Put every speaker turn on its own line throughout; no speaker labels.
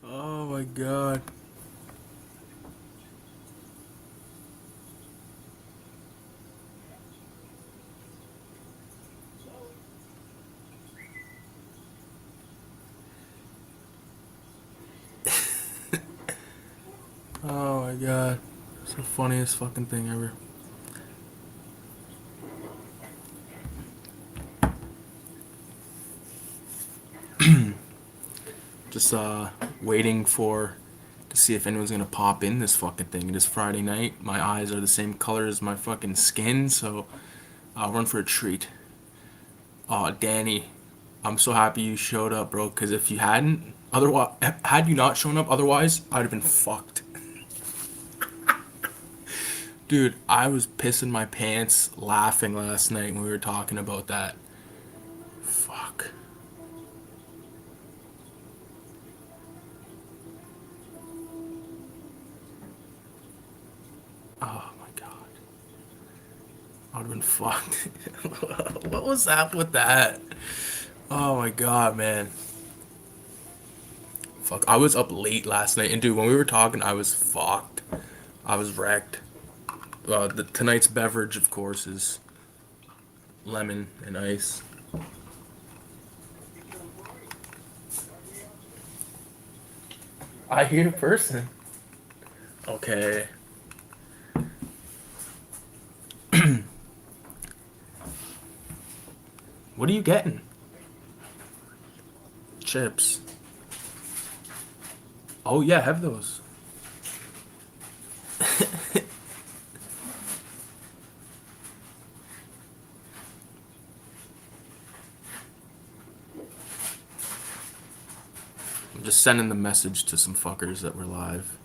Oh my god. Oh my god. It's the funniest fucking thing ever. Just waiting for to see if anyone's gonna pop in this fucking thing. It is Friday night. My eyes are the same color as my fucking skin, so I'll run for a treat. Danny, I'm so happy you showed up, bro. Because if you hadn't, otherwise, had you not shown up, otherwise, I'd have been fucked. Dude, I was pissing my pants laughing last night when we were talking about that. Fuck. Oh my god. I would have been fucked. What was that with that? Oh my god, man. Fuck. I was up late last night, and dude, when we were talking, I was fucked. I was wrecked. Tonight's beverage, of course, is lemon and ice. I hear a person. Okay. What are you getting? Chips. Oh yeah, have those. I'm just sending the message to some fuckers that were live.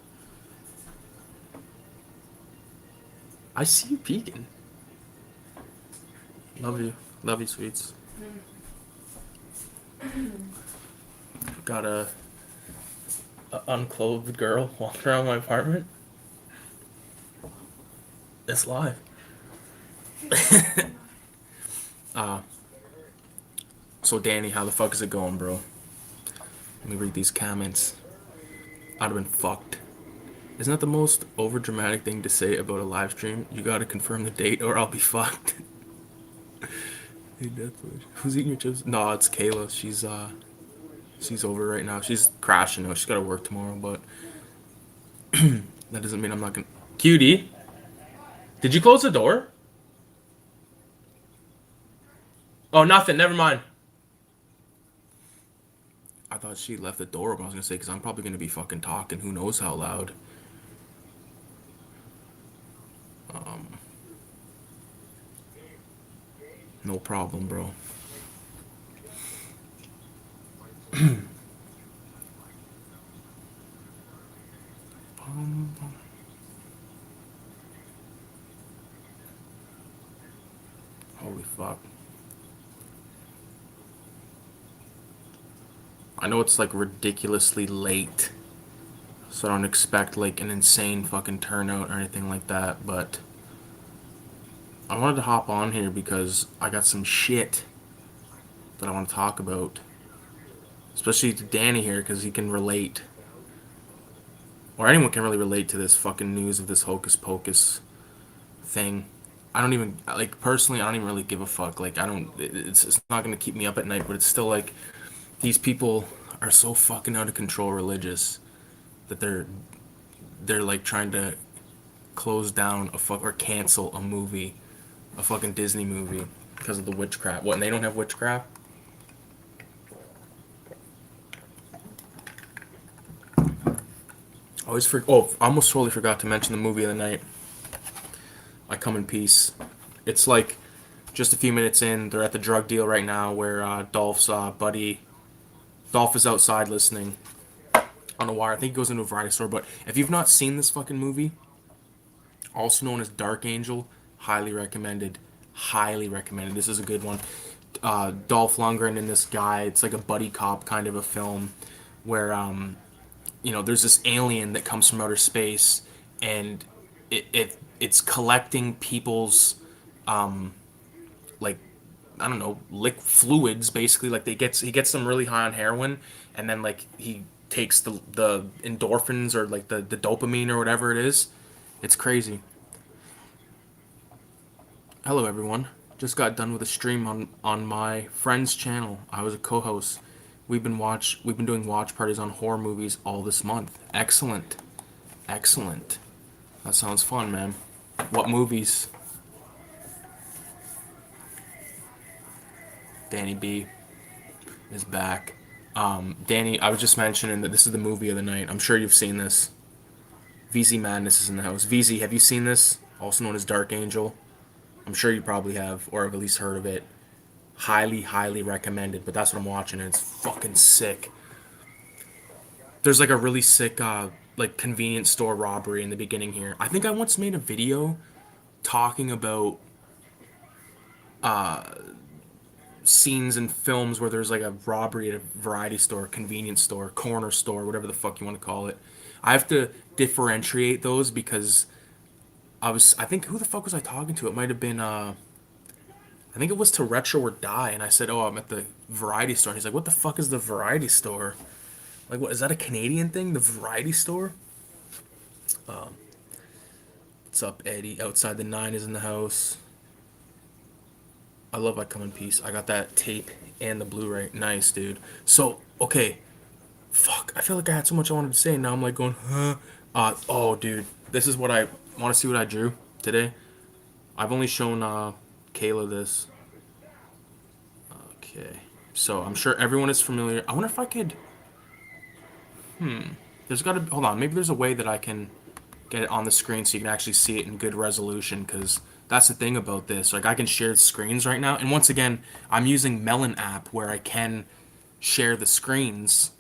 I see you peeking. Love you. Love you, sweets. Got a unclothed girl walking around my apartment. It's live. Uh, so Danny, how the fuck is it going, bro? Let me read these comments. I'd have been fucked. Isn't that the most overdramatic thing to say about a live stream? You gotta confirm the date or I'll be fucked. Hey, Deathwish. Who's eating your chips? No, it's Kayla. She's over right now. She's crashing though. She's gotta work tomorrow, but that doesn't mean I'm not gonna. Cutie, did you close the door? Oh, nothing. Never mind. I thought she left the door open. I was gonna say because I'm probably gonna be fucking talking. Who knows how loud? Um, no problem, bro. Holy fuck. I know it's like ridiculously late, so I don't expect like an insane fucking turnout or anything like that, but I wanted to hop on here because I got some shit that I want to talk about. Especially to Danny here because he can relate. Or anyone can really relate to this fucking news of this hocus pocus thing. I don't even, like, personally, I don't even really give a fuck. Like, I don't, it's not gonna keep me up at night, but it's still like, these people are so fucking out of control religious that they're like trying to close down a fuck or cancel a movie, a fucking Disney movie because of the witchcraft. What? And they don't have witchcraft? I almost totally forgot to mention the movie of the night. I Come in Peace. It's like just a few minutes in. They're at the drug deal right now where Dolph's buddy. Dolph is outside listening on a wire. I think he goes into a variety store. But if you've not seen this fucking movie, also known as Dark Angel, highly recommended. Highly recommended. This is a good one. Dolph Lundgren and this guy. It's like a buddy cop kind of a film where there's this alien that comes from outer space, and it's collecting people's like I don't know, lick fluids basically. Like he gets them really high on heroin, and then like he takes the endorphins or like the dopamine or whatever it is. It's crazy. Hello everyone. Just got done with a stream on my friend's channel. I was a co-host. We've been doing watch parties on horror movies all this month. Excellent. Excellent. That sounds fun, man. What movies? Danny B is back. Danny, I was just mentioning that this is the movie of the night. I'm sure you've seen this. VZ Madness is in the house. VZ, have you seen this? Also known as Dark Angel. I'm sure you probably have, or have at least heard of it. Highly, highly recommended, but that's what I'm watching, and it's fucking sick. There's like a really sick, like convenience store robbery in the beginning here. I think I once made a video talking about scenes in films where there's like a robbery at a variety store, convenience store, corner store, whatever the fuck you want to call it. I have to differentiate those because I think, who the fuck was I talking to? It might have been, I think it was To Retro or Die, and I said, oh, I'm at the variety store. And he's like, what the fuck is the variety store? Like, what, is that a Canadian thing? The variety store? What's up, Eddie? Outside the Nine is in the house. I love I Come in Peace. I got that tape and the Blu-ray. Nice, dude. So, okay. Fuck. I feel like I had so much I wanted to say. Now I'm like going, huh? Oh, dude. This is what I want to see what I drew today. I've only shown Kayla this. Okay. So I'm sure everyone is familiar. I wonder if I could. There's got to. Hold on. Maybe there's a way that I can get it on the screen so you can actually see it in good resolution. Because that's the thing about this. Like I can share screens right now. And once again, I'm using Melon app where I can share the screens.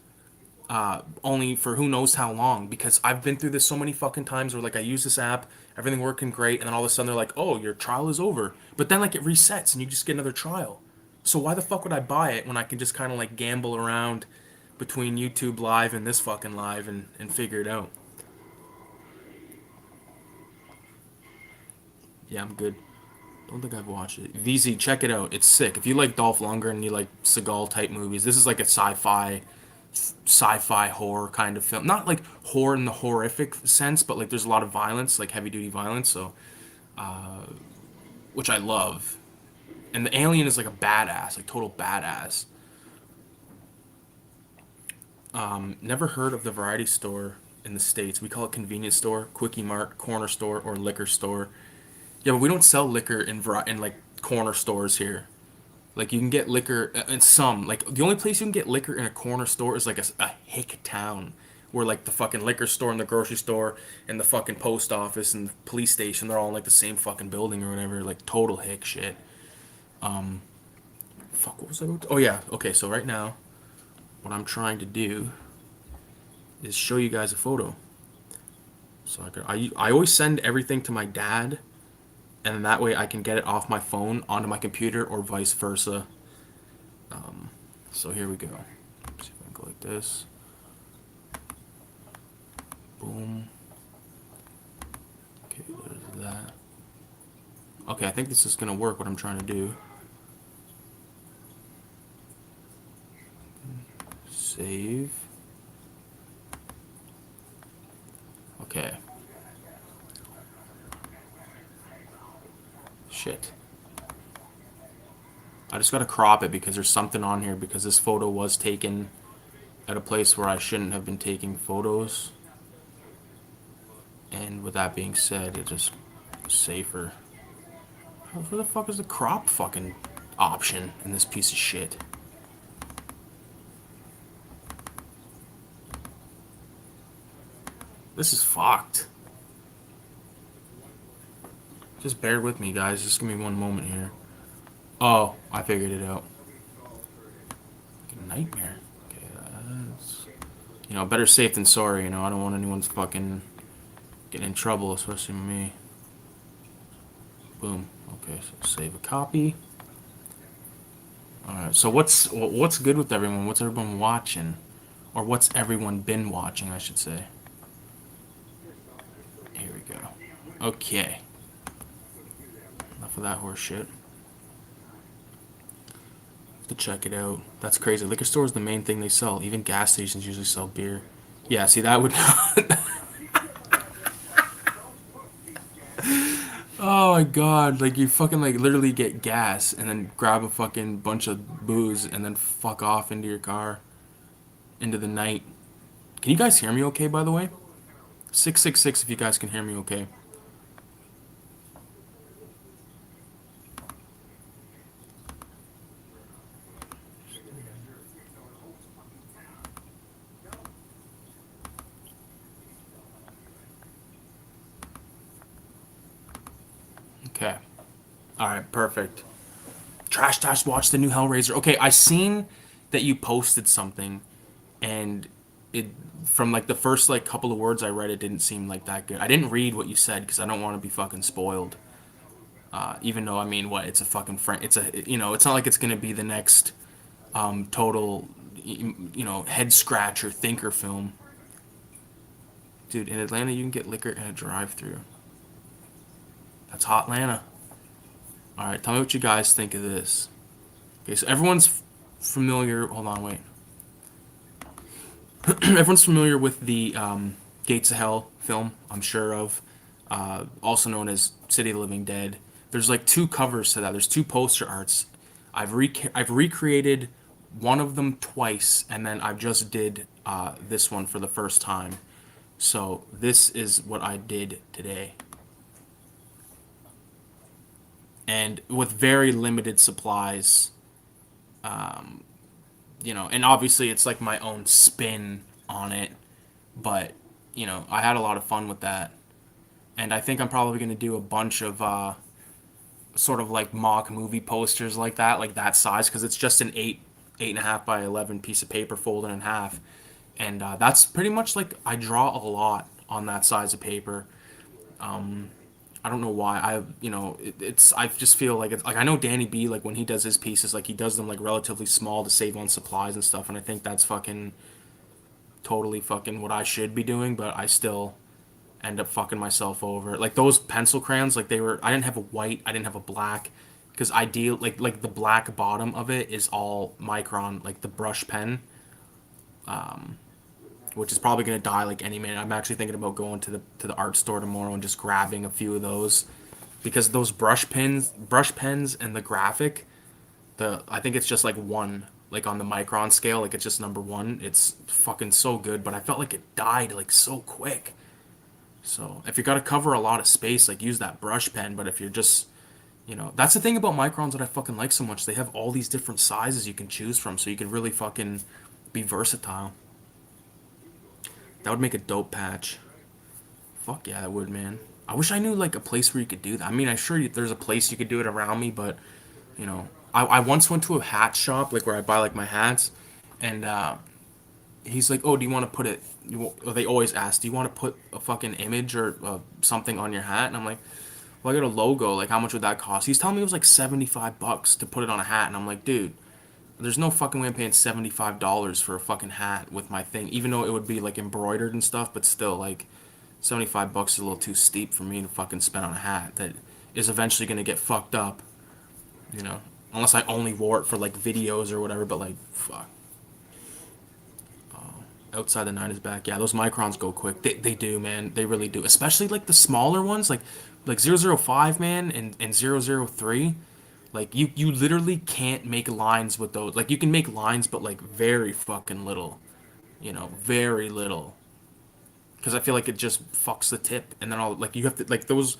Only for who knows how long, because I've been through this so many fucking times where like I use this app, everything working great, and then all of a sudden they're like, oh, your trial is over. But then like it resets and you just get another trial. So why the fuck would I buy it when I can just kind of like gamble around between YouTube Live and this fucking live and figure it out? Yeah, I'm good. Don't think I've watched it. VZ, check it out. It's sick. If you like Dolph Lundgren and you like Seagal type movies, this is like a sci-fi horror kind of film. Not like horror in the horrific sense, but like there's a lot of violence, like heavy duty violence, so which I love. And the alien is like a badass, like total badass. Never heard of the variety store in the States. We call it convenience store, quickie mart, corner store, or liquor store. Yeah, but we don't sell liquor in like corner stores here. Like you can get liquor in some. Like the only place you can get liquor in a corner store is like a hick town, where like the fucking liquor store and the grocery store and the fucking post office and the police station, they're all in like the same fucking building or whatever. Like total hick shit. Fuck, what was I about to? Oh yeah, okay. So right now, what I'm trying to do is show you guys a photo. So I always send everything to my dad, and that way I can get it off my phone onto my computer or vice versa. So here we go. Let's see if I can go like this. Boom. Okay, there's that. Okay, I think this is gonna work, what I'm trying to do. Save. Okay. Shit. I just gotta crop it because there's something on here, because this photo was taken at a place where I shouldn't have been taking photos. And with that being said, it's just safer. Where the fuck is the crop fucking option in this piece of shit? This is fucked. Just bear with me, guys. Just give me one moment here. Oh, I figured it out. Nightmare. Okay, that's... better safe than sorry, I don't want anyone's fucking getting in trouble, especially me. Boom. Okay, so save a copy. So what's good with everyone? What's everyone watching, or what's everyone been watching? I should say. Here we go. Okay, enough of that horse shit. Have to check it out. That's crazy. Liquor store is the main thing they sell. Even gas stations usually sell beer. Yeah, see that would. Oh my god! Like you fucking like literally get gas and then grab a fucking bunch of booze and then fuck off into your car into the night. Can you guys hear me okay? By the way, 666 if you guys can hear me okay. Okay. All right. Perfect. Trash Dash watched the new Hellraiser. Okay, I seen that you posted something, and it from like the first like couple of words I read, it didn't seem like that good. I didn't read what you said because I don't want to be fucking spoiled. Even though I mean, what it's a fucking friend. It's a it's not like it's gonna be the next total head scratcher thinker film. Dude, in Atlanta you can get liquor in a drive-through. That's hot Atlanta. All right, tell me what you guys think of this. Okay, so everyone's familiar. Hold on, wait. Everyone's familiar with the Gates of Hell film, I'm sure of, also known as City of the Living Dead. There's like two covers to that. There's two poster arts. I've recreated one of them twice, and then I just did this one for the first time. So this is what I did today, and with very limited supplies. And obviously it's like my own spin on it, but I had a lot of fun with that, and I think I'm probably going to do a bunch of sort of like mock movie posters like that size, because it's just an 8.5 by 11 piece of paper folded in half, and that's pretty much like I draw a lot on that size of paper. I don't know why. It's I just feel like it's like I know Danny B, like when he does his pieces, like he does them like relatively small to save on supplies and stuff, and I think that's fucking totally fucking what I should be doing, but I still end up fucking myself over. Like those pencil crayons, like they were I didn't have a white, I didn't have a black, because ideal like the black bottom of it is all micron, like the brush pen, which is probably gonna die like any minute. I'm actually thinking about going to the art store tomorrow and just grabbing a few of those, because those brush pens, and the graphic, the I think it's just like one, like on the micron scale, like it's just number one. It's fucking so good, but I felt like it died like so quick. So if you got to cover a lot of space, like use that brush pen. But if you're just, that's the thing about microns that I fucking like so much. They have all these different sizes you can choose from, so you can really fucking be versatile. That would make a dope patch. Fuck yeah, that would, man. I wish I knew like a place where you could do that. I mean, there's a place you could do it around me, but I once went to a hat shop, like where I buy like my hats, and he's like, "Oh, do you want to put it?" They always ask, "Do you want to put a fucking image or something on your hat?" And I'm like, "Well, I got a logo. Like, how much would that cost?" He's telling me it was like $75 to put it on a hat, and I'm like, "Dude, there's no fucking way I'm paying $75 for a fucking hat with my thing, even though it would be like embroidered and stuff, but still, like, $75 is a little too steep for me to fucking spend on a hat that is eventually gonna get fucked up, you know, unless I only wore it for like videos or whatever. But like, fuck, outside the nine is back. Yeah, those microns go quick. They do, man. They really do. Especially like the smaller ones, like 005, man, and 003. Like you literally can't make lines with those. Like you can make lines, but like very fucking little. Very little. Because I feel like it just fucks the tip, and then all like you have to like those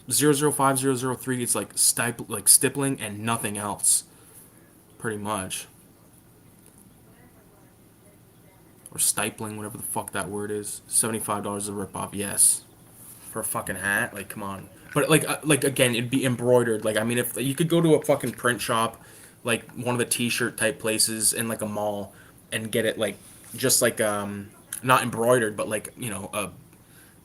005, 003. It's like stippling and nothing else, pretty much, or stipling, whatever the fuck that word is. $75 a ripoff, yes, for a fucking hat. Like, come on. But like again, it'd be embroidered. Like, I mean, if you could go to a fucking print shop, like one of the T-shirt type places in like a mall, and get it like just like not embroidered, but like a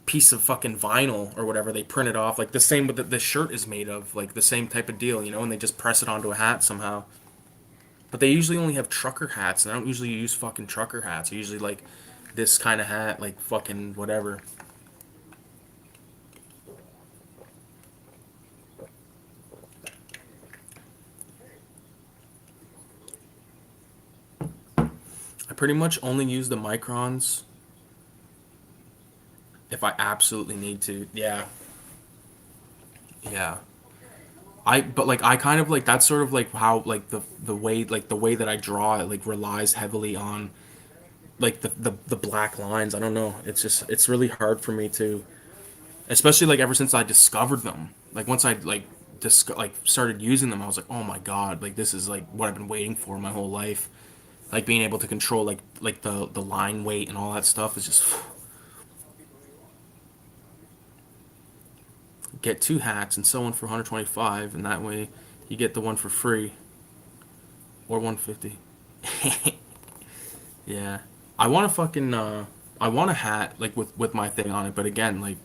piece of fucking vinyl or whatever, they print it off like the same what the shirt is made of, like the same type of deal, and they just press it onto a hat somehow. But they usually only have trucker hats, and I don't usually use fucking trucker hats. I usually like this kind of hat, like fucking whatever. I pretty much only use the microns if I absolutely need to. Yeah, yeah. But like I kind of like that's sort of like how like the way that I draw it like relies heavily on like the black lines. I don't know. It's just it's really hard for me to, especially like ever since I discovered them. Like once I like like started using them, I was like, oh my god, like this is like what I've been waiting for my whole life. Like being able to control like the line weight and all that stuff is just get two hats and sell one for 125, and that way you get the one for free or 150. Yeah, I want a fucking I want a hat like with my thing on it, but again, like,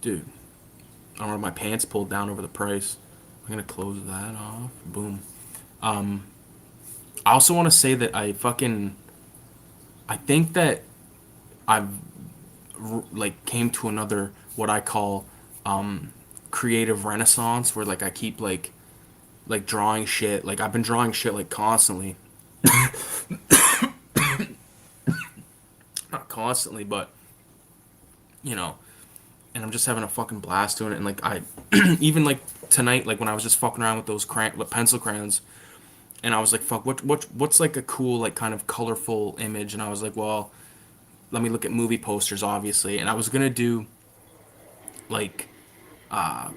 dude, I don't want my pants pulled down over the price. I'm gonna close that off. Boom. Um, I also want to say that I think that I've like came to another what I call creative renaissance where like I keep like drawing shit. Like I've been drawing shit like constantly, not constantly, but you know, and I'm just having a fucking blast doing it. And like I, even like tonight, like when I was just fucking around with those with pencil crayons, and I was like, fuck, what's like a cool like kind of colorful image? And I was like, well, let me look at movie posters, obviously. And I was gonna do like I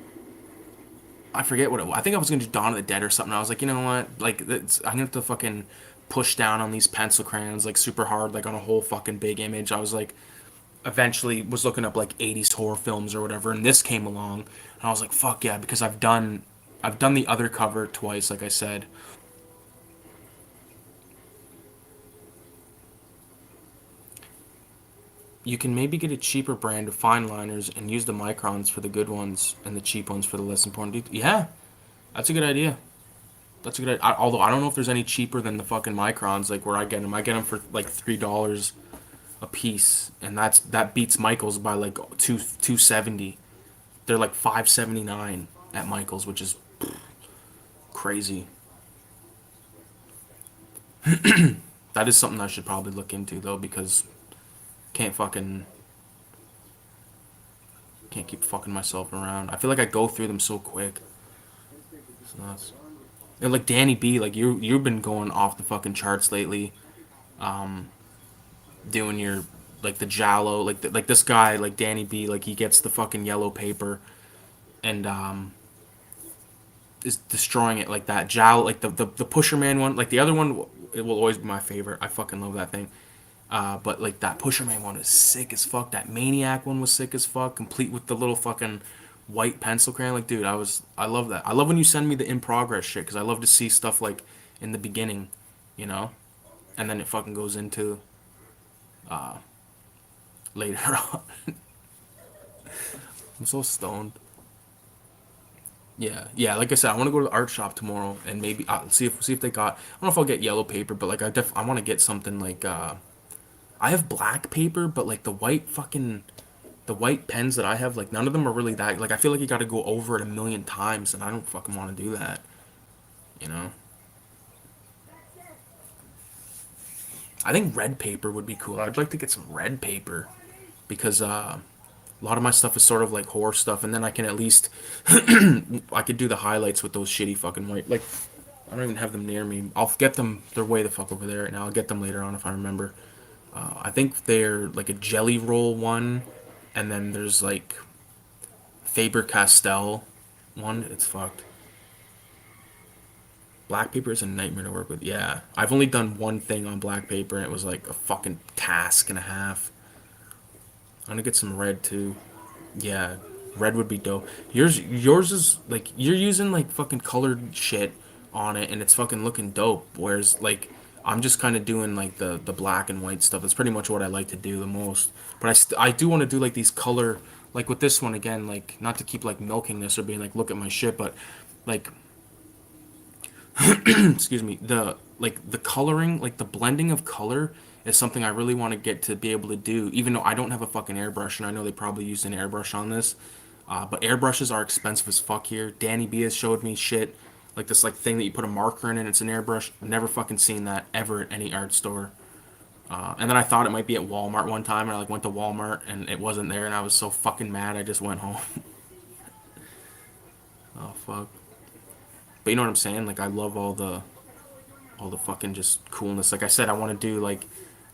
forget what it was. I think I was gonna do Dawn of the Dead or something. I was like, you know what? Like, I'm gonna have to fucking push down on these pencil crayons like super hard, like on a whole fucking big image. I was like, eventually was looking up like 80s horror films or whatever, and this came along, and I was like, fuck yeah, because I've done the other cover twice, like I said. You can maybe get a cheaper brand of fine liners and use the microns for the good ones and the cheap ones for the less important Yeah, that's a good idea. That's a good idea. Although I don't know if there's any cheaper than the fucking microns, like where I get them. I get them for like $3 a piece, and that beats Michaels by like 270. They're like 579 at Michaels, which is crazy. That is something I should probably look into though, because can't fucking can't keep fucking myself around. I feel like I go through them so quick. It's nuts. And like Danny B, like you've been going off the fucking charts lately, doing your like the giallo, like this guy like Danny B, like he gets the fucking yellow paper and is destroying it like that. Giallo, like the Pusher Man one, like the other one, it will always be my favorite. I fucking love that thing. But like that Pusher Man one is sick as fuck. That Maniac one was sick as fuck, complete with the little fucking white pencil crayon. Like, dude, I love that. I love when you send me the in progress shit because I love to see stuff like in the beginning, you know, and then it fucking goes into later on. I'm so stoned. Yeah, yeah. Like I said, I want to go to the art shop tomorrow and maybe see if they got. I don't know if I'll get yellow paper, but like I want to get something like I have black paper, but like the white pens that I have, like none of them are really that. Like I feel like you got to go over it a million times, and I don't fucking want to do that. You know. I think red paper would be cool. I'd like to get some red paper because a lot of my stuff is sort of like horror stuff, and then I can at least I could do the highlights with those shitty fucking white. Like I don't even have them near me. I'll get them. They're way the fuck over there right now. I'll get them later on if I remember. I think they're like a jelly roll one, and then there's like Faber Castell one. It's fucked. Black paper is a nightmare to work with. Yeah, I've only done one thing on black paper, and it was like a fucking task and a half. I'm gonna get some red too. Yeah, red would be dope. Yours is like you're using like fucking colored shit on it, and it's fucking looking dope. Whereas like I'm just kind of doing like the black and white stuff. That's pretty much what I like to do the most. But I do want to do like these color, like with this one again, like not to keep like milking this or being like look at my shit, but like excuse me, the like the coloring, like the blending of color is something I really want to get to be able to do, even though I don't have a fucking airbrush, and I know they probably used an airbrush on this. But airbrushes are expensive as fuck here. Danny B has showed me shit like this like thing that you put a marker in and it's an airbrush. I've never fucking seen that ever at any art store. And then I thought it might be at Walmart one time, and I like went to Walmart and it wasn't there, and I was so fucking mad I just went home. Oh fuck. But you know what I'm saying? Like I love all the fucking just coolness. Like I said, I want to do like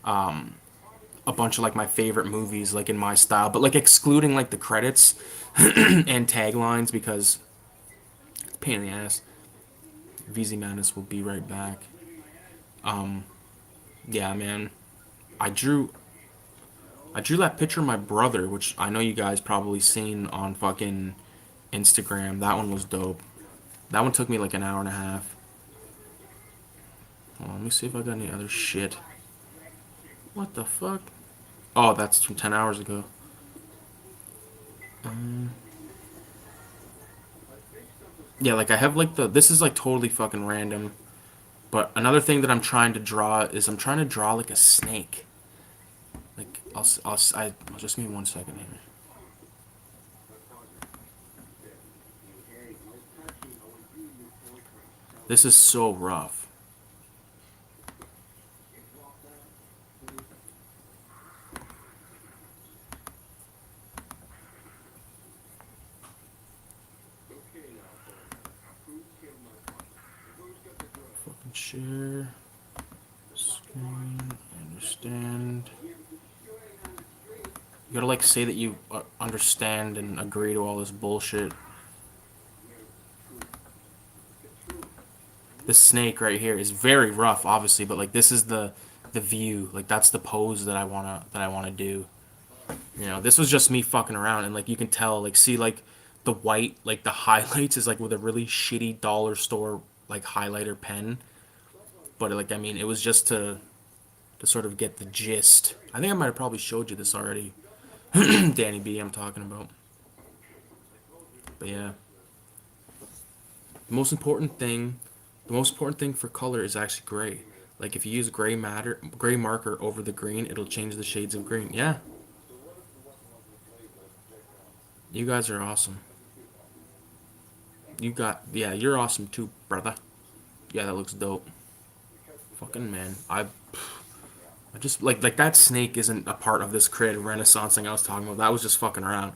a bunch of like my favorite movies like in my style, but like excluding like the credits and taglines because it's a pain in the ass. VZ Madness will be right back. Yeah, man. I drew I drew that picture of my brother, which I know you guys probably seen on fucking Instagram. That one was dope. That one took me like an hour and a half. Hold on, let me see if I got any other shit. What the fuck? Oh, that's from 10 hours ago. Yeah, like I have like the. This is like totally fucking random. But another thing that I'm trying to draw is I'm trying to draw like a snake. Like I'll just give me 1 second here. This is so rough. Fucking share screen. Understand. You gotta like say that you understand and agree to all this bullshit. This snake right here is very rough, obviously, but like this is the view. Like that's the pose that I wanna do. You know, this was just me fucking around, and like you can tell, like see like the white, like the highlights is like with a really shitty dollar store like highlighter pen. But like I mean, it was just to sort of get the gist. I think I might have probably showed you this already. Danny B, I'm talking about. But yeah, the most important thing, the most important thing for color is actually gray. Like if you use gray marker over the green, it'll change the shades of green. Yeah, you guys are awesome. Yeah, you're awesome too, brother. Yeah, that looks dope. Fucking man, I just like that snake isn't a part of this creative renaissance thing I was talking about. That was just fucking around.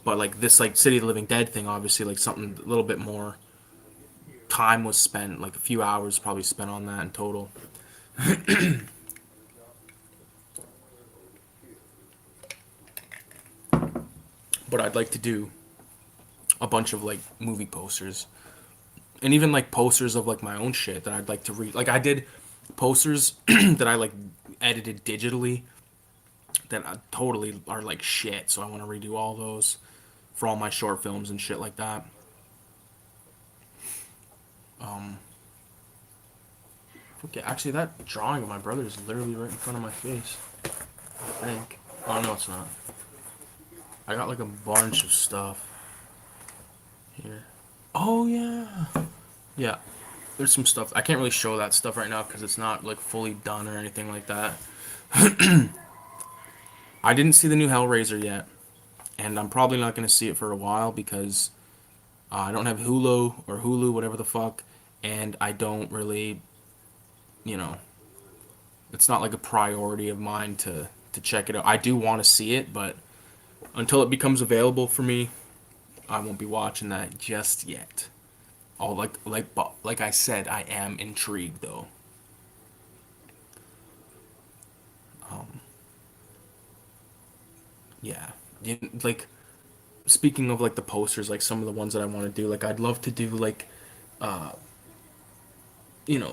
But like this like City of the Living Dead thing, obviously like something a little bit more time was spent, like a few hours probably spent on that in total. But I'd like to do a bunch of like movie posters and even like posters of like my own shit that I'd like to read. Like I did posters that I like edited digitally that totally are like shit. So I want to redo all those for all my short films and shit like that. Okay, actually, that drawing of my brother is literally right in front of my face. I think. Oh no, it's not. I got like a bunch of stuff here. Oh yeah, yeah. There's some stuff. I can't really show that stuff right now because it's not like fully done or anything like that. I didn't see the new Hellraiser yet, and I'm probably not going to see it for a while because I don't have Hulu, whatever the fuck, and I don't really, you know, it's not like a priority of mine to check it out. I do want to see it, but until it becomes available for me, I won't be watching that just yet. Oh, like I said, I am intrigued though. Yeah, like speaking of like the posters, like some of the ones that I want to do, like I'd love to do like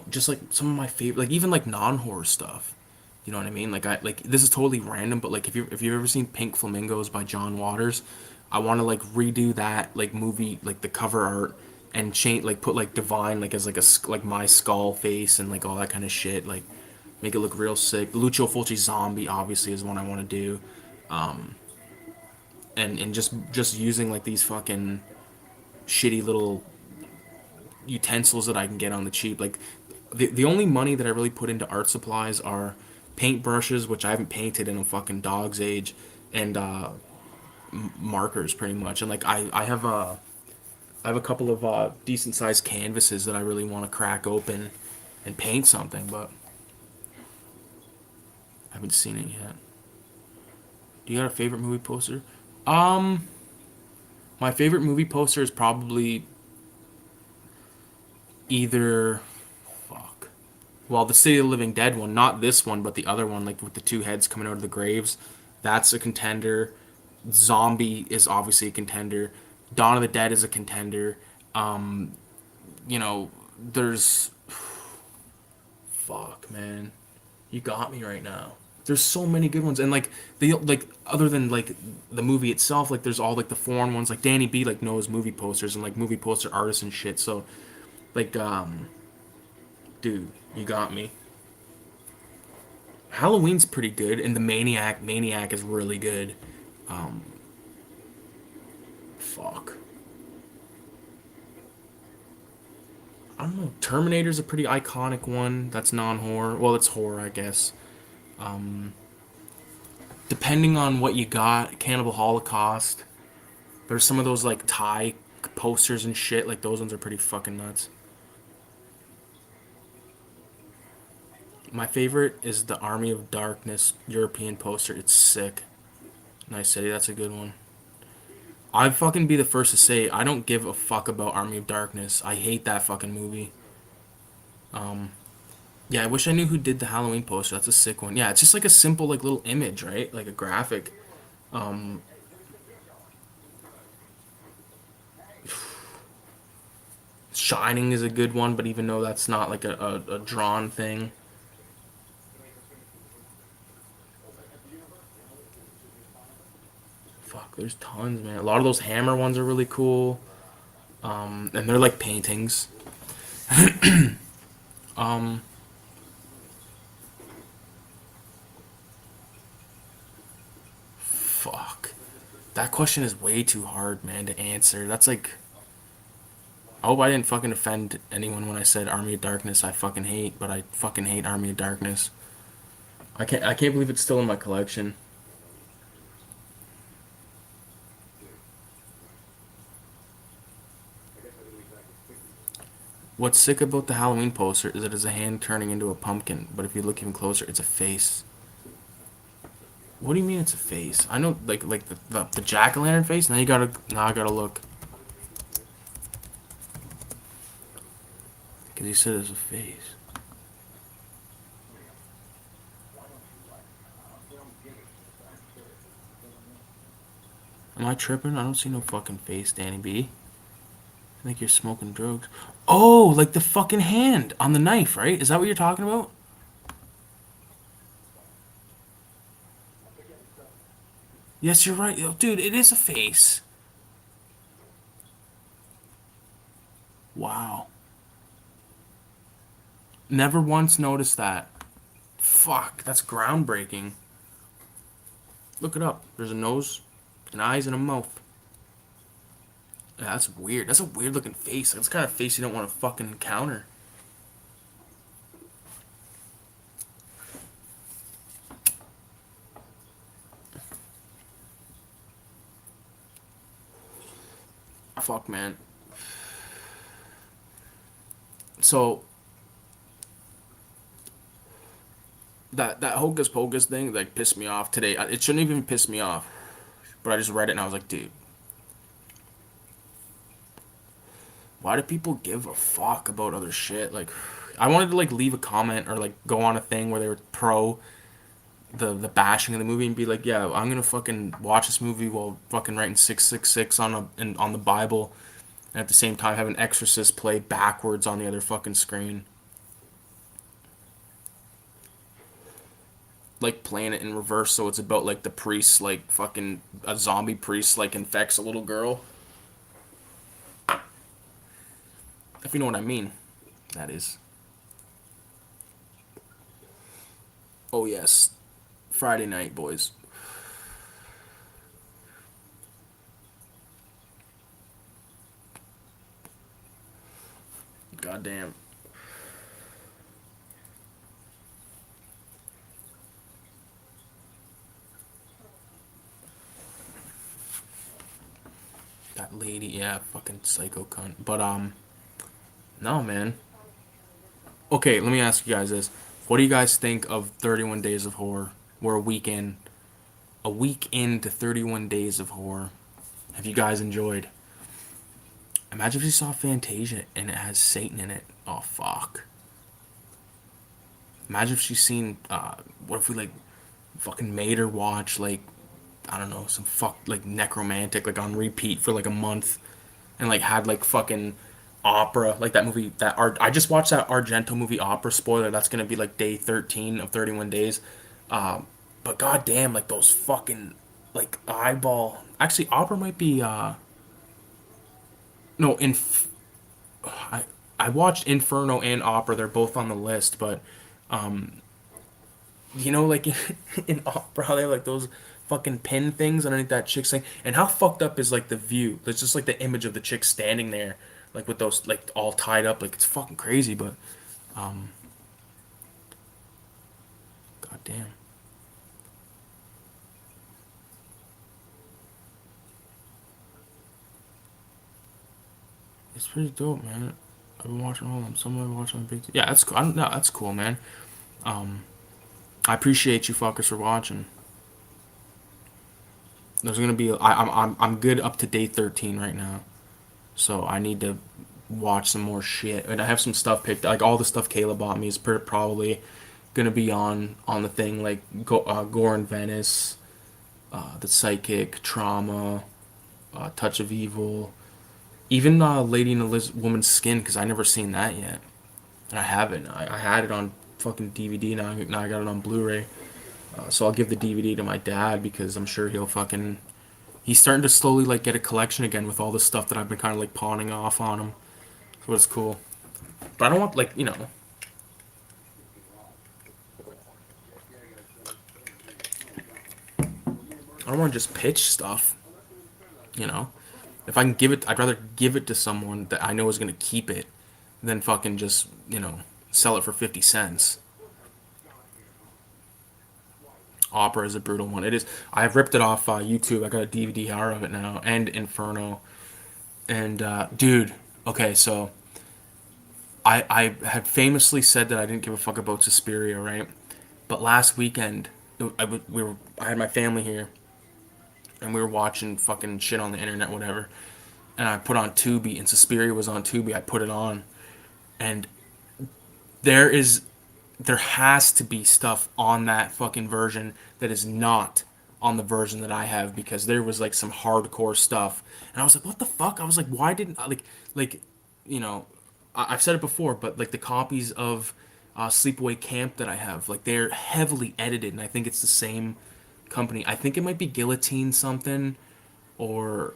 just like some of my favorite, like even like non-horror stuff. You know what I mean? Like I like this is totally random, but like if you've ever seen Pink Flamingos by John Waters, I want to like redo that like movie, like the cover art, and change like put like Divine like as like like my skull face and like all that kind of shit, like make it look real sick. Lucio Fulci Zombie obviously is one I want to do, and just using like these fucking shitty little utensils that I can get on the cheap. Like the only money that I really put into art supplies are paint brushes, which I haven't painted in a fucking dog's age, and markers pretty much. And like I have a couple of decent sized canvases that I really want to crack open and paint something, but I haven't seen it yet. Do you got a favorite movie poster? Um, my favorite movie poster is probably either fuck. Well, the City of the Living Dead one, not this one, but the other one, like with the two heads coming out of the graves. That's a contender. Zombie is obviously a contender. Dawn of the Dead is a contender. Um, you know, there's fuck, man. You got me right now. There's so many good ones, and like the like other than like the movie itself, like there's all like the foreign ones. Like Danny B like knows movie posters and like movie poster artists and shit. So like dude, you got me. Halloween's pretty good, and the Maniac is really good. Um, fuck. I don't know. Terminator's a pretty iconic one. That's non-horror. Well, it's horror, I guess. Um, depending on what you got, Cannibal Holocaust. There's some of those like Thai posters and shit. Like those ones are pretty fucking nuts. My favorite is the Army of Darkness European poster. It's sick. Nice City. That's a good one. I'd fucking be the first to say I don't give a fuck about Army of Darkness. I hate that fucking movie. Um, yeah, I wish I knew who did the Halloween poster. That's a sick one. Yeah, it's just like a simple like little image, right? Like a graphic. Um, Shining is a good one, but even though that's not like a drawn thing. Fuck, there's tons, man. A lot of those Hammer ones are really cool. And they're like paintings. Um, fuck. That question is way too hard, man, to answer. That's like, I hope I didn't fucking offend anyone when I said Army of Darkness. I fucking hate, but I fucking hate Army of Darkness. I can't believe it's still in my collection. What's sick about the Halloween poster is it is a hand turning into a pumpkin, but if you look even closer, it's a face. What do you mean it's a face? I know like the jack o' lantern face. Now I gotta look because you said it's a face. Am I tripping? I don't see no fucking face, Danny B. I think you're smoking drugs. Oh, like the fucking hand on the knife, right? Is that what you're talking about? Yes, you're right. Yo, dude, it is a face. Wow. Never once noticed that. Fuck, that's groundbreaking. Look it up. There's a nose, an eyes, and a mouth. Yeah, that's weird. That's a weird looking face. That's the kind of face you don't want to fucking encounter. Fuck, man. So that hocus pocus thing like pissed me off today. It shouldn't even piss me off, but I just read it and I was like, dude, why do people give a fuck about other shit? Like, I wanted to like leave a comment or like go on a thing where they were pro the bashing of the movie and be like, yeah, I'm gonna fucking watch this movie while fucking writing 666 on the Bible, and at the same time have an Exorcist play backwards on the other fucking screen, like playing it in reverse. So it's about like the priest, like fucking a zombie priest, like infects a little girl. If you know what I mean, that is. Oh yes, Friday night, boys. God damn. That lady, yeah, fucking psycho cunt. But no, man. Okay, let me ask you guys this: what do you guys think of 31 Days of Horror? We're a week into 31 Days of Horror. Have you guys enjoyed? Imagine if you saw Fantasia and it has Satan in it. Oh fuck. Imagine if she's seen. What if we like fucking made her watch like I don't know some fuck like necromantic like on repeat for like a month, and like had like fucking opera like that movie that art. I just watched that Argento movie Opera. Spoiler. That's gonna be like day 13 of 31 days. But goddamn, like those fucking like eyeball. Actually, Opera might be. No, I I watched Inferno and Opera. They're both on the list, but like in Opera, how they have like those fucking pin things underneath that chick's thing, and how fucked up is like the view? There's just like the image of the chick standing there, like with those like all tied up, like it's fucking crazy. But goddamn, it's pretty dope, man. I've been watching all of them. Some of them watching on big. Yeah, that's cool. I don't know. That's cool, man. I appreciate you fuckers for watching. There's gonna be. I'm good up to day 13 right now. So I need to watch some more shit. And I have some stuff picked. Like all the stuff Kayla bought me is probably gonna be on the thing. Like Gore in Venice, the Psychic, Trauma, Touch of Evil, even Lady in a Woman's Skin because I never seen that yet, and I haven't. I had it on fucking DVD. Now I got it on Blu-ray. So I'll give the DVD to my dad because I'm sure he'll fucking. He's starting to slowly like get a collection again with all the stuff that I've been kind of like pawning off on him. So it's cool. But I don't want like I don't want to just pitch stuff. You know, if I can give it, I'd rather give it to someone that I know is gonna keep it than fucking just sell it for 50 cents. Opera is a brutal one. It is. I've ripped it off YouTube. I got a DVD of it now, and Inferno. And dude, okay, so I had famously said that I didn't give a fuck about Suspiria, right? But last weekend, I had my family here, and we were watching fucking shit on the internet, whatever. And I put on Tubi, and Suspiria was on Tubi. I put it on, and there is there has to be stuff on that fucking version that is not on the version that I have because there was like some hardcore stuff, and I was like, what the fuck? I was like, why didn't I like, you know, I've said it before, but like the copies of Sleepaway Camp that I have, like they're heavily edited, and I think it's the same company. I think it might be Guillotine something or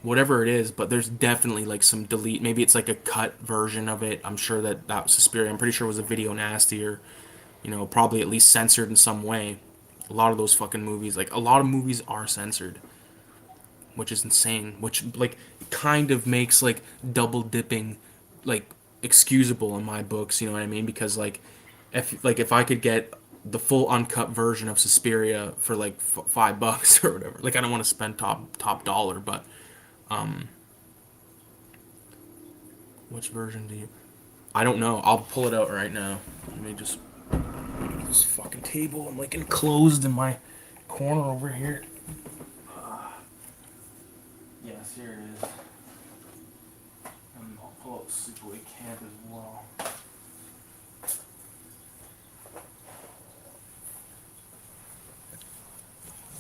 whatever it is, but there's definitely like some delete. Maybe it's like a cut version of it. I'm sure that was Suspiria. I'm pretty sure it was a video nasty or, probably at least censored in some way. A lot of those fucking movies, like a lot of movies are censored, which is insane. Which like kind of makes like double dipping, like excusable in my books. You know what I mean? Because if I could get the full uncut version of Suspiria for like $5 or whatever, like I don't want to spend top dollar, but which version do you? I don't know. I'll pull it out right now. Let me just this fucking table. I'm like enclosed in my corner over here. Yes, here it is. And I'll pull out Sleepaway Camp as well.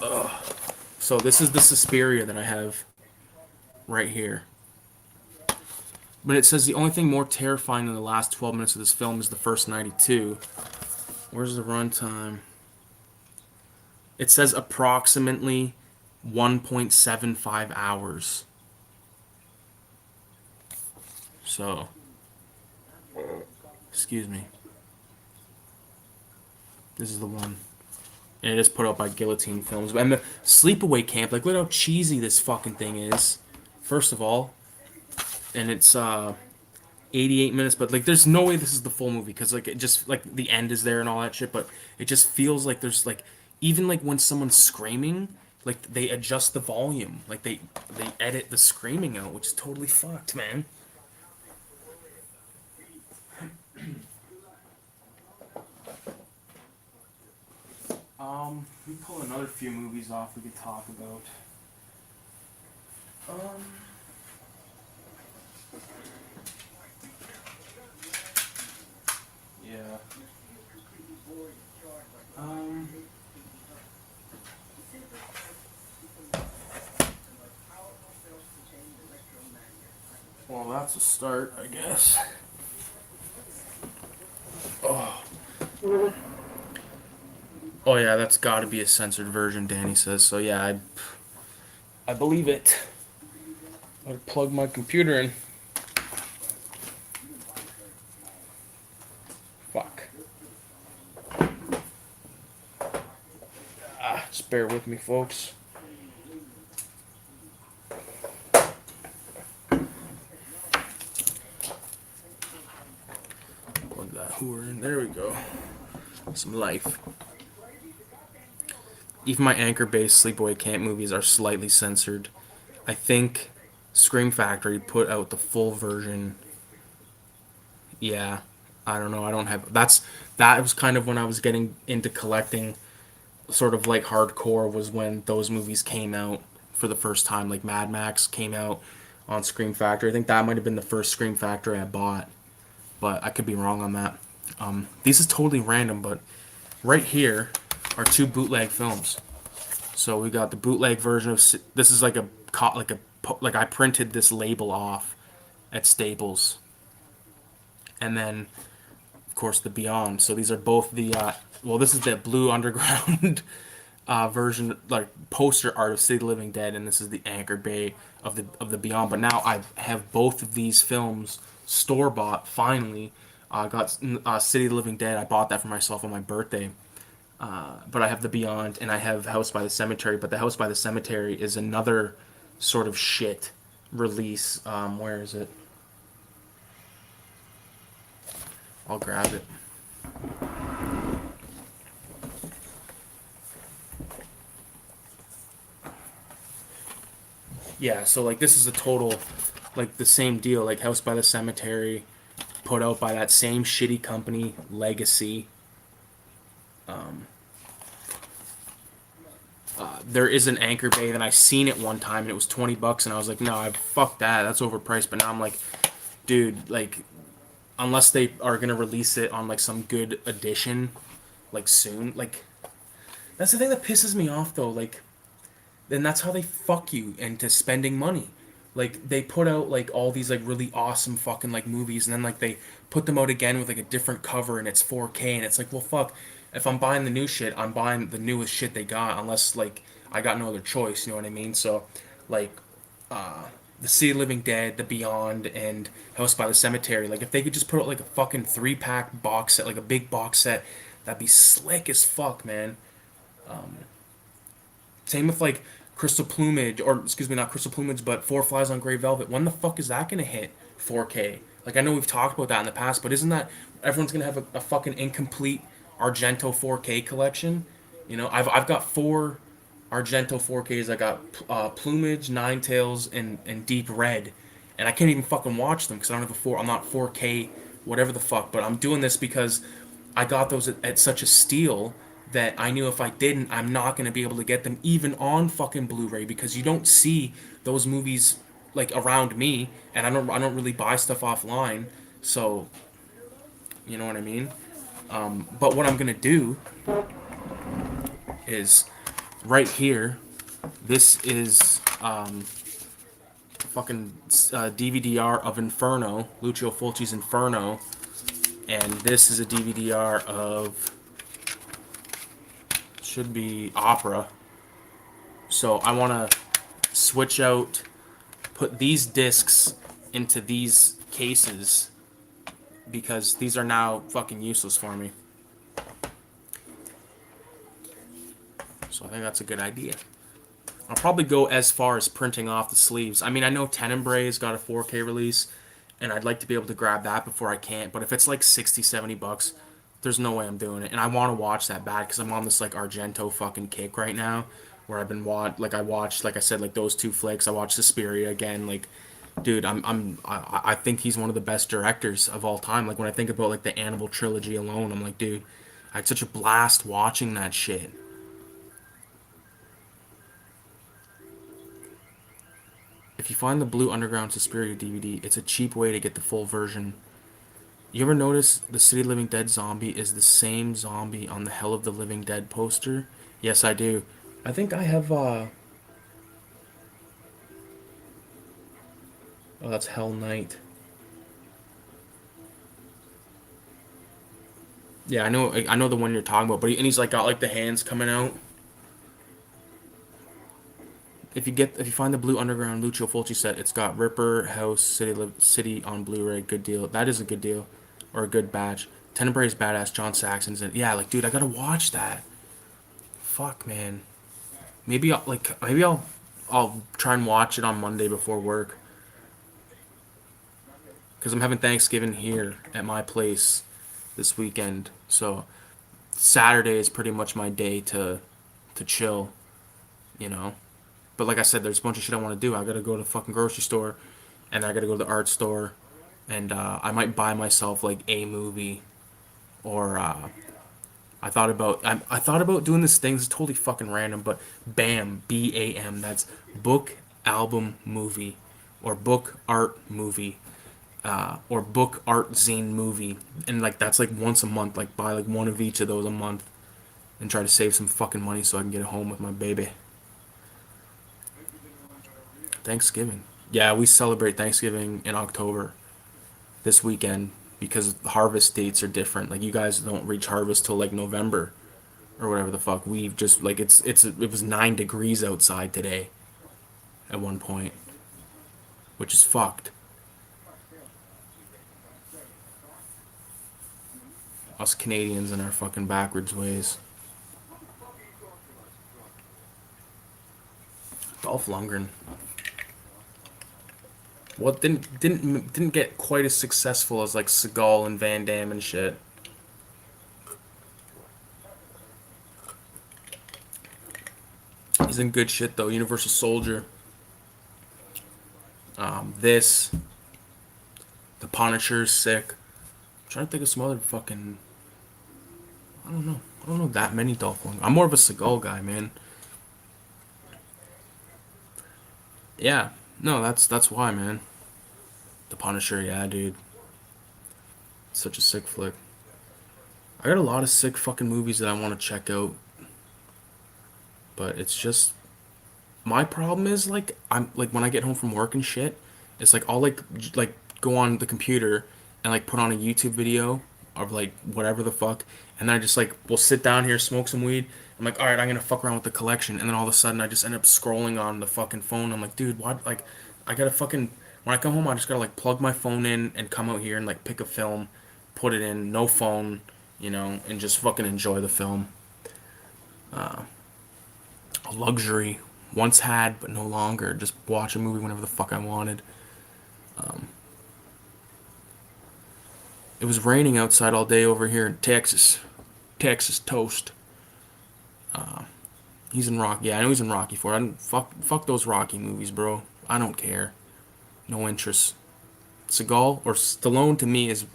Ugh. So this is the Suspiria that I have right here. But it says the only thing more terrifying than the last 12 minutes of this film is the first 92. Where's the runtime? It says approximately 1.75 hours. So, excuse me. This is the one. And it is put out by Guillotine Films. And the Sleepaway Camp, like, look how cheesy this fucking thing is. First of all, and it's 88 minutes, but like there's no way this is the full movie because like it just like the end is there and all that shit, but it just feels like there's like even like when someone's screaming, like they adjust the volume, like they edit the screaming out, which is totally fucked, man. We pull another few movies off we could talk about. Um, yeah. Um, well, that's a start, I guess. Oh. Oh yeah, that's got to be a censored version, Danny says. So yeah, I believe it. I'll plug my computer in. Fuck. Just bear with me, folks. Plug that hooer in. There we go. Some life. Even my anchor-based Sleepaway Camp movies are slightly censored. I think Scream Factory put out the full version. Yeah, I don't know. I don't have. That was kind of when I was getting into collecting, sort of like hardcore. Was when those movies came out for the first time. Like Mad Max came out on Scream Factory. I think that might have been the first Scream Factory I bought, but I could be wrong on that. These is totally random, but right here are two bootleg films. So we got the bootleg version of this is like like I printed this label off at Staples, and then of course the Beyond. So these are both the well, this is the Blue Underground version, like poster art of City of the Living Dead, and this is the Anchor Bay of the Beyond. But now I have both of these films store bought. Finally, got City of the Living Dead. I bought that for myself on my birthday. But I have the Beyond and I have House by the Cemetery. But the House by the Cemetery is another sort of shit release. Where is it? I'll grab it. Yeah, so like this is a total, like the same deal. Like House by the Cemetery, put out by that same shitty company, Legacy. There is an Anchor Bay that I seen it one time and it was $20 and I was like, no, I fuck that. That's overpriced. But now I'm like, dude, like unless they are gonna release it on like some good edition, like soon, like that's the thing that pisses me off though. Like then that's how they fuck you into spending money. Like they put out like all these like really awesome fucking like movies, and then like they put them out again with like a different cover, and it's 4K, and it's like, well, fuck. If I'm buying the new shit, I'm buying the newest shit they got, unless like I got no other choice. You know what I mean? So, like, the Sea of Living Dead, The Beyond, and House by the Cemetery. Like if they could just put out like a fucking 3-pack box set, like a big box set, that'd be slick as fuck, man. Same with like Crystal Plumage, or excuse me, not Crystal Plumage, but Four Flies on Grey Velvet. When the fuck is that gonna hit 4K? Like I know we've talked about that in the past, but isn't that everyone's gonna have a fucking incomplete Argento 4K collection? You know, I've got four Argento 4Ks. I got Plumage, Nine Tails, and Deep Red, and I can't even fucking watch them because I don't have a four. I'm not 4K, whatever the fuck. But I'm doing this because I got those at such a steal that I knew if I didn't, I'm not gonna be able to get them even on fucking Blu-ray because you don't see those movies like around me, and I don't really buy stuff offline, so you know what I mean. But what I'm gonna do is right here. This is fucking DVD-R of Inferno, Lucio Fulci's Inferno, and this is a DVD-R of should be Opera. So I want to switch out, put these discs into these cases because these are now fucking useless for me. So I think that's a good idea. I'll probably go as far as printing off the sleeves. I mean, I know Tenenbray's got a 4K release, and I'd like to be able to grab that before I can't. But if it's like 60, 70 bucks, there's no way I'm doing it. And I want to watch that bad because I'm on this like Argento fucking kick right now, where I've been like I watched, like I said, like those two flicks. I watched Suspiria again. Like, dude, I think he's one of the best directors of all time. Like when I think about like the Annibal trilogy alone, I'm like, dude, I had such a blast watching that shit. If you find the Blue Underground Suspiria DVD, it's a cheap way to get the full version. You ever notice the City of Living Dead zombie is the same zombie on the Hell of the Living Dead poster? Yes, I do. I think I have oh, that's Hell Knight. Yeah, I know the one you're talking about, but and he's like got like the hands coming out. If you find the Blue Underground Lucio Fulci set, it's got Ripper, House, City on Blu-ray. Good deal. That is a good deal, or a good batch. Tenebrae's badass. John Saxon's in. Yeah, like dude, I gotta watch that. Fuck, man. Maybe I'll try and watch it on Monday before work because I'm having Thanksgiving here at my place this weekend. So Saturday is pretty much my day to chill, you know. But like I said, there's a bunch of shit I want to do. I gotta go to the fucking grocery store, and I gotta go to the art store, and I might buy myself like a movie, or I thought about doing this thing. This is totally fucking random, but BAM. That's book album movie, or book art movie, or book art zine movie, and like that's like once a month. Like buy like one of each of those a month, and try to save some fucking money so I can get home with my baby. Thanksgiving. Yeah, we celebrate Thanksgiving in October this weekend because the harvest dates are different. Like you guys don't reach harvest till like November or whatever the fuck. We've just like it was 9 degrees outside today at one point, which is fucked. Us Canadians in our fucking backwards ways. Dolph Lundgren. Well, didn't get quite as successful as like Seagal and Van Damme and shit. He's in good shit though. Universal Soldier. This. The Punisher's sick. I'm trying to think of some other fucking. I don't know. I don't know that many Dolph Lundgren. I'm more of a Seagal guy, man. Yeah. No, that's why, man. The Punisher, yeah, dude. Such a sick flick. I got a lot of sick fucking movies that I want to check out, but it's just my problem is like I'm like when I get home from work and shit, it's like I'll like go on the computer and like put on a YouTube video of like whatever the fuck, and then I just like will sit down here, smoke some weed. I'm like, all right, I'm gonna fuck around with the collection, and then all of a sudden I just end up scrolling on the fucking phone. I'm like, dude, what? Like, I gotta fucking when I come home, I just gotta like plug my phone in and come out here and like pick a film, put it in, no phone, and just fucking enjoy the film. A luxury once had but no longer. Just watch a movie whenever the fuck I wanted. It was raining outside all day over here in Texas. Texas toast. He's in Rocky. Yeah, I know he's in Rocky 4. I don't fuck those Rocky movies, bro. I don't care. No interest. Seagal or Stallone to me is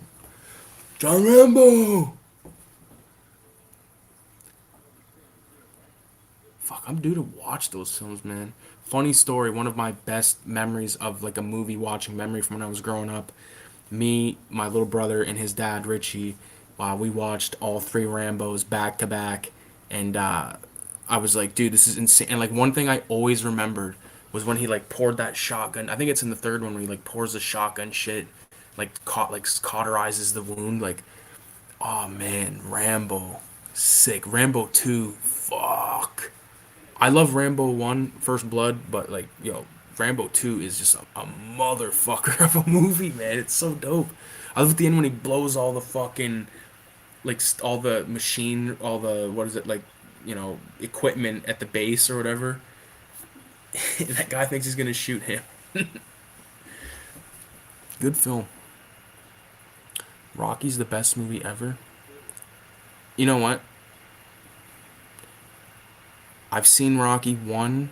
John Rambo. Fuck, I'm due to watch those films, man. Funny story. One of my best memories of like a movie watching memory from when I was growing up. Me, my little brother, and his dad Richie. We watched all three Rambos back to back, and I was like, dude, this is insane. And like one thing I always remembered was when he like poured that shotgun. I think it's in the third one where he like pours the shotgun shit, like cauterizes the wound. Like, oh man, Rambo, sick. Rambo 2, fuck. I love Rambo 1, First Blood, but like, Rambo 2 is just a motherfucker of a movie, man. It's so dope. I love at the end when he blows all the fucking like all the machine, all the what is it like, equipment at the base or whatever. That guy thinks he's gonna shoot him. Good film. Rocky's the best movie ever. You know what? I've seen Rocky 1,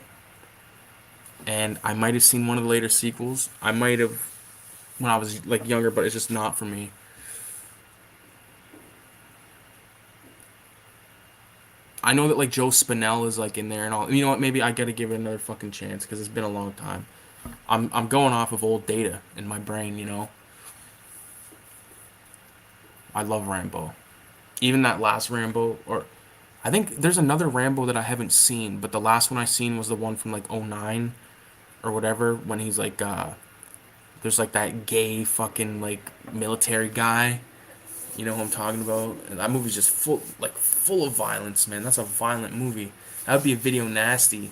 and I might have seen one of the later sequels. I might have when I was like younger, but it's just not for me. I know that like Joe Spinell is like in there and all. You know what? Maybe I gotta give it another fucking chance because it's been a long time. I'm going off of old data in my brain. I love Rambo. Even that last Rambo, or I think there's another Rambo that I haven't seen, but the last one I seen was the one from like '09 or whatever when he's like there's like that gay fucking like military guy. You know who I'm talking about? And that movie's just full of violence, man. That's a violent movie. That would be a video nasty.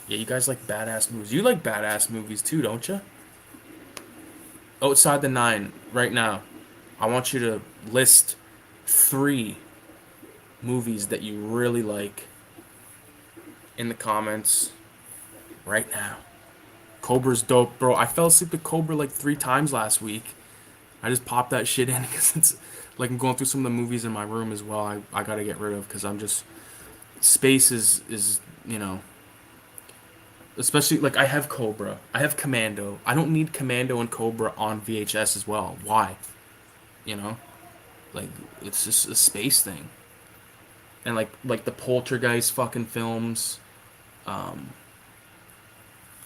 Yeah, you guys like badass movies. You like badass movies too, don't you? Outside the nine, right now, I want you to list three movies that you really like in the comments right now. Cobra's dope, bro. I fell asleep to Cobra like 3 times last week. I just popped that shit in because it's like I'm going through some of the movies in my room as well. I gotta get rid of because I'm just space is especially like I have Cobra, I have Commando. I don't need Commando and Cobra on VHS as well. Why? You know, like it's just a space thing. And like the Poltergeist fucking films. Um,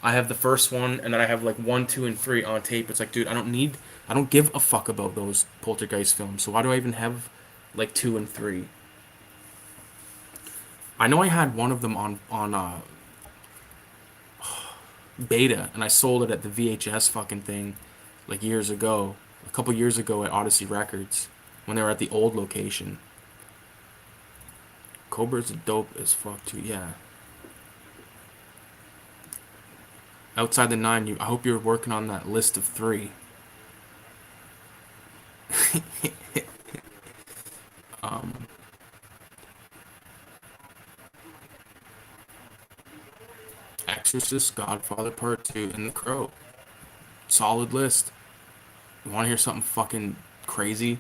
I have the first one, and then I have like one, two, and three on tape. It's like, dude, I don't give a fuck about those Poltergeist films. So why do I even have like two and three? I know I had one of them on beta, and I sold it at the VHS fucking thing, like years ago, a couple years ago at Odyssey Records, when they were at the old location. Cobra's dope as fuck too. Yeah. Outside the nine, I hope you're working on that list of three. Um, Exorcist, Godfather Part Two, and The Crow. Solid list. You want to hear something fucking crazy?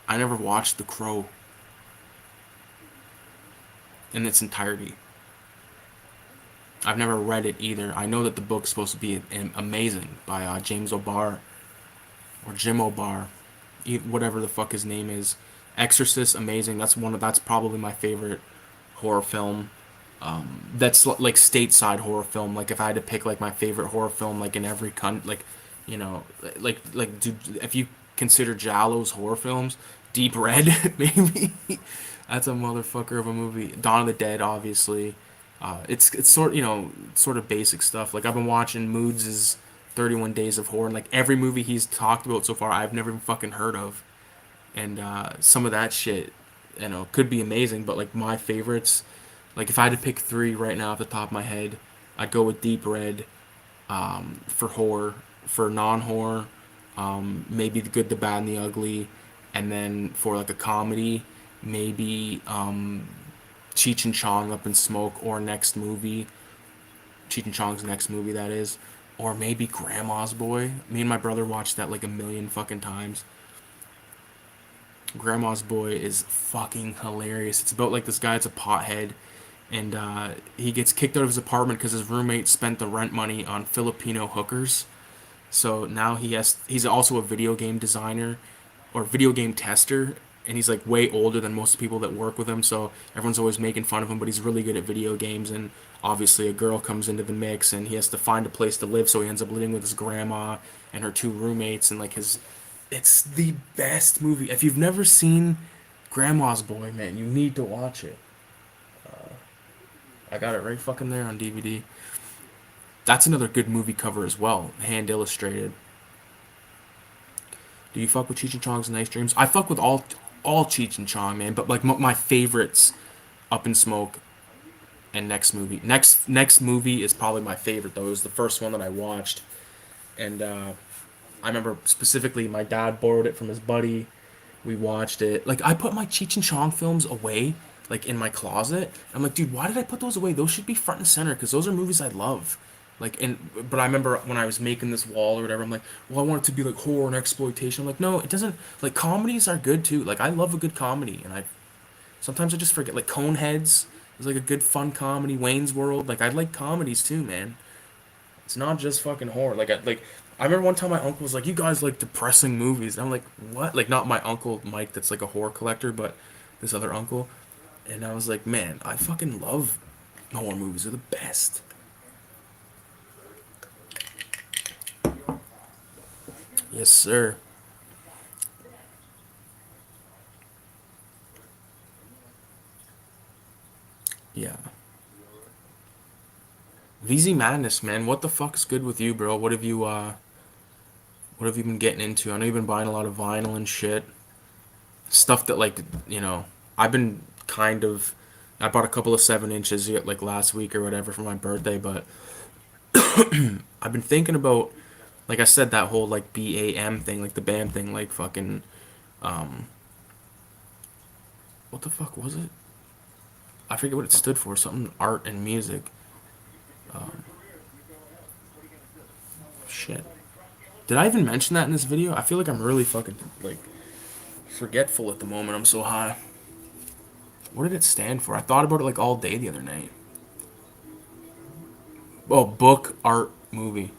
I never watched The Crow in its entirety. I've never read it either. I know that the book's supposed to be amazing by James O'Barr or Jim O'Barr, whatever the fuck his name is. Exorcist, amazing. That's probably my favorite horror film. That's like stateside horror film. Like if I had to pick like my favorite horror film, like in every like, you know, dude, if you consider giallo's horror films, Deep Red maybe. That's a motherfucker of a movie. Dawn of the Dead, obviously. It's sort of basic stuff. Like I've been watching Moods' 31 Days of Horror, and like every movie he's talked about so far, I've never even fucking heard of. And some of that shit, could be amazing. But like my favorites, like if I had to pick three right now off the top of my head, I'd go with Deep Red for horror, for non-horror, maybe The Good, the Bad, and the Ugly, and then for like a comedy, maybe Cheech and Chong Up in Smoke or next movie, Cheech and Chong's next movie that is, or maybe Grandma's Boy. Me and my brother watched that like a million fucking times. Grandma's Boy is fucking hilarious. It's about like this guy that's a pothead, and he gets kicked out of his apartment because his roommate spent the rent money on Filipino hookers. So now he's also a video game designer or video game tester, and he's like way older than most people that work with him. So everyone's always making fun of him, but he's really good at video games. And obviously, a girl comes into the mix, and he has to find a place to live. So he ends up living with his grandma and her two roommates, and like his. It's the best movie. If you've never seen Grandma's Boy, man, you need to watch it. I got it right fucking there on DVD. That's another good movie cover as well, hand illustrated. Do you fuck with Cheech and Chong's Nice Dreams? I fuck with all Cheech and Chong, man. But like my favorites, Up in Smoke and Next Movie. Next Movie is probably my favorite though. It was the first one that I watched, and I remember specifically my dad borrowed it from his buddy. We watched it. Like I put my Cheech and Chong films away like in my closet. I'm like, dude, why did I put those away? Those should be front and center because those are movies I love. Like, and but I remember when I was making this wall or whatever, I'm like, well, I want it to be like horror and exploitation. I'm like, no, it doesn't. Like, comedies are good too. Like, I love a good comedy, and I sometimes I just forget. Like, Coneheads is like a good fun comedy. Wayne's World, like I like comedies too, man. It's not just fucking horror. I remember one time my uncle was like, "You guys like depressing movies." And I'm like, "What?" Like not my uncle Mike that's like a horror collector, but this other uncle. And I was like, "Man, I fucking love horror movies. They're the best." Yes, sir. Yeah. VZ Madness, man. What the fuck is good with you, bro? What have you been getting into? I know you've been buying a lot of vinyl and shit. Stuff that like, you know, I've been kind of I bought a couple of 7 inches like last week or whatever for my birthday, but I've been thinking about, like I said, that whole like BAM thing, like the BAM thing, like fucking, what the fuck was it? I forget what it stood for. Something art and music. Shit. Did I even mention that in this video? I feel like I'm really fucking like forgetful at the moment. I'm so high. What did it stand for? I thought about it like all day the other night. Oh, book, art, movie,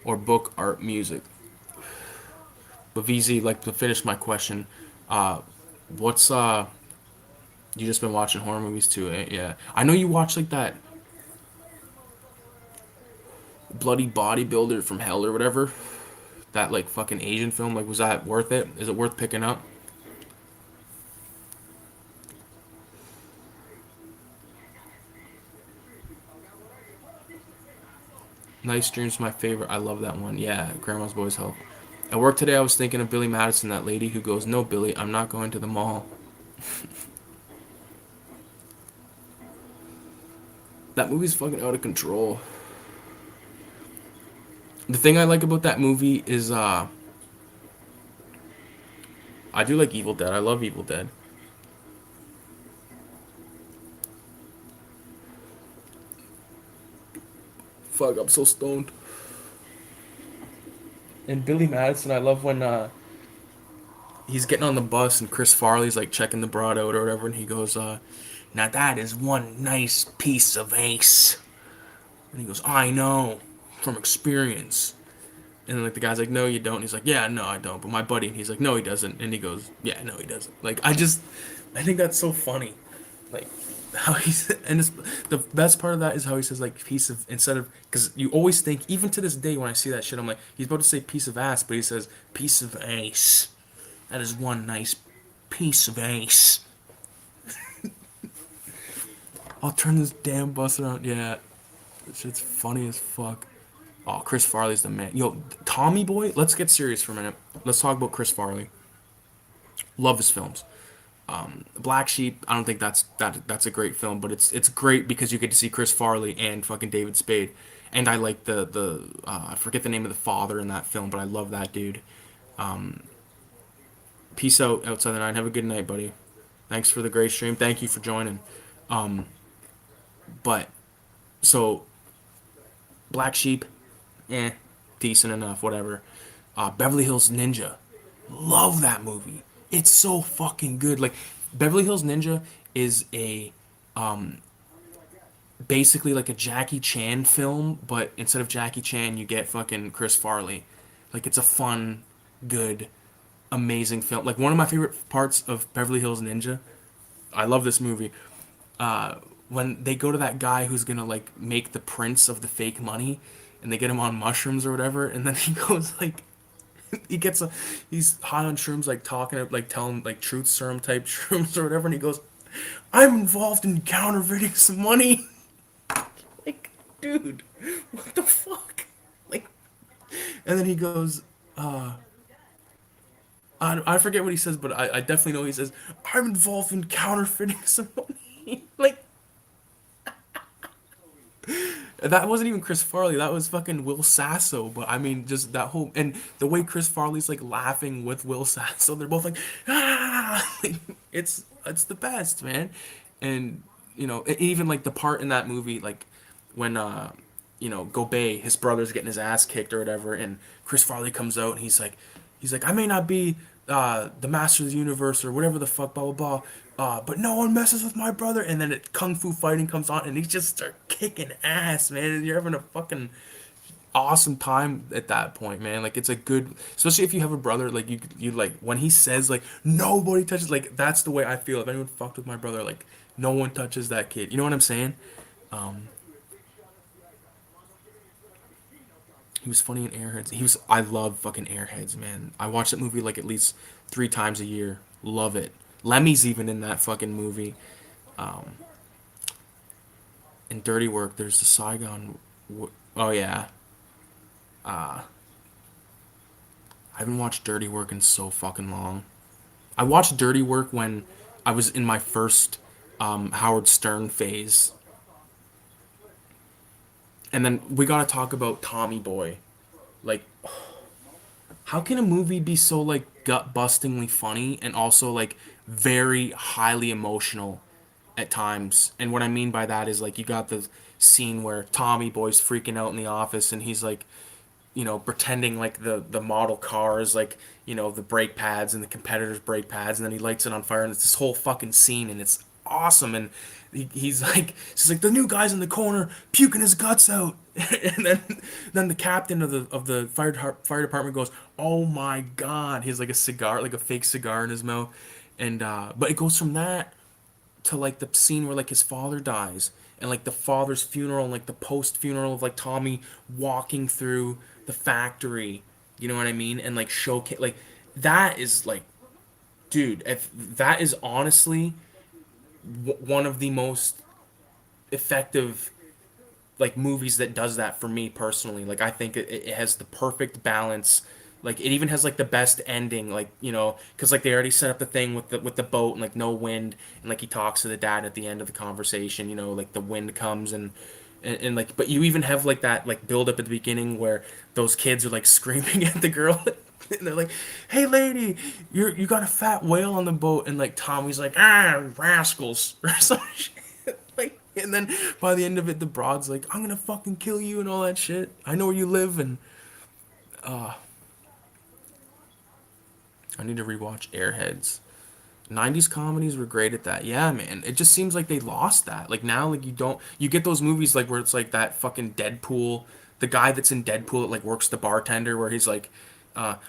or book, art, music. But VZ, like to finish my question, uh, what's you just been watching horror movies too, eh? Yeah. I know you watch like that bloody bodybuilder from hell or whatever. That like fucking Asian film. Like, was that worth it? Is it worth picking up? Nice Dreams, my favorite. I love that one. Yeah, Grandma's Boys Help. At work today, I was thinking of Billy Madison, that lady who goes, "No, Billy, I'm not going to the mall." That movie's fucking out of control. The thing I like about that movie is, I do like Evil Dead. I love Evil Dead. Fuck, I'm so stoned. And Billy Madison, I love when he's getting on the bus and Chris Farley's like checking the broad out or whatever, and he goes, "Now that is one nice piece of ace." And he goes, "I know from experience." And then, like the guy's like, "No, you don't." And he's like, "Yeah, no, I don't." But my buddy, and he's like, "No, he doesn't." And he goes, "Yeah, no, he doesn't." Like I think that's so funny. Like how he's and it's, the best part of that is how he says like piece of instead of because you always think even to this day when I see that shit I'm like he's about to say piece of ass but he says piece of ace. That is one nice piece of ace. I'll turn this damn bus around. Yeah, that shit's funny as fuck. Oh, Chris Farley's the man. Yo, Tommy Boy. Let's get serious for a minute. Let's talk about Chris Farley. Love his films. Black Sheep. I don't think that's a great film, but it's great because you get to see Chris Farley and fucking David Spade. And I like the I forget the name of the father in that film, but I love that dude. Peace out outside the nine. Have a good night, buddy. Thanks for the great stream. Thank you for joining. But so Black Sheep, eh, decent enough, whatever. Beverly Hills Ninja, love that movie. It's so fucking good. Like Beverly Hills Ninja is a basically like a Jackie Chan film, but instead of Jackie Chan, you get fucking Chris Farley. Like it's a fun, good, amazing film. Like one of my favorite parts of Beverly Hills Ninja. I love this movie. When they go to that guy who's gonna like make the prints of the fake money, and they get him on mushrooms or whatever, and then he goes like he gets a he's high on shrooms like talking like telling like truth serum type shrooms or whatever and he goes, "I'm involved in counterfeiting some money." Like, dude, what the fuck? Like, and then he goes, I forget what he says, but I definitely know he says, "I'm involved in counterfeiting some money." Like, That wasn't even Chris Farley. That was fucking Will Sasso. But I mean, just that whole and the way Chris Farley's like laughing with Will Sasso, they're both like, ah, it's the best, man. And even like the part in that movie, like when Gobey, his brother's getting his ass kicked or whatever, and Chris Farley comes out and he's like, I may not be the master of the universe or whatever the fuck, blah blah blah. But no one messes with my brother. And then kung fu fighting comes on, and he just start kicking ass, man. And you're having a fucking awesome time at that point, man. Like it's a good, especially if you have a brother. Like you like when he says like nobody touches. Like that's the way I feel. If anyone fucked with my brother, like no one touches that kid. You know what I'm saying? Um, he was funny in Airheads. I love fucking Airheads, man. I watch that movie like at least 3 times a year. Love it. Lemmy's even in that fucking movie. Um, in Dirty Work, there's the Saigon. Oh yeah. I haven't watched Dirty Work in so fucking long. I watched Dirty Work when I was in my first Howard Stern phase, and then we gotta talk about Tommy Boy. Like, how can a movie be so like gut bustingly funny and also like very highly emotional at times? And what I mean by that is like you got the scene where Tommy Boy's freaking out in the office and he's like, pretending like the model car is like, the brake pads and the competitor's brake pads, and then he lights it on fire, and it's this whole fucking scene, and it's awesome. And he's like the new guy's in the corner puking his guts out, and then the captain of the fire department goes, "Oh my god!" He has like a cigar, like a fake cigar in his mouth, and but it goes from that to like the scene where like his father dies and like the father's funeral and like the post funeral of like Tommy walking through the factory, you know what I mean? And like showcase like that is like, dude, if that is honestly one of the most effective like movies that does that for me personally. Like I think it has the perfect balance. Like it even has like the best ending, like because like they already set up the thing with the boat and like no wind, and like he talks to the dad at the end of the conversation. Like the wind comes and like, but you even have like that like build up at the beginning where those kids are like screaming at the girl. And they're like, "Hey, lady, you got a fat whale on the boat," and like Tommy's like, "Ah, rascals," or some shit. Like, and then by the end of it, the broad's like, "I'm gonna fucking kill you" and all that shit. I know where you live, and I need to rewatch Airheads. 90s comedies were great at that. Yeah, man. It just seems like they lost that. Like now, like you get those movies like where it's like that fucking Deadpool, the guy that's in Deadpool that like works the bartender where he's like,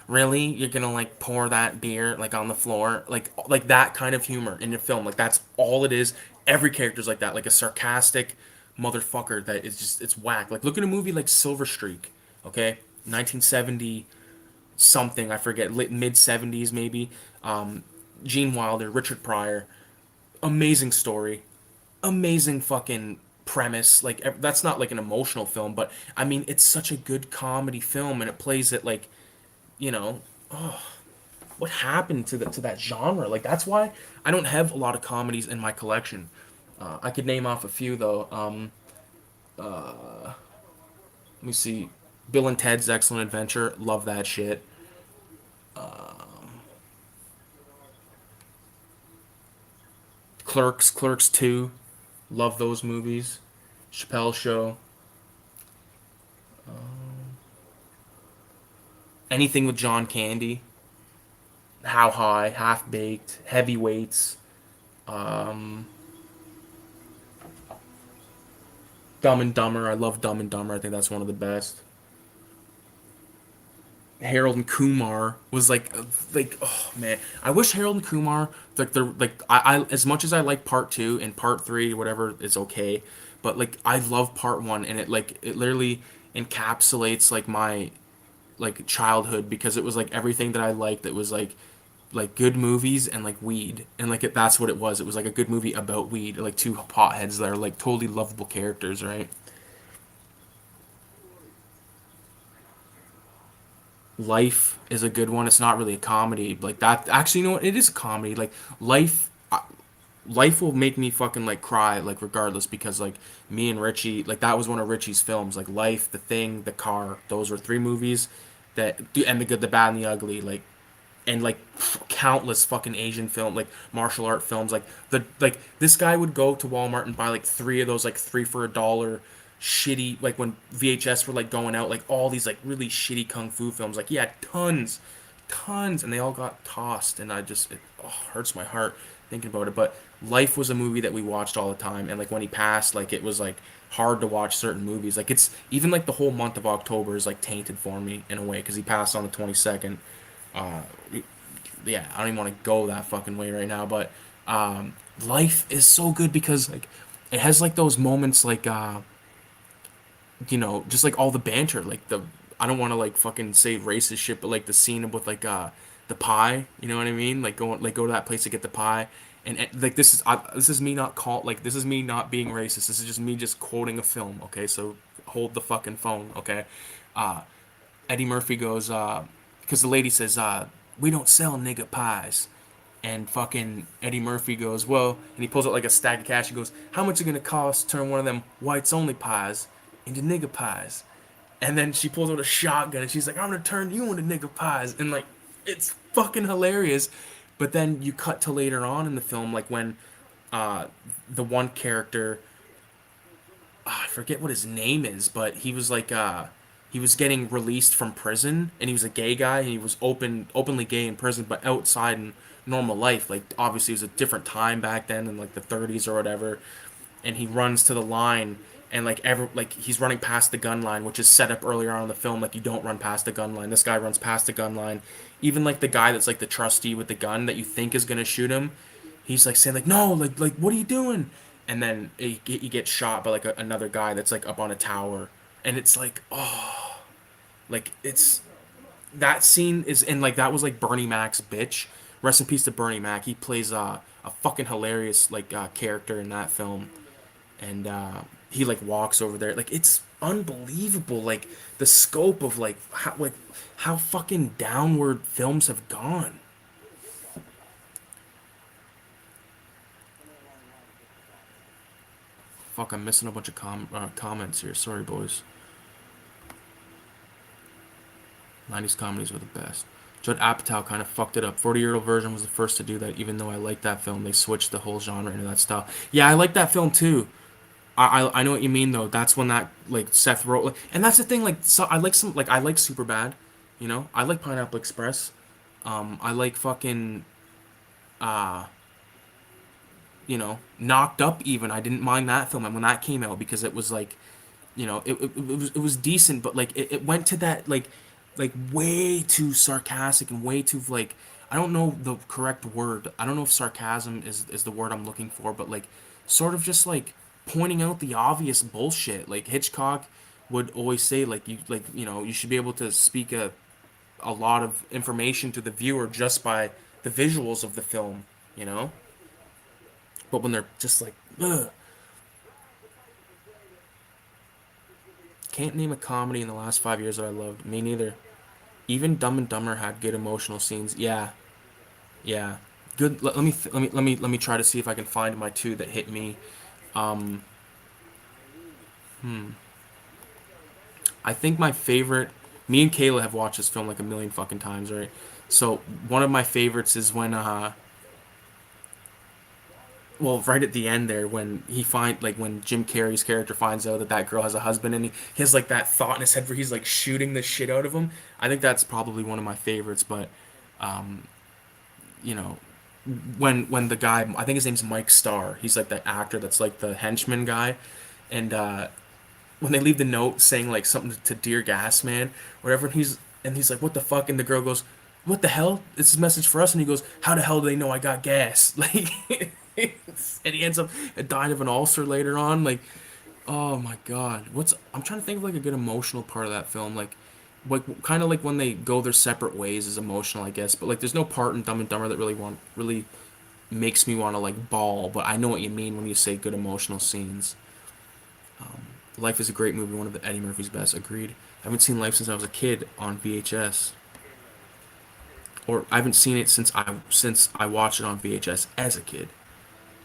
really? You're gonna like pour that beer like on the floor? Like that kind of humor in your film. Like that's all it is. Every character's like that, like a sarcastic motherfucker that is just it's whack. Like look at a movie like Silver Streak, okay? 1970 something, I forget, mid 70s maybe. Gene Wilder, Richard Pryor, amazing story, amazing fucking premise. Like that's not like an emotional film, but I mean it's such a good comedy film, and it plays it like, you know, what happened to that genre? Like that's why I don't have a lot of comedies in my collection. I could name off a few though. Let me see. Bill and Ted's Excellent Adventure, love that shit. Clerks 2, love those movies. Chappelle Show, anything with John Candy, How High, Half Baked, Heavyweights, Dumb and Dumber. I love Dumb and Dumber. I think that's one of the best. Harold and Kumar was like oh man, I wish Harold and Kumar like they're like I as much as I like part two and part three whatever is okay, but like I love part one, and it literally encapsulates like my like childhood because it was like everything that I liked that was like good movies and like weed, and like that's what it was. It was like a good movie about weed, like two potheads that are like totally lovable characters, right? Life is a good one. It's not really a comedy like that. Actually, you know what? It is a comedy. Like Life. Life will make me fucking like cry like regardless because like me and Richie like that was one of Richie's films like Life, The Thing, The Car. Those were three movies that and The Good, the Bad, and the Ugly. Like and like countless fucking Asian film, like martial art films. Like this guy would go to Walmart and buy like three of those, like three for a dollar, shitty like when VHS were like going out, like all these like really shitty kung fu films. Like yeah, tons, tons, and they all got tossed, and I just it hurts my heart thinking about it. But Life was a movie that we watched all the time, and like when he passed, like it was like hard to watch certain movies. Like it's even like the whole month of October is like tainted for me in a way because he passed on the 22nd. uh, yeah, I don't even want to go that fucking way right now, but Life is so good because like it has like those moments like just like all the banter, like the I don't want to like fucking say racist shit, but like the scene with like the pie, you know what I mean? Like go to that place to get the pie. And like this is me not this is me not being racist. This is just me just quoting a film, okay? So hold the fucking phone, okay? Uh Eddie Murphy goes, because the lady says, we don't sell nigga pies. And fucking Eddie Murphy goes, well, and he pulls out like a stack of cash. He goes, how much it gonna cost to turn one of them whites only pies into nigga pies? And then she pulls out a shotgun and she's like, I'm gonna turn you into nigga pies. And like, it's fucking hilarious. But then you cut to later on in the film, like when uh, the one character I forget what his name is, but he was like he was getting released from prison and he was a gay guy and he was openly gay in prison but outside in normal life like obviously it was a different time back then in like the 30s or whatever and he runs to the line and like he's running past the gun line which is set up earlier on in the film like you don't run past the gun line. This guy runs past the gun line. Even like the guy that's like the trustee with the gun that you think is going to shoot him, he's like saying like no like what are you doing, and then he gets shot by like another guy that's like up on a tower, and it's like oh like it's that scene is and like that was like Bernie Mac's bitch. Rest in peace to Bernie Mac. He plays a fucking hilarious like character in that film, and he like walks over there like it's unbelievable like the scope of like how fucking downward films have gone. Fuck, I'm missing a bunch of comments here. Sorry, boys. 90s comedies were the best. Judd Apatow kind of fucked it up. 40-year-old version was the first to do that. Even though I like that film, they switched the whole genre into that style. Yeah, I like that film too. I know what you mean though. That's when that like Seth Rogen, and that's the thing. Like, so I like some like I like Superbad. You know, I like Pineapple Express. I like fucking uh Knocked Up. Even I didn't mind that film when that came out because it was like it was decent, but like it went to that like way too sarcastic and way too like I don't know the correct word. I don't know if sarcasm is the word I'm looking for, but like sort of just like pointing out the obvious bullshit. Like Hitchcock would always say you should be able to speak a lot of information to the viewer just by the visuals of the film, you know? But when they're just like, ugh, can't name a comedy in the last 5 years that I loved. Me neither. Even Dumb and Dumber had good emotional scenes. Yeah, yeah. Good. Let me try to see if I can find my two that hit me. Um, I think my favorite. Me and Kayla have watched this film like a million fucking times, right? So one of my favorites is when well, right at the end there, when when Jim Carrey's character finds out that that girl has a husband, and he has like that thought in his head where he's like shooting the shit out of him. I think that's probably one of my favorites. But you know, when the guy, I think his name's Mike Starr, he's like the actor that's like the henchman guy, and when they leave the note saying like something to Dear Gas Man, whatever, and he's like, what the fuck, and the girl goes, what the hell? It's a message for us, and he goes, how the hell do they know I got gas? Like, and he ends up dying of an ulcer later on. Like, oh my god, I'm trying to think of like a good emotional part of that film, like kind of like when they go their separate ways is emotional, I guess. But like, there's no part in Dumb and Dumber that really makes me want to like bawl. But I know what you mean when you say good emotional scenes. Life is a great movie, one of the Eddie Murphy's best. Agreed. I haven't seen Life since I was a kid on VHS, or I haven't seen it since I watched it on VHS as a kid.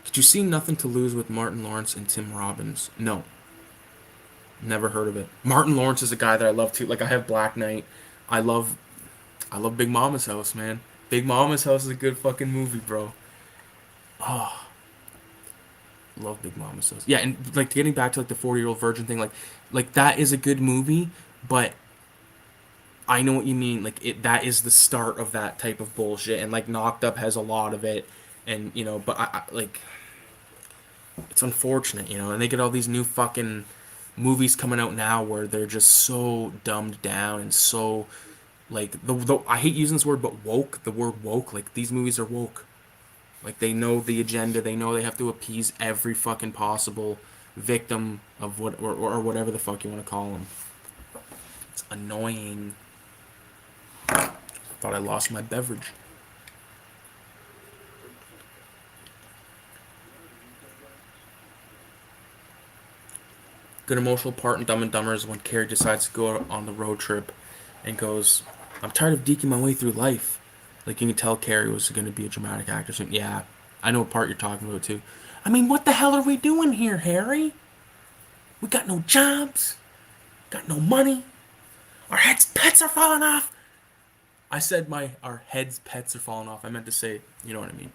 Did you see Nothing to Lose with Martin Lawrence and Tim Robbins? No, never heard of it. Martin Lawrence is a guy that I love too. Like I have Black Knight. I love I love Big Mama's House, man. Big Mama's House is a good fucking movie, bro. Oh, love Big Mama's House. Yeah, and like getting back to like the 40-year-old virgin thing, like that is a good movie, but I know what you mean. Like it, that is the start of that type of bullshit, and like Knocked Up has a lot of it, and but I like it's unfortunate, and they get all these new fucking movies coming out now where they're just so dumbed down and so like the I hate using this word, but woke. The word woke. Like these movies are woke. Like they know the agenda. They know they have to appease every fucking possible victim of what or whatever the fuck you want to call them. It's annoying. Thought I lost my beverage. Good emotional part in Dumb and Dumber is when Carrie decides to go on the road trip and goes, I'm tired of deking my way through life. Like you can tell Carrie was going to be a dramatic actress. And yeah, I know what part you're talking about too. I mean, what the hell are we doing here, Harry? We got no jobs, got no money. Our heads pets are falling off. I said our heads pets are falling off. I meant to say, you know what I mean.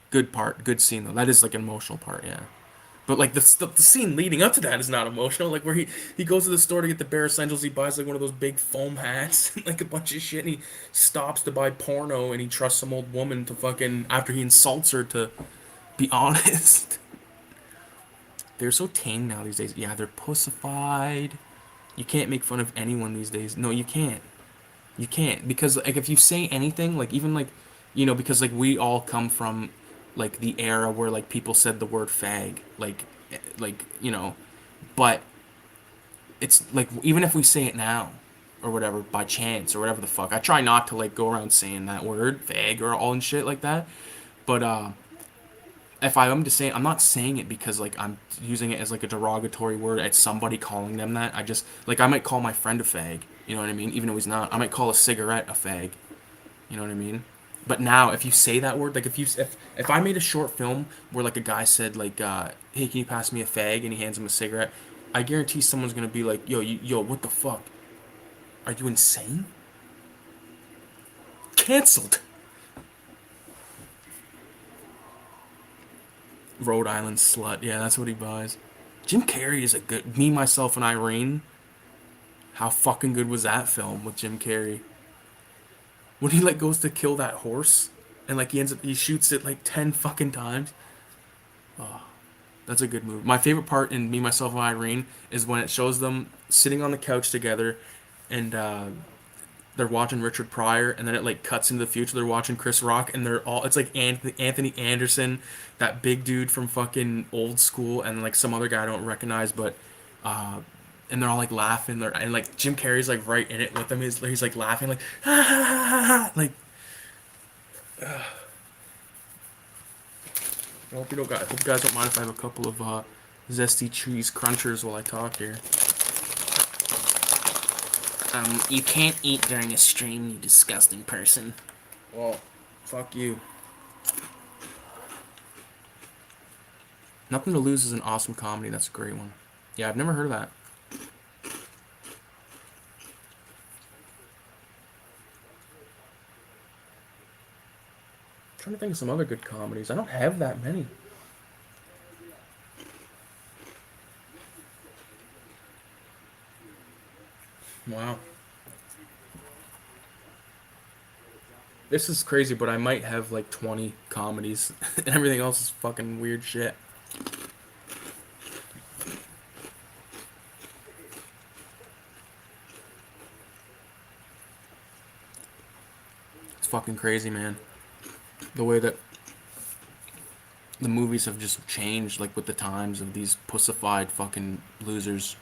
Good part, good scene though. That is like an emotional part, yeah. But like the scene leading up to that is not emotional. Like where he goes to the store to get the bare essentials, he buys like one of those big foam hats, and, like a bunch of shit, and he stops to buy porno, and he trusts some old woman to fucking after he insults her to be honest. They're so tame now these days. Yeah, they're pussified. You can't make fun of anyone these days. No, you can't. You can't because like if you say anything, like even like because like we all come from like the era where like people said the word fag, but it's like even if we say it now or whatever by chance or whatever the fuck, I try not to like go around saying that word fag or all and shit like that. But if I am to say it, I'm not saying it because like I'm using it as like a derogatory word at somebody calling them that. I just like I might call my friend a fag. You know what I mean? Even though he's not, I might call a cigarette a fag. You know what I mean? But now, if you say that word, like if I made a short film where like a guy said like, "Hey, can you pass me a fag?" and he hands him a cigarette, I guarantee someone's gonna be like, "Yo, what the fuck? Are you insane? Cancelled." Rhode Island slut. Yeah, that's what he buys. Jim Carrey is a good. Me, myself, and Irene. How fucking good was that film with Jim Carrey? When he like goes to kill that horse, and like he shoots it like 10 fucking times. That's a good move. My favorite part in Me, Myself, and Irene is when it shows them sitting on the couch together, and they're watching Richard Pryor, and then it like cuts into the future. They're watching Chris Rock, and they're all. It's like Anthony Anderson, that big dude from fucking Old School, and like some other guy I don't recognize, but. And they're all like laughing, and like Jim Carrey's like right in it with them. He's like laughing, like ha ha ha ha ha. Like I hope you guys don't mind if I have a couple of zesty cheese crunchers while I talk here. You can't eat during a stream, you disgusting person. Well, fuck you. Nothing to Lose is an awesome comedy. That's a great one. Yeah, I've never heard of that. I'm trying to think of some other good comedies. I don't have that many. Wow. This is crazy, but I might have like 20 comedies, and everything else is fucking weird shit. It's fucking crazy, man. The way that the movies have just changed, like with the times of these pussified fucking losers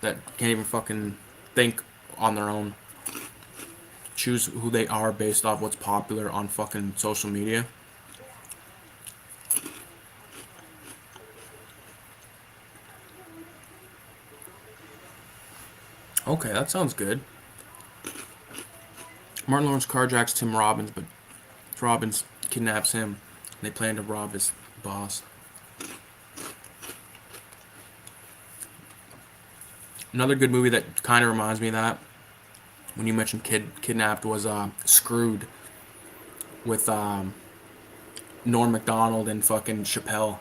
that can't even fucking think on their own. Choose who they are based off what's popular on fucking social media. Okay, that sounds good. Martin Lawrence carjacks Tim Robbins, but Robbins kidnaps him. They plan to rob his boss. Another good movie that kind of reminds me of that, when you mentioned kidnapped, was Screwed with Norm Macdonald and fucking Chappelle.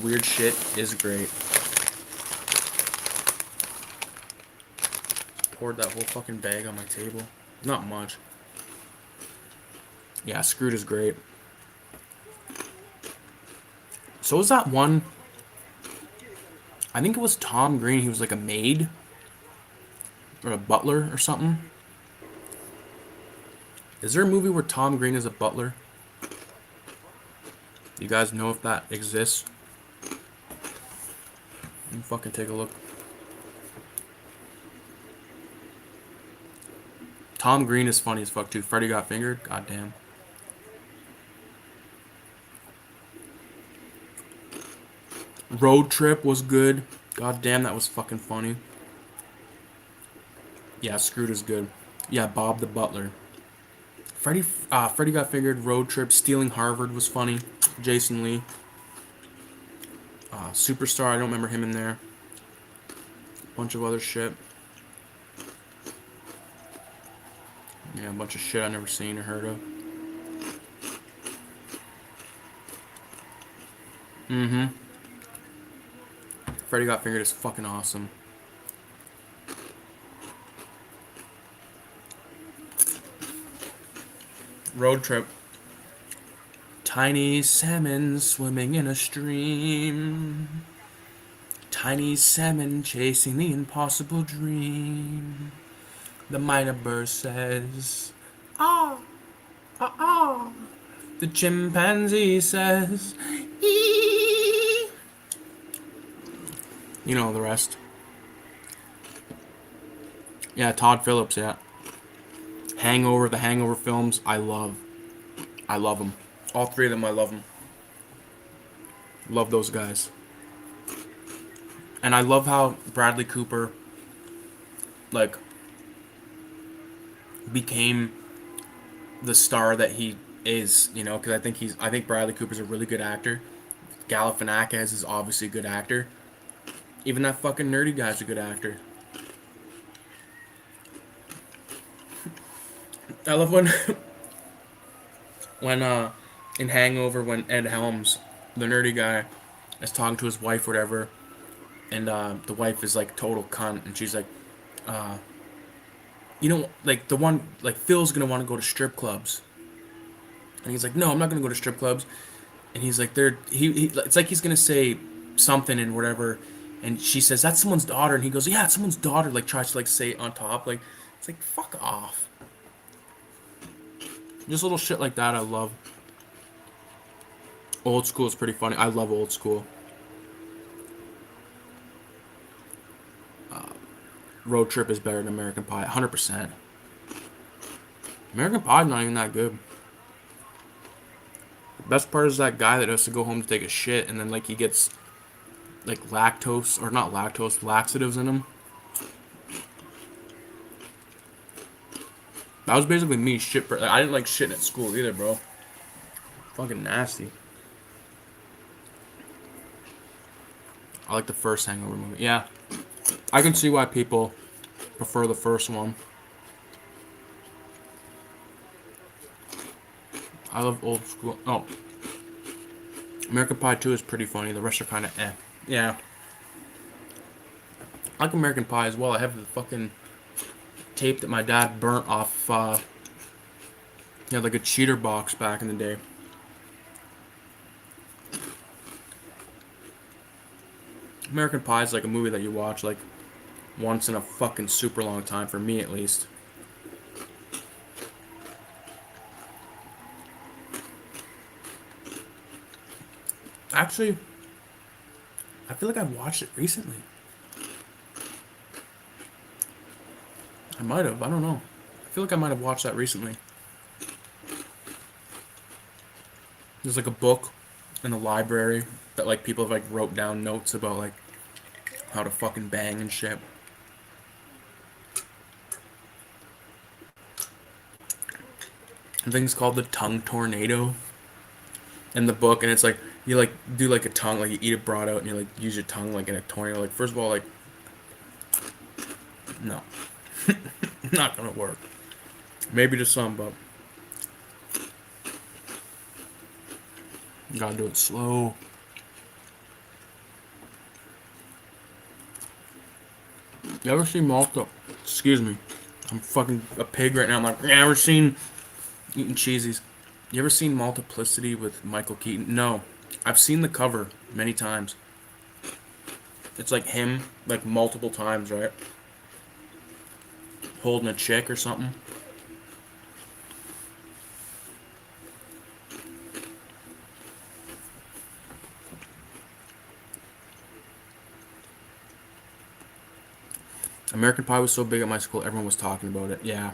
Weird shit is great. Poured that whole fucking bag on my table. Not much. Yeah, Screwed is great. So was that one, I think it was Tom Green, he was like a maid or a butler or something. Is there a movie where Tom Green is a butler? You guys know if that exists? Let me fucking take a look. Tom Green is funny as fuck too. Freddy Got Fingered? Goddamn. Road Trip was good. Goddamn, that was fucking funny. Yeah, Screwed is good. Yeah, Bob the Butler. Freddy Got Fingered, Road Trip, Stealing Harvard was funny. Jason Lee. Superstar, I don't remember him in there. Bunch of other shit. Yeah, a bunch of shit I've never seen or heard of. Mm-hmm. Freddy Got Fingered is fucking awesome. Road Trip. Tiny salmon swimming in a stream. Tiny salmon chasing the impossible dream. The minor bird says, ah, ah, ah. The chimpanzee says, ee. You know the rest. Yeah, Todd Phillips, yeah. Hangover, the Hangover films, I love. I love them. All three of them, I love them. Love those guys. And I love how Bradley Cooper, like, became the star that he is, you know, because I think Bradley Cooper's a really good actor. Galifianakis is obviously a good actor. Even that fucking nerdy guy's a good actor. I love when in Hangover, when Ed Helms, the nerdy guy, is talking to his wife or whatever, and the wife is like total cunt, and she's like, you know, like the one, like Phil's gonna want to go to strip clubs, and he's like, no, I'm not gonna go to strip clubs, and he's like, it's like he's gonna say something and whatever, and she says that's someone's daughter, and he goes, yeah, it's someone's daughter, like tries to like say it on top, like it's like fuck off. Just little shit like that I love. Old School is pretty funny. I love Old School. Road Trip is better than American Pie, 100%. American Pie's not even that good. The best part is that guy that has to go home to take a shit, and then like he gets like lactose, or not lactose, laxatives in him. That was basically me shit. I didn't like shitting at school either, bro. Fucking nasty. I like the first Hangover movie. Yeah. I can see why people prefer the first one. I love Old School. Oh. American Pie 2 is pretty funny. The rest are kind of eh. Yeah. I like American Pie as well. I have the fucking tape that my dad burnt off, he had like a cheater box back in the day. American Pie is like a movie that you watch like once in a fucking super long time, for me at least. Actually, I feel like I've watched it recently. I might have. I don't know. I feel like I might have watched that recently. There's like a book in the library that like people have like wrote down notes about like how to fucking bang and shit. I think it's called the tongue tornado in the book, and it's like you like do like a tongue, like you eat it broad out, and you like use your tongue like in a tornado. Like first of all, like no, not gonna work. Maybe to some, but you gotta do it slow. You ever seen Malta? Excuse me, I'm fucking a pig right now. I'm like, you ever seen eating cheesies? You ever seen Multiplicity with Michael Keaton? No, I've seen the cover many times. It's like him, like multiple times, right? Holding a chick or something. American Pie was so big at my school, everyone was talking about it. Yeah,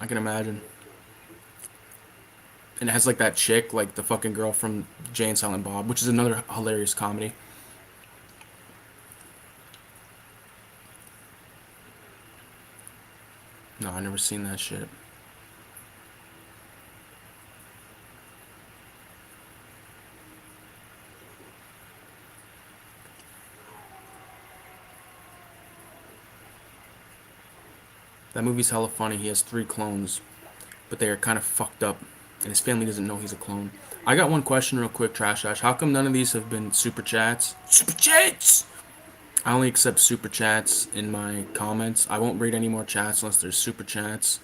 I can imagine. And it has like that chick, like the fucking girl from Jay and Silent Bob, which is another hilarious comedy. No, I never seen that shit. That movie's hella funny. He has three clones, but they are kind of fucked up, and his family doesn't know he's a clone. I got one question real quick, Trash Ash. How come none of these have been super chats? Super chats! I only accept super chats in my comments. I won't read any more chats unless there's super chats.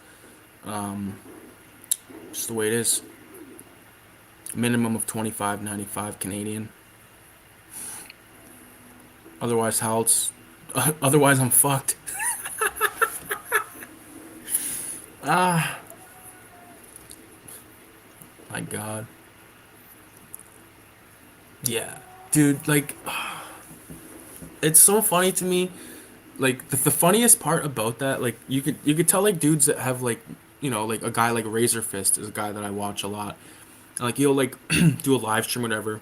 Just the way it is. Minimum of 25.95 Canadian. Otherwise, how else? Otherwise, I'm fucked. Ah, my God. Yeah, dude. Like, it's so funny to me. Like the funniest part about that, like you could tell like dudes that have like like a guy like Razor Fist is a guy that I watch a lot. And, like he'll like do a live stream or whatever,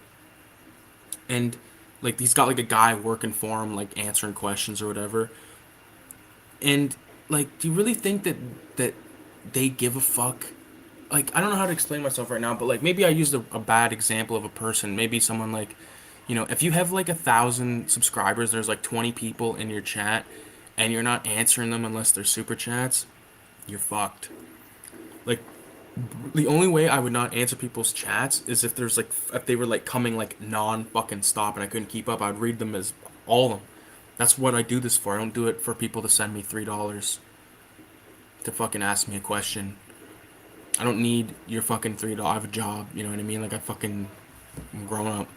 and like he's got like a guy working for him like answering questions or whatever. And like, do you really think that they give a fuck? Like I don't know how to explain myself right now, but like maybe I used a bad example of a person. Maybe someone like, if you have like 1,000 subscribers, there's like 20 people in your chat, and you're not answering them unless they're super chats, you're fucked. Like the only way I would not answer people's chats is if there's like if they were like coming like non fucking stop and I couldn't keep up. I'd read them as all of them. That's what I do this for. I don't do it for people to send me $3 to fucking ask me a question. I don't need your fucking $3. I have a job. You know what I mean? Like I'm grown up.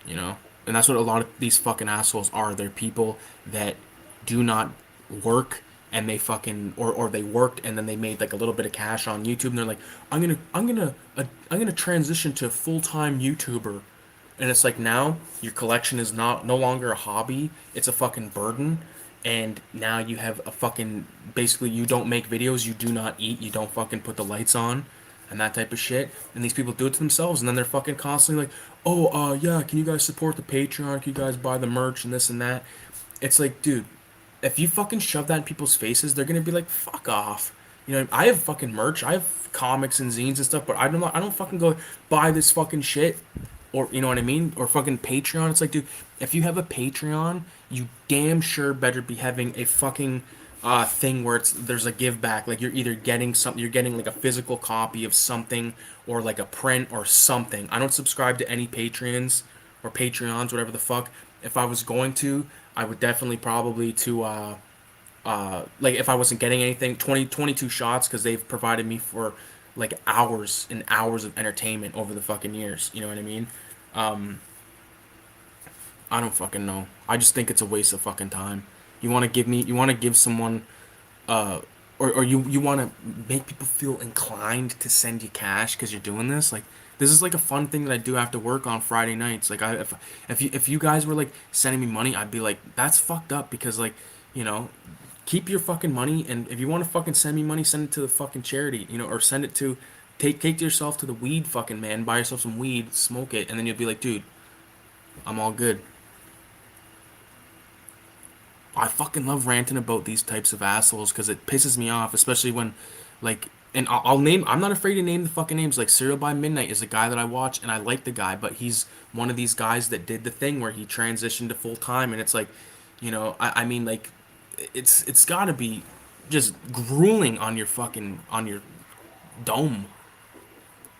You know, and that's what a lot of these fucking assholes are. They're people that do not work, and they fucking or they worked and then they made like a little bit of cash on YouTube, and they're like, I'm gonna transition to full-time YouTuber. And it's like, now your collection is not no longer a hobby, it's a fucking burden. And now you have a fucking, basically, you don't make videos, you do not eat, you don't fucking put the lights on and that type of shit. And these people do it to themselves, and then they're fucking constantly like, oh, yeah, can you guys support the Patreon, can you guys buy the merch and this and that. It's like, dude, if you fucking shove that in people's faces, they're gonna be like, fuck off. I have fucking merch, I have comics and zines and stuff, but I don't fucking go buy this fucking shit, or you know what I mean, or fucking Patreon. It's like, dude, if you have a Patreon, you damn sure better be having a fucking thing where there's a give back. Like you're either getting something, you're getting like a physical copy of something, or like a print or something. I don't subscribe to any Patreons or Patreons, whatever the fuck. If I was going to, I would definitely probably to like if I wasn't getting anything, 22 shots, because they've provided me for like hours and hours of entertainment over the fucking years. You know what I mean? I don't fucking know. I just think it's a waste of fucking time. You want to give someone, uh, or you want to make people feel inclined to send you cash because you're doing this. Like, this is like a fun thing that I do after work on Friday nights. Like, if you guys were like sending me money, I'd be like, that's fucked up, because like, you know, keep your fucking money, and if you want to fucking send me money, send it to the fucking charity, or send it to, take yourself to the weed fucking man, buy yourself some weed, smoke it, and then you'll be like, dude, I'm all good. I fucking love ranting about these types of assholes because it pisses me off, especially when, like, and I'll name. I'm not afraid to name the fucking names. Like Serial by Midnight is a guy that I watch, and I like the guy, but he's one of these guys that did the thing where he transitioned to full time, and it's like, I mean, like, it's got to be just grueling on your fucking on your dome.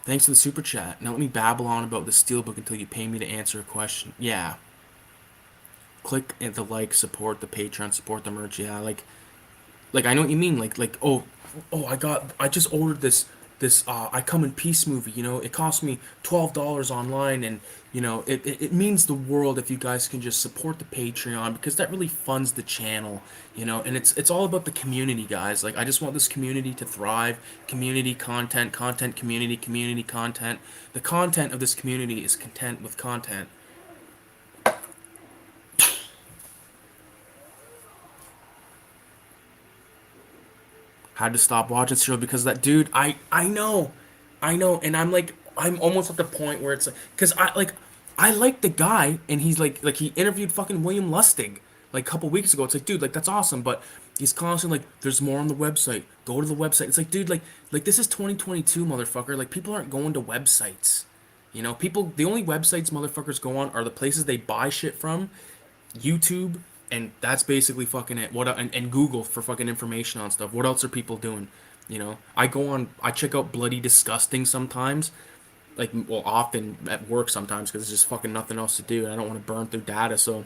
Thanks for the super chat. Now let me babble on about the steelbook until you pay me to answer a question. Yeah, click the like, support the Patreon, support the merch. Yeah, like I know what you mean. Like oh I just ordered this I Come in Peace movie. It cost me $12 online, and it means the world if you guys can just support the Patreon, because that really funds the channel. And it's all about the community, guys. Like, I just want this community to thrive. Community content, community content. The content of this community is content with content. Had to stop watching Serial because of that dude. I know, and I'm almost at the point where it's like, because I like the guy, and he's like he interviewed fucking William Lustig like a couple weeks ago. It's like, dude, like, that's awesome, but he's constantly like, there's more on the website. Go to the website. It's like, dude, like this is 2022, motherfucker. Like, people aren't going to websites. People, the only websites motherfuckers go on are the places they buy shit from, YouTube, and that's basically fucking it. And Google for fucking information on stuff. What else are people doing? I check out Bloody Disgusting sometimes, like, well, often at work sometimes, because there's just fucking nothing else to do, and I don't want to burn through data. So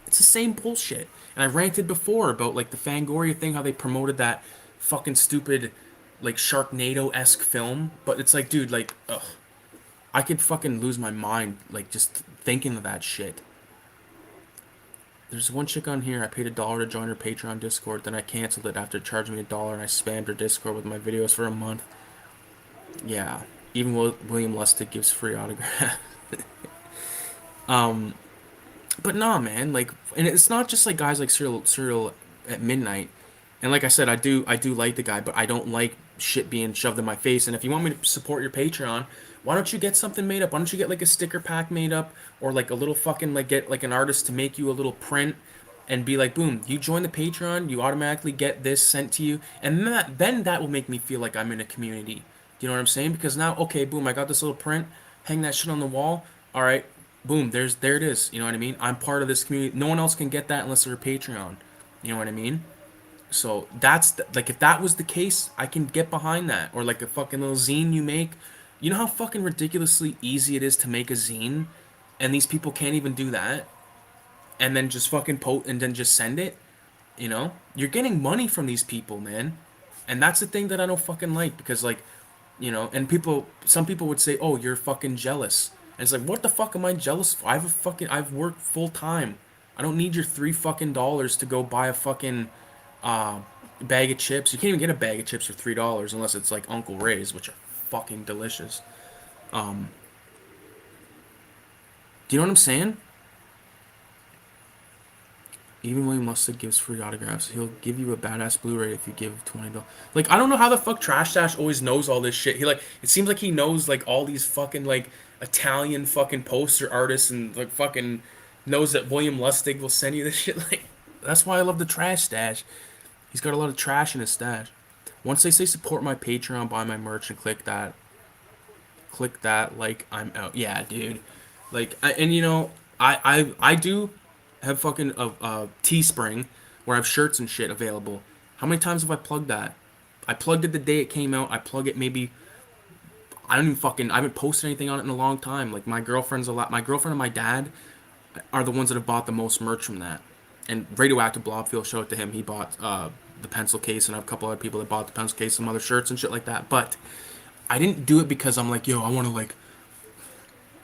it's the same bullshit. And I ranted before about like the Fangoria thing, how they promoted that fucking stupid, like, Sharknado-esque film, but it's like, dude, like, ugh, I could fucking lose my mind like just thinking of that shit. There's one chick on here. I paid $1 to join her Patreon Discord. Then I canceled it after charging me $1, and I spammed her Discord with my videos for a month. Yeah, even William Lustig gives free autograph. But nah, man. Like, and it's not just like guys like Serial at Midnight. And like I said, I do like the guy, but I don't like shit being shoved in my face. And if you want me to support your Patreon, why don't you get something made up? Why don't you get like a sticker pack made up, or like a little fucking, like, get like an artist to make you a little print, and be like, boom, you join the Patreon, you automatically get this sent to you, and then that will make me feel like I'm in a community. Do you know what I'm saying? Because now, okay, boom, I got this little print, hang that shit on the wall. All right, boom, there it is. You know what I mean? I'm part of this community. No one else can get that unless they're a Patreon. You know what I mean? So like, if that was the case, I can get behind that. Or like a fucking little zine you make. You know how fucking ridiculously easy it is to make a zine, and these people can't even do that, and then just fucking and then just send it. You're getting money from these people, man, and that's the thing that I don't fucking like, because, like, and some people would say, oh, you're fucking jealous, and it's like, what the fuck am I jealous for? I've worked full time. I don't need your $3 to go buy a fucking uh, bag of chips. You can't even get a bag of chips for $3 unless it's like Uncle Ray's, which are fucking delicious. Um, do you know what I'm saying? Even William Lustig gives free autographs. He'll give you a badass Blu-ray if you give $20. Like, I don't know how the fuck Trash Dash always knows all this shit. It seems like he knows like all these fucking, like, Italian fucking poster artists, and like fucking knows that William Lustig will send you this shit. Like, that's why I love the Trash Stash. He's got a lot of trash in his stash. Once they say support my Patreon, buy my merch, and click that, like, I'm out. Yeah, dude. Like, and I do have fucking a Teespring where I have shirts and shit available. How many times have I plugged that? I plugged it the day it came out. I plug it maybe. I don't even fucking. I haven't posted anything on it in a long time. Like, my girlfriend's a lot. My girlfriend and my dad are the ones that have bought the most merch from that. And Radioactive Blobfield, showed it to him. He bought the pencil case, and I have a couple other people that bought the pencil case, some other shirts and shit like that. But I didn't do it because I'm like, yo, I want to, like,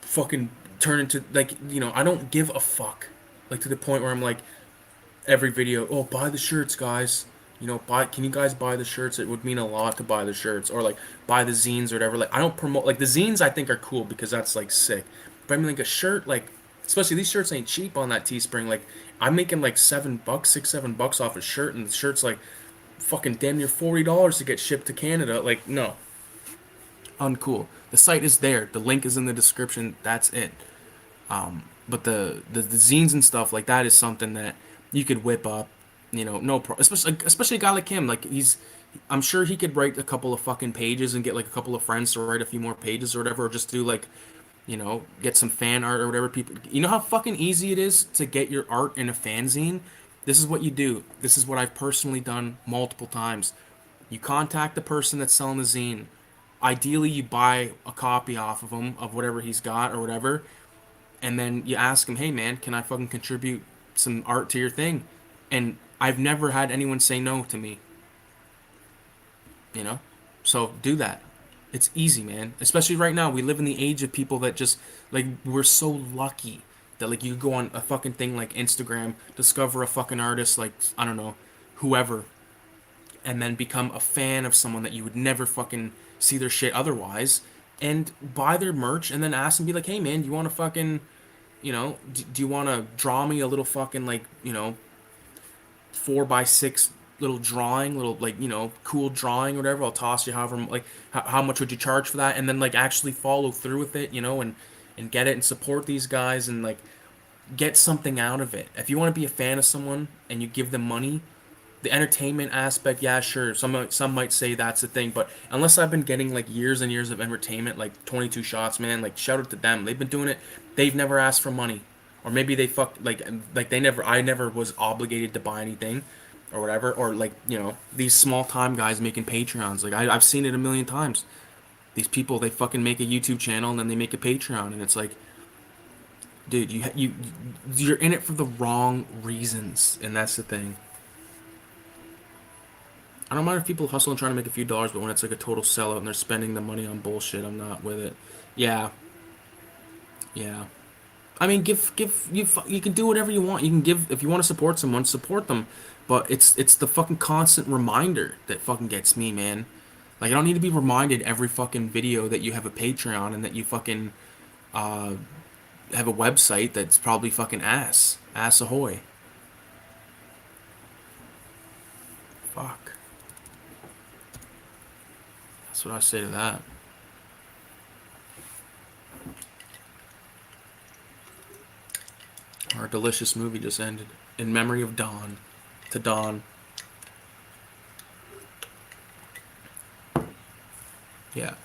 fucking turn into, like, I don't give a fuck. Like, to the point where I'm like, every video, oh, buy the shirts, guys. Can you guys buy the shirts? It would mean a lot to buy the shirts, or like buy the zines or whatever. Like, I don't promote, like, the zines I think are cool because that's like sick. But I mean, like, a shirt, like, especially these shirts ain't cheap on that Teespring. Like, I'm making like $7, $6, $7 off a shirt, and the shirt's like fucking damn near $40 to get shipped to Canada. Like, no, uncool. The site is there. The link is in the description. That's it. But the zines and stuff like that is something that you could whip up. No pro. Especially a guy like him. Like, I'm sure he could write a couple of fucking pages and get like a couple of friends to write a few more pages or whatever, or just do like, get some fan art or whatever. People, you know how fucking easy it is to get your art in a fanzine? This is what you do. This is what I've personally done multiple times. You contact the person that's selling the zine. Ideally, you buy a copy off of him of whatever he's got or whatever, and then you ask him, "Hey man, can I fucking contribute some art to your thing?" And I've never had anyone say no to me, you know? So do that. It's easy, man. Especially right now, we live in the age of people that just like we're so lucky that like you go on a fucking thing like Instagram, discover a fucking artist like I don't know, whoever, and then become a fan of someone that you would never fucking see their shit otherwise, and buy their merch, and then ask them, be like, hey man, do you want to fucking, do you want to draw me a little fucking like, 4 by 6 little drawing, little like, cool drawing or whatever. I'll toss you however like how much would you charge for that, and then like actually follow through with it, and get it and support these guys and like get something out of it. If you want to be a fan of someone and you give them money, the entertainment aspect, yeah, sure. Some might say that's the thing, but unless I've been getting like years and years of entertainment, like 22 shots, man, like shout out to them. They've been doing it. They've never asked for money, or maybe they fucked like they never. I never was obligated to buy anything, or whatever. Or like these small time guys making Patreons. Like I've seen it a million times. These people they fucking make a YouTube channel and then they make a Patreon, and it's like, dude, you're in it for the wrong reasons, and that's the thing. I don't mind if people hustle and trying to make a few dollars, but when it's like a total sellout and they're spending the money on bullshit, I'm not with it. Yeah, yeah. I mean, you can do whatever you want. You can give if you want to support someone, support them. But it's the fucking constant reminder that fucking gets me, man. Like I don't need to be reminded every fucking video that you have a Patreon and that you fucking uh, have a website that's probably fucking ass ahoy. Fuck. That's what I say to that. Our delicious movie just ended. In memory of Dawn. To Dawn. Yeah.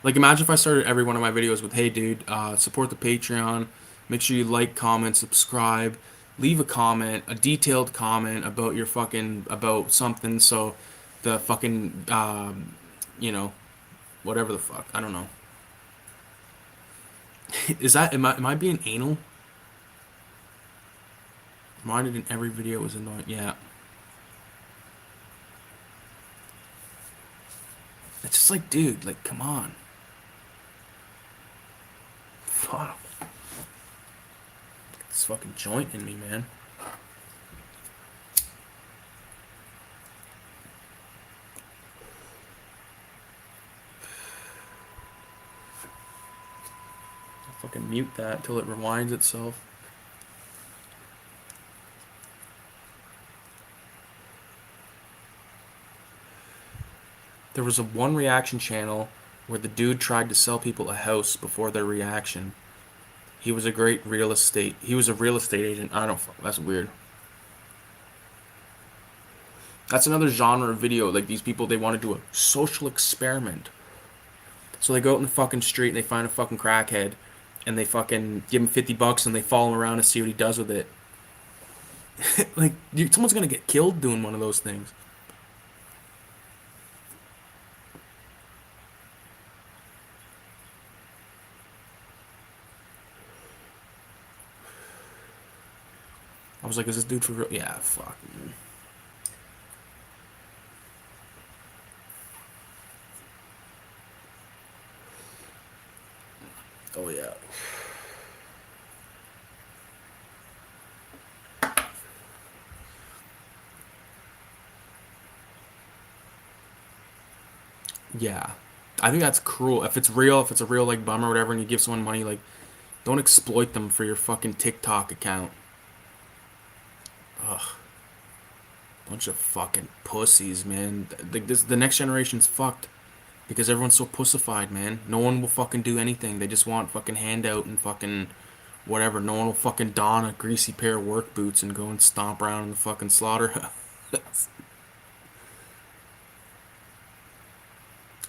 Like, imagine if I started every one of my videos with, hey, dude, support the Patreon. Make sure you like, comment, subscribe. Leave a comment, a detailed comment about your fucking, about something. So the fucking, you know, whatever the fuck. I don't know. Am I being anal? Reminded in every video was annoying. Yeah. It's just like, dude, like, come on. Fuck. This fucking joint in me, man. I'll fucking mute that till it rewinds itself. There was a one reaction channel where the dude tried to sell people a house before their reaction. He was a great real estate. He was a real estate agent. I don't. That's weird. That's another genre of video. Like these people, they want to do a social experiment. So they go out in the fucking street and they find a fucking crackhead, and they fucking give him $50 and they follow him around and see what he does with it. Like someone's gonna get killed doing one of those things. I was like, is this dude for real? Yeah, fuck. Man. Oh yeah. Yeah. I think that's cruel. If it's real, if it's a real like bum or whatever, and you give someone money, like don't exploit them for your fucking TikTok account. Ugh. Bunch of fucking pussies, man. The next generation's fucked because everyone's so pussified, man. No one will fucking do anything. They just want fucking handout and fucking whatever. No one will fucking don a greasy pair of work boots and go and stomp around in the fucking slaughterhouse.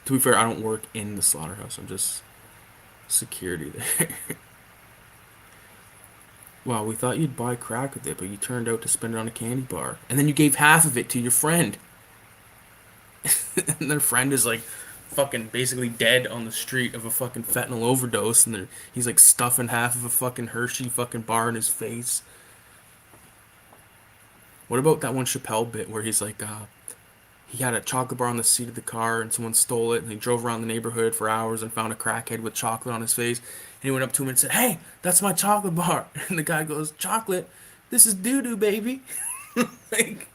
To be fair, I don't work in the slaughterhouse. I'm just security there. Wow, we thought you'd buy crack with it, but you turned out to spend it on a candy bar. And then you gave half of it to your friend. And their friend is like fucking basically dead on the street of a fucking fentanyl overdose, and he's like stuffing half of a fucking Hershey fucking bar in his face. What about that one Chappelle bit where he's like, he had a chocolate bar on the seat of the car and someone stole it and he drove around the neighborhood for hours and found a crackhead with chocolate on his face. And he went up to him and said, "Hey, that's my chocolate bar." And the guy goes, "Chocolate? This is doo doo, baby." Like,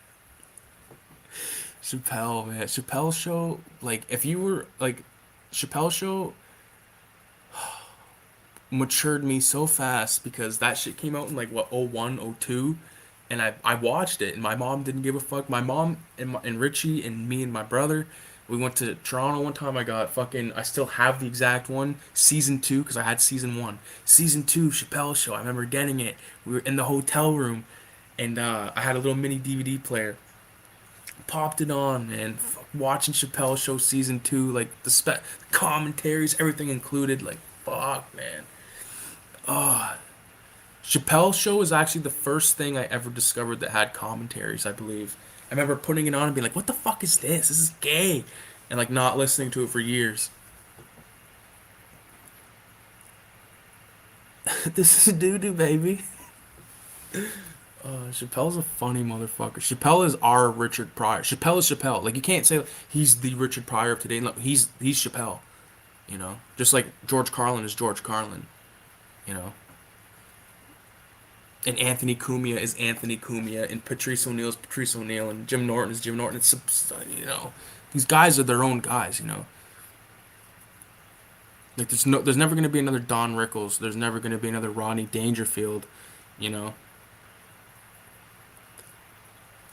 Chappelle, man. Chappelle show, like, if you were, like, Chappelle show matured me so fast because that shit came out in, like, what, 01, 02? And I watched it, and my mom didn't give a fuck. My mom and Richie and me and my brother, we went to Toronto one time. I got fucking, I still have the exact one, season two, because I had season one. Season two, Chappelle Show. I remember getting it. We were in the hotel room, and I had a little mini DVD player. Popped it on, and watching Chappelle Show season two, like the commentaries, everything included. Like, fuck, man. Chappelle Show is actually the first thing I ever discovered that had commentaries, I believe. I remember putting it on and being like, "What the fuck is this? This is gay," and like not listening to it for years. This is doo doo, baby. Chappelle's a funny motherfucker. Chappelle is our Richard Pryor. Chappelle is Chappelle. Like, you can't say he's the Richard Pryor of today. No, he's Chappelle. You know, just like George Carlin is George Carlin. You know, and Anthony Cumia is Anthony Cumia, and Patrice O'Neal is Patrice O'Neal, and Jim Norton is Jim Norton. It's, you know, these guys are their own guys. You know, like there's never gonna be another Don Rickles. There's never gonna be another Rodney Dangerfield. You know,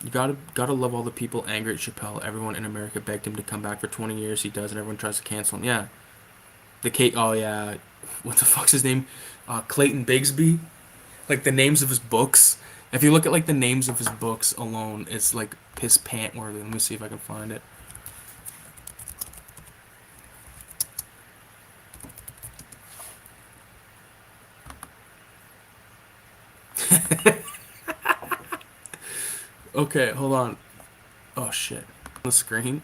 you gotta love all the people angry at Chappelle. Everyone in America begged him to come back for 20 years. He does, and everyone tries to cancel him. Yeah, the Kate. Oh yeah, what the fuck's his name? Clayton Bigsby. Like the names of his books. If you look at like the names of his books alone, it's like piss pant worthy. Let me see if I can find it. Okay, hold on. Oh shit. On the screen.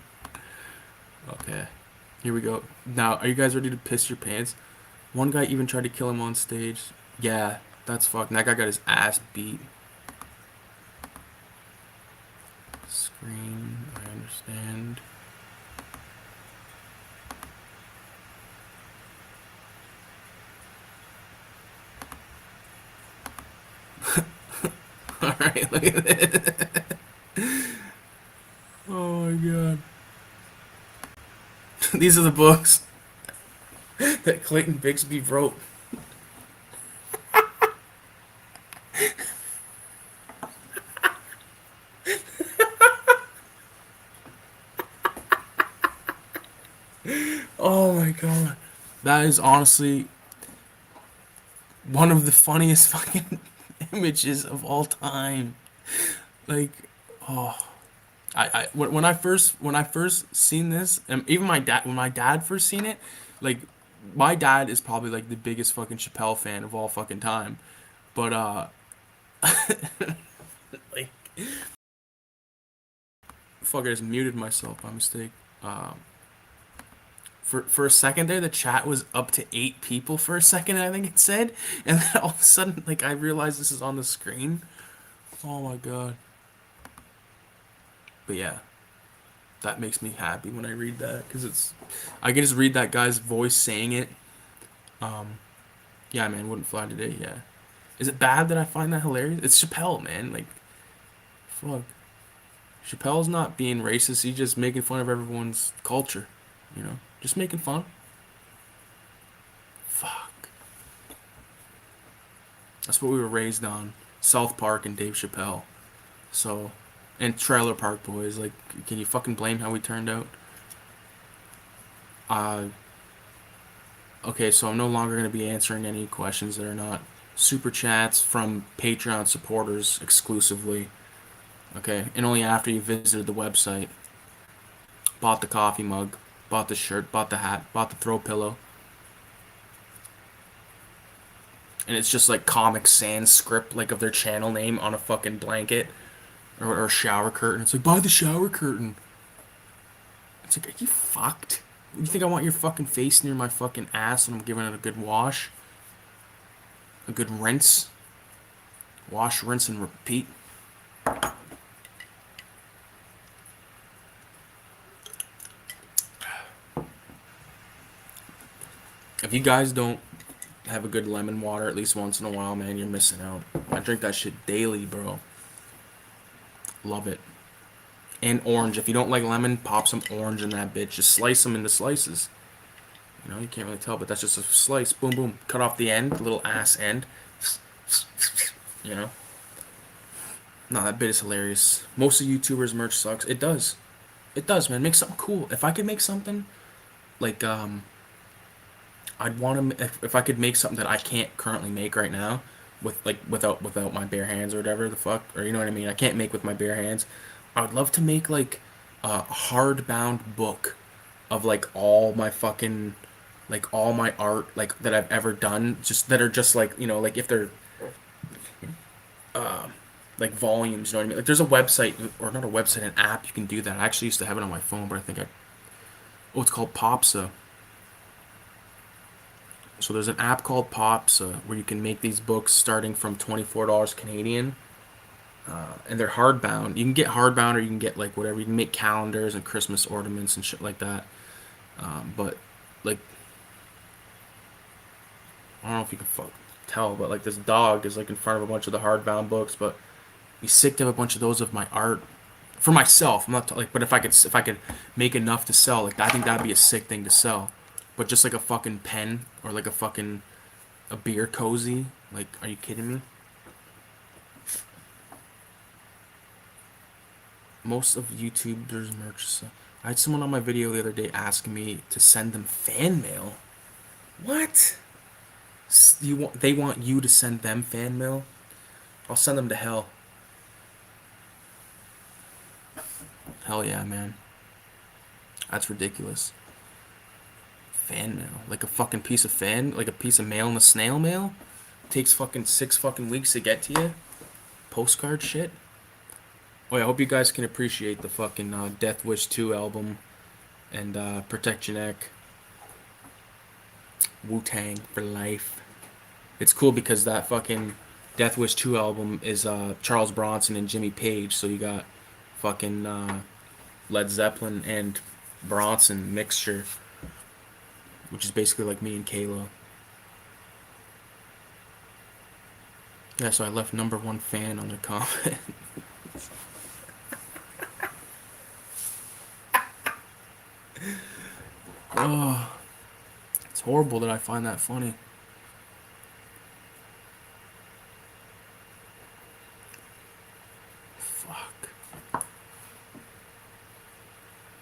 Okay. Here we go. Now, are you guys ready to piss your pants? One guy even tried to kill him on stage. Yeah, that's fucking. That guy got his ass beat. Screen. I understand. Alright, look at this. Oh my god. These are the books that Clayton Bigsby wrote. Oh my god. That is honestly one of the funniest fucking images of all time. Like, oh, when I first seen this, and even my dad when my dad first seen it, like my dad is probably like the biggest fucking Chappelle fan of all fucking time. But like, fuck, I just muted myself by mistake. Um, for a second there, the chat was up to 8 people for a second, I think it said, and then all of a sudden, like, I realized this is on the screen. Oh my god. But yeah, that makes me happy when I read that because I can just read that guy's voice saying it. Um, yeah, man, wouldn't fly today. Yeah, is it bad that I find that hilarious? It's Chappelle, man. Like, fuck, Chappelle's not being racist. He's just making fun of everyone's culture. You know, just making fun. Fuck, that's what we were raised on. South Park and Dave Chappelle. So, and Trailer Park Boys. Like, can you fucking blame how we turned out? Uh, okay, so I'm no longer going to be answering any questions that are not super chats from Patreon supporters exclusively. Okay, and only after you visited the website, bought the coffee mug. bought the shirt, bought the hat, bought the throw pillow. And it's just like Comic Sans script, like of their channel name on a fucking blanket or a shower curtain. It's like, buy the shower curtain. It's like, are you fucked? You think I want your fucking face near my fucking ass and I'm giving it a good wash? A good rinse? Wash, rinse, and repeat. If you guys don't have a good lemon water at least once in a while, man, you're missing out. I drink that shit daily, bro. Love it. And orange. If you don't like lemon, pop some orange in that bitch. Just slice them into slices. You know, you can't really tell, but that's just a slice. Boom, boom. Cut off the end, little ass end. You know? No, that bit is hilarious. Most of YouTubers' merch sucks. It does. It does, man. Make something cool. If I could make something like, I'd want to, if I could make something that I can't currently make right now, with like without my bare hands or whatever the fuck, or you know what I mean. I can't make with my bare hands. I would love to make like a hardbound book of like all my fucking like all my art like that I've ever done, just that are just like you know like if they're like volumes, you know what I mean? Like there's a website or not a website, an app you can do that. I actually used to have it on my phone, but I think I oh it's called Popsa. So there's an app called Popsa where you can make these books starting from $24 Canadian, and they're hardbound. You can get hardbound or you can get like whatever. You can make calendars and Christmas ornaments and shit like that. But like I don't know if you can tell, but like this dog is like in front of a bunch of the hardbound books. But be sick to have a bunch of those of my art for myself. I'm not like, but if I could make enough to sell, like I think that'd be a sick thing to sell. But just like a fucking pen or like a fucking a beer cozy, like are you kidding me? Most of YouTubers merch. I had someone on my video the other day asking me to send them fan mail. What? You want? They want you to send them fan mail? I'll send them to hell. Hell yeah, man. That's ridiculous. Fan mail, like a fucking piece of like a piece of mail in the snail mail. Takes fucking 6 fucking weeks to get to you. Postcard shit. Oh yeah, I hope you guys can appreciate the fucking Death Wish 2 album and Protect Your Neck. Wu-Tang for life. It's cool because that fucking Death Wish 2 album is Charles Bronson and Jimmy Page, so you got fucking Led Zeppelin and Bronson mixture, which is basically like me and Kayla. Yeah, so I left number one fan on the comment. Oh, it's horrible that I find that funny. Fuck.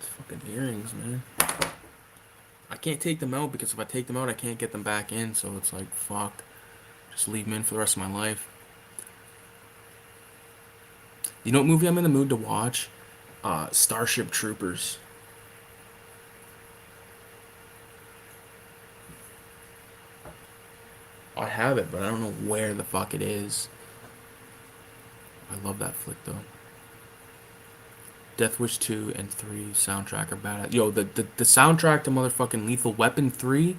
It's fucking earrings, man. I can't take them out because if I take them out, I can't get them back in. So it's like, fuck. Just leave them in for the rest of my life. You know what movie I'm in the mood to watch? Starship Troopers. I have it, but I don't know where the fuck it is. I love that flick though. Death Wish 2 and 3 soundtrack are badass. Yo, the soundtrack to motherfucking Lethal Weapon 3,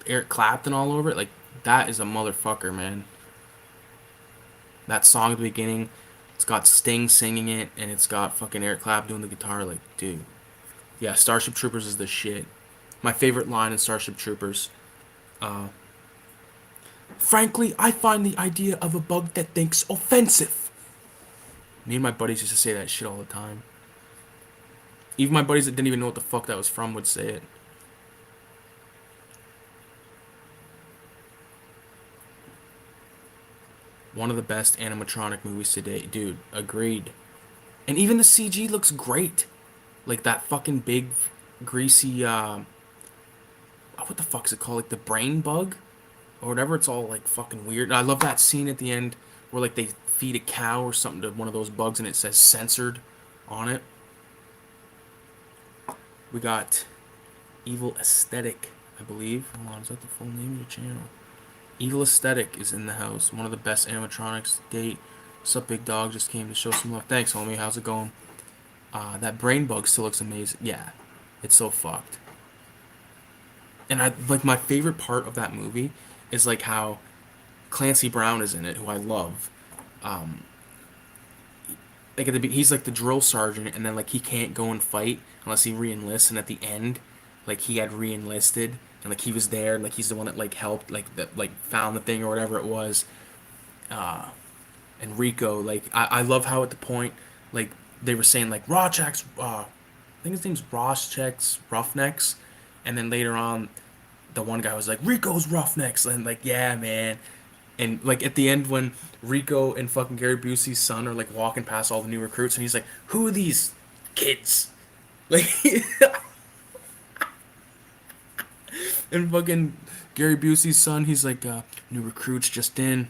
Eric Clapton all over it, like, that is a motherfucker, man. That song at the beginning, it's got Sting singing it, and it's got fucking Eric Clapton doing the guitar, like, dude. Yeah, Starship Troopers is the shit. My favorite line in Starship Troopers, uh, frankly, I find the idea of a bug that thinks offensive. Me and my buddies used to say that shit all the time. Even my buddies that didn't even know what the fuck that was from would say it. One of the best animatronic movies today. Dude, agreed. And even the CG looks great. Like that fucking big, greasy, what the fuck is it called? Like the brain bug? Or whatever. It's all like fucking weird. I love that scene at the end where like they feed a cow or something to one of those bugs and it says censored on it. We got Evil Aesthetic, I believe. Hold on, is that the full name of the channel? Evil Aesthetic is in the house. One of the best animatronics to date. What's up, big dog? Just came to show some love. Thanks, homie. How's it going? That brain bug still looks amazing. Yeah, it's so fucked. And I like my favorite part of that movie is like how Clancy Brown is in it, who I love. Um, like he's like the drill sergeant, and then like he can't go and fight unless he re-enlists. And at the end, like he had re-enlisted, and like he was there, like he's the one that like helped, like that like found the thing or whatever it was. And Rico, like I love how at the point, like they were saying like Rawchecks, I think his name's Rawchecks Roughnecks, and then later on, the one guy was like Rico's Roughnecks, and like yeah man, and like at the end when Rico and fucking Gary Busey's son are like walking past all the new recruits, and he's like, who are these kids? Like, and fucking Gary Busey's son, he's like, new recruits just in.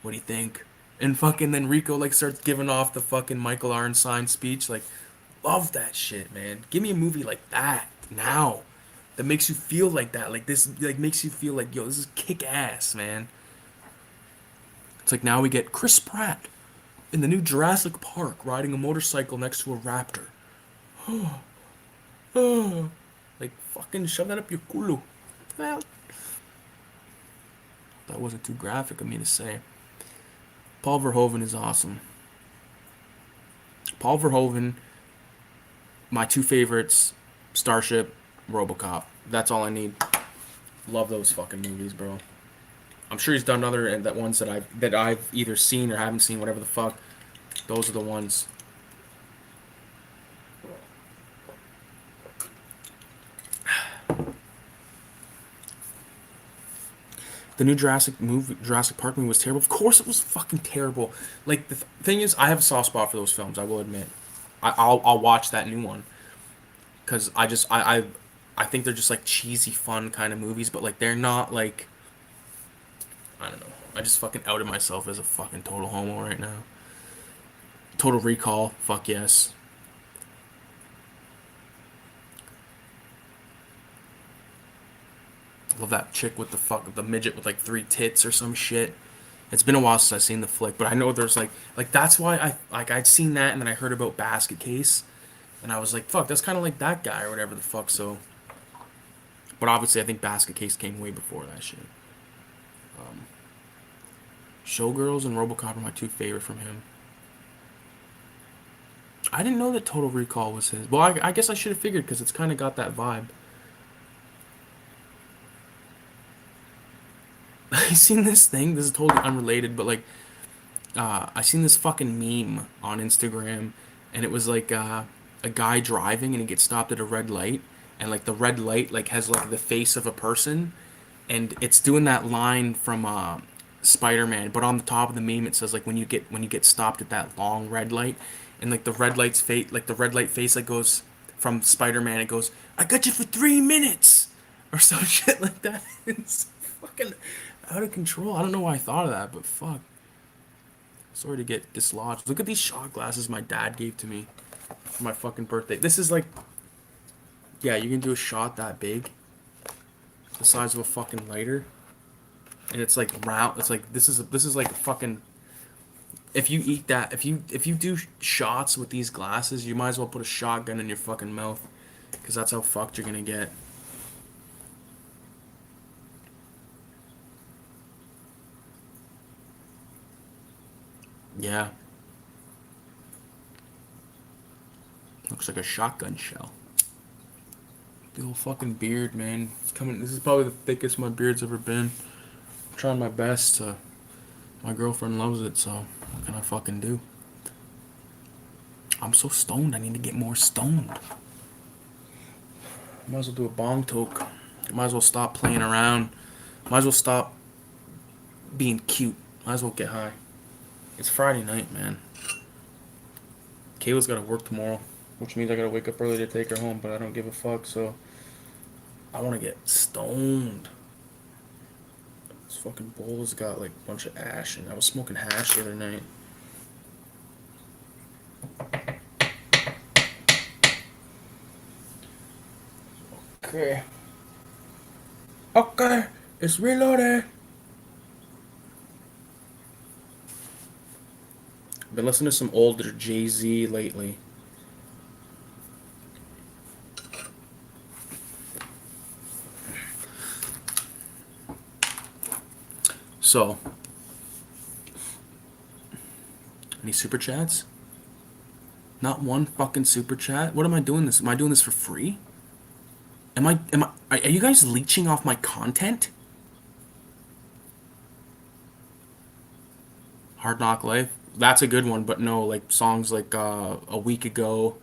What do you think? And fucking then Rico like starts giving off the fucking Michael Arnstein speech. Like, love that shit, man. Give me a movie like that now. That makes you feel like that. Like this like makes you feel like, yo, this is kick ass, man. It's like now we get Chris Pratt in the new Jurassic Park riding a motorcycle next to a raptor. Like fucking shove that up your culo. Well, that wasn't too graphic of me to say. Paul Verhoeven is awesome. Paul Verhoeven, my two favorites, Starship, RoboCop. That's all I need. Love those fucking movies, bro. I'm sure he's done other and that ones that I've either seen or haven't seen, whatever the fuck. Those are the ones. The new Jurassic Park movie was terrible. Of course, it was fucking terrible. Like the thing is, I have a soft spot for those films. I will admit. I'll watch that new one because I think they're just like cheesy fun kind of movies, but like they're not like I don't know. I just fucking outed myself as a fucking total homo right now. Total Recall, fuck yes. Love that chick with the midget with like three tits or some shit. It's been a while since I've seen the flick, but I know there's like that's why I'd seen that and then I heard about Basket Case and I was like, fuck, that's kind of like that guy or whatever the fuck. So, but obviously I think Basket Case came way before that shit. Showgirls and RoboCop are my two favorite from him. I didn't know that Total Recall was his. Well, I guess I should have figured because it's kind of got that vibe. I seen this thing. This is totally unrelated, but like I seen this fucking meme on Instagram, and it was like a guy driving and he gets stopped at a red light, and like the red light like has like the face of a person, and it's doing that line from Spider-Man, but on the top of the meme it says like when you get stopped at that long red light, and like the red light's face like the red light face like goes from Spider-Man, it goes, I got you for 3 minutes or some shit like that. It's fucking out of control. I don't know why I thought of that, but fuck. Sorry to get dislodged. Look at these shot glasses my dad gave to me for my fucking birthday. This is like, yeah, you can do a shot that big, the size of a fucking lighter, and it's like round. It's like this is like a fucking. If you eat that, if you do shots with these glasses, you might as well put a shotgun in your fucking mouth, because that's how fucked you're gonna get. Yeah, looks like a shotgun shell. The old fucking beard, man. It's coming. This is probably the thickest my beard's ever been. I'm trying my best to. My girlfriend loves it, so what can I fucking do? I'm so stoned. I need to get more stoned. Might as well do a bong toke. Might as well stop playing around. Might as well stop being cute. Might as well get high. It's Friday night, man. Kayla's got to work tomorrow, which means I gotta wake up early to take her home, but I don't give a fuck, so I want to get stoned. This fucking bowl has got like a bunch of ash, and I was smoking hash the other night. Okay. Okay. It's reloaded. Been listening to some older Jay-Z lately. So, any super chats? Not one fucking super chat. What am I doing this? Am I doing this for free? Are you guys leeching off my content? Hard Knock Life. That's a good one, but no, like songs like A Week Ago.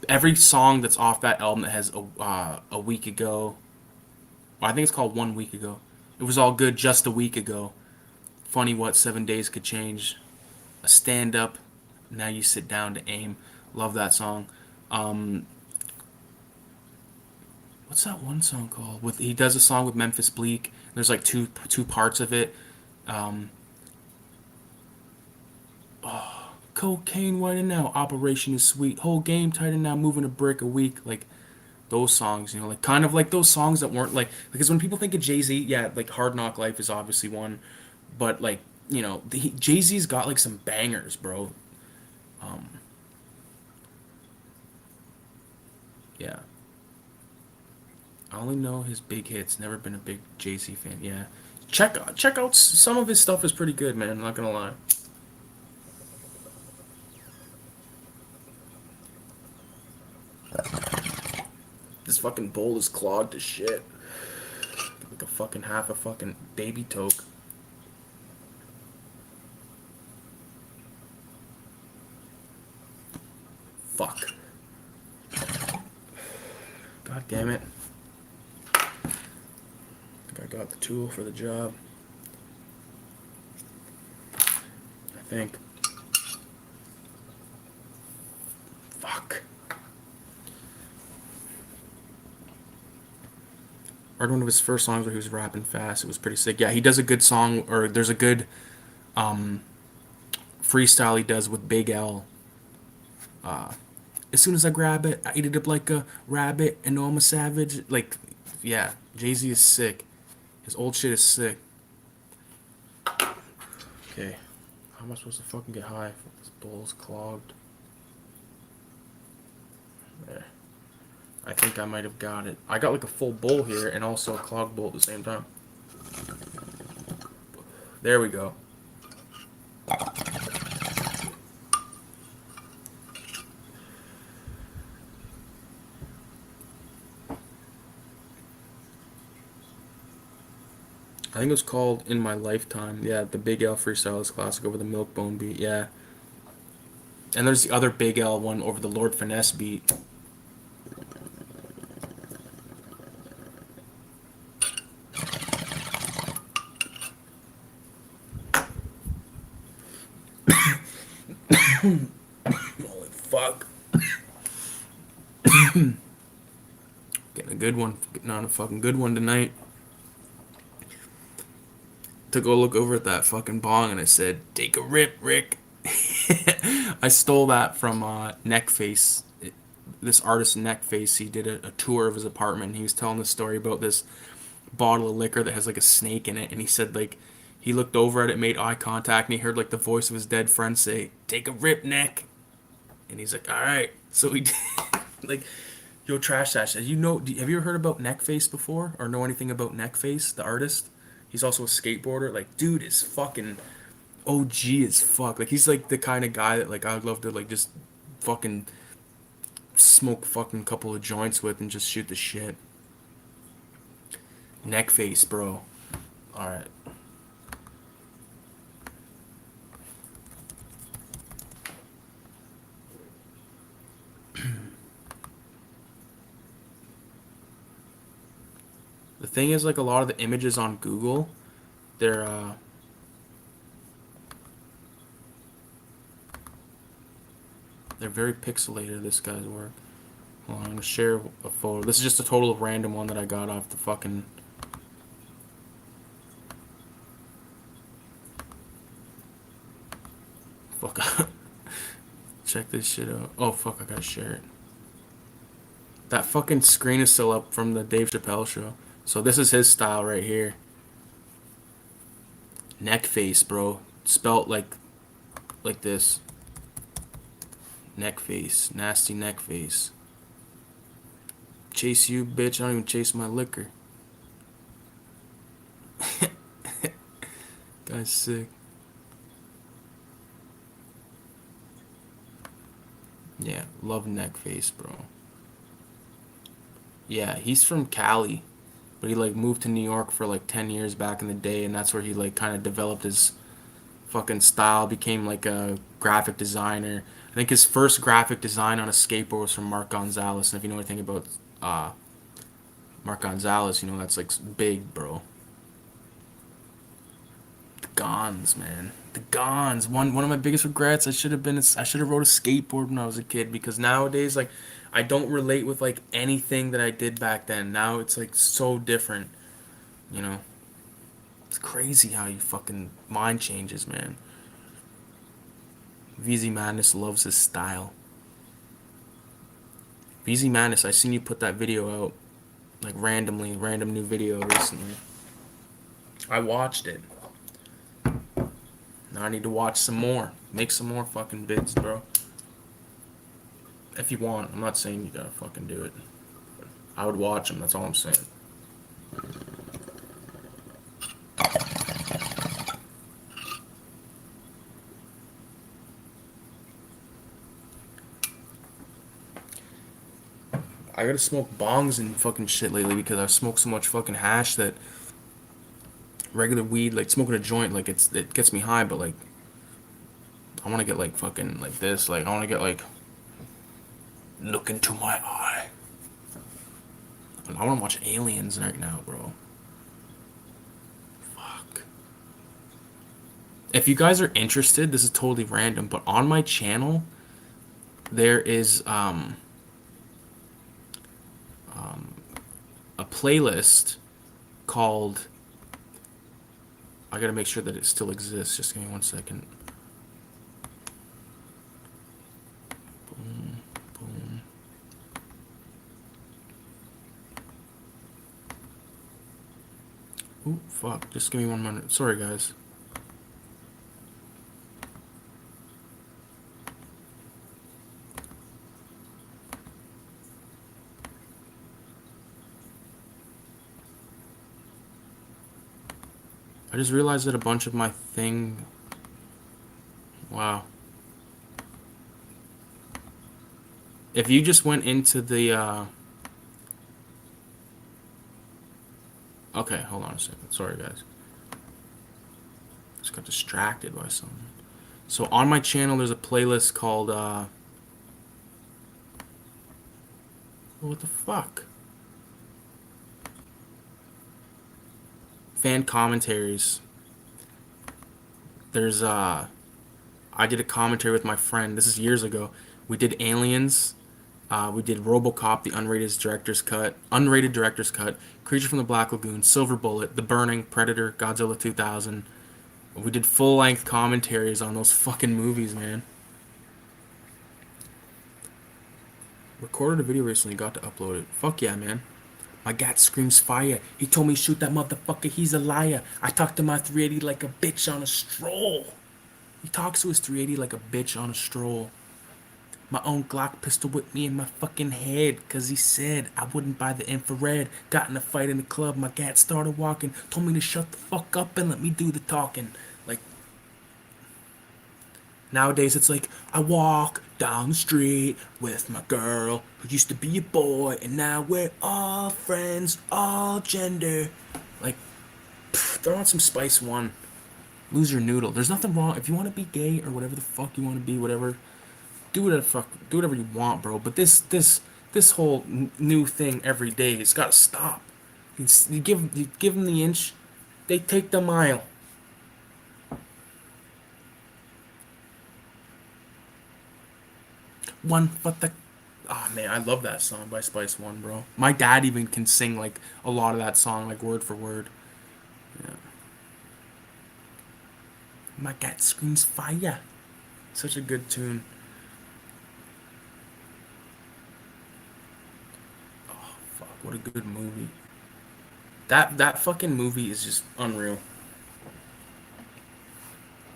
Every song that's off that album that has a week ago. Well, I think it's called 1 week ago. It was all good just a week ago. Funny what 7 days could change. A stand up. Now you sit down to aim. Love that song. Um, what's that one song called? With he does a song with Memphis Bleak. There's like two parts of it. Um, Cocaine white now. Operation is sweet. Whole game tight and now moving a brick a week. Like those songs, like kind of like those songs that weren't like because when people think of Jay Z, yeah, like Hard Knock Life is obviously one, but like Jay Z's got like some bangers, bro. Um, yeah, I only know his big hits. Never been a big Jay Z fan. Yeah, check out some of his stuff is pretty good, man. I'm not gonna lie. This fucking bowl is clogged to shit. Like a fucking half a fucking baby toke. Fuck. God damn it. I think I got the tool for the job. I think. Fuck. I heard one of his first songs where he was rapping fast. It was pretty sick. Yeah, he does a good song, or there's a good um, freestyle he does with Big L. As soon as I grab it, I eat it up like a rabbit, and know I'm a savage. Like, yeah, Jay Z is sick. His old shit is sick. Okay, how am I supposed to fucking get high? This bowl's clogged. There. I think I might have got it. I got like a full bowl here and also a clogged bowl at the same time. There we go. I think it was called In My Lifetime. Yeah, the Big L freestyle is classic over the Milkbone beat. Yeah. And there's the other Big L one over the Lord Finesse beat. Holy fuck. Getting a good one. Getting on a fucking good one tonight. Took a look over at that fucking bong and I said, "Take a rip, Rick." I stole that from Neckface. This artist Neckface, he did a tour of his apartment. And he was telling the story about this bottle of liquor that has like a snake in it, and he said like he looked over at it, made eye contact, and he heard like the voice of his dead friend say, "Take a rip, Neck," and he's like, "All right." So he like, yo, trash sash. Have you ever heard about Neckface before, or know anything about Neckface, the artist? He's also a skateboarder. Like, dude is fucking OG as fuck. Like, he's like the kind of guy that like I would love to like just fucking smoke fucking couple of joints with and just shoot the shit. Neckface, bro. All right. The thing is, like a lot of the images on Google, they're they're very pixelated. This guy's work. Hold on, I'm gonna share a photo. This is just a total random one that I got off the fucking. Fuck. Check this shit out. Oh fuck, I gotta share it. That fucking screen is still up from the Dave Chappelle show. So this is his style right here. Neck face, bro. Spelt like this. Neck face. Nasty neck face. Chase you, bitch. I don't even chase my liquor. Guy's sick. Yeah, love neck face, bro. Yeah, he's from Cali, but he like moved to New York for like 10 years back in the day, and that's where he like kind of developed his fucking style, became like a graphic designer. I think his first graphic design on a skateboard was from Mark Gonzalez, and if you know anything about uh, Mark Gonzalez, you know that's like big, bro. The Gons, man. The Gons. One of my biggest regrets. I should have rode a skateboard when I was a kid because nowadays like I don't relate with like anything that I did back then. Now it's like so different, you know. It's crazy how you fucking mind changes, man. VZ Madness loves his style. VZ Madness, I seen you put that video out like randomly, random new video recently. I watched it. Now I need to watch some more. Make some more fucking vids, bro. If you want, I'm not saying you gotta fucking do it. I would watch them. That's all I'm saying. I gotta smoke bongs and fucking shit lately because I've smoked so much fucking hash that regular weed, like smoking a joint, like it gets me high, but like I want to get like fucking like this, like I want to get like look into my eye. I want to watch Aliens right now, bro. Fuck. If you guys are interested, this is totally random, but on my channel there is a playlist called. I gotta make sure that it still exists. Just give me 1 second. Boom, boom. Ooh, fuck. Just give me 1 minute. Sorry, guys. I just realized that a bunch of my thing. Wow. If you just went into the. Okay, hold on a second. Sorry, guys. Just got distracted by something. So on my channel, there's a playlist called. What the fuck? Fan commentaries. There's I did a commentary with my friend. This is years ago. We did Aliens. We did RoboCop, the unrated director's cut, Creature from the Black Lagoon, Silver Bullet, The Burning, Predator, Godzilla 2000. We did full length commentaries on those fucking movies, man. Recorded a video recently, got to upload it. Fuck yeah, man. My gat screams fire. He told me shoot that motherfucker, he's a liar. I talk to my 380 like a bitch on a stroll. He talks to his 380 like a bitch on a stroll. My own Glock pistol with me in my fucking head, cause he said I wouldn't buy the infrared. Got in a fight in the club, my gat started walking. Told me to shut the fuck up and let me do the talking. Like, nowadays it's like, I walk down the street with my girl who used to be a boy, and now we're all friends, all gender. Like, throw on some Spice One. Lose your noodle. There's nothing wrong if you want to be gay or whatever the fuck you want to be, whatever. Do whatever you want, bro. But this whole new thing every day, it's gotta stop. You give them the inch, they take the mile. One for the. Oh man, I love that song by Spice One, bro. My dad even can sing like a lot of that song, like word for word. Yeah. My cat screams fire. Such a good tune. What a good movie. That fucking movie is just unreal.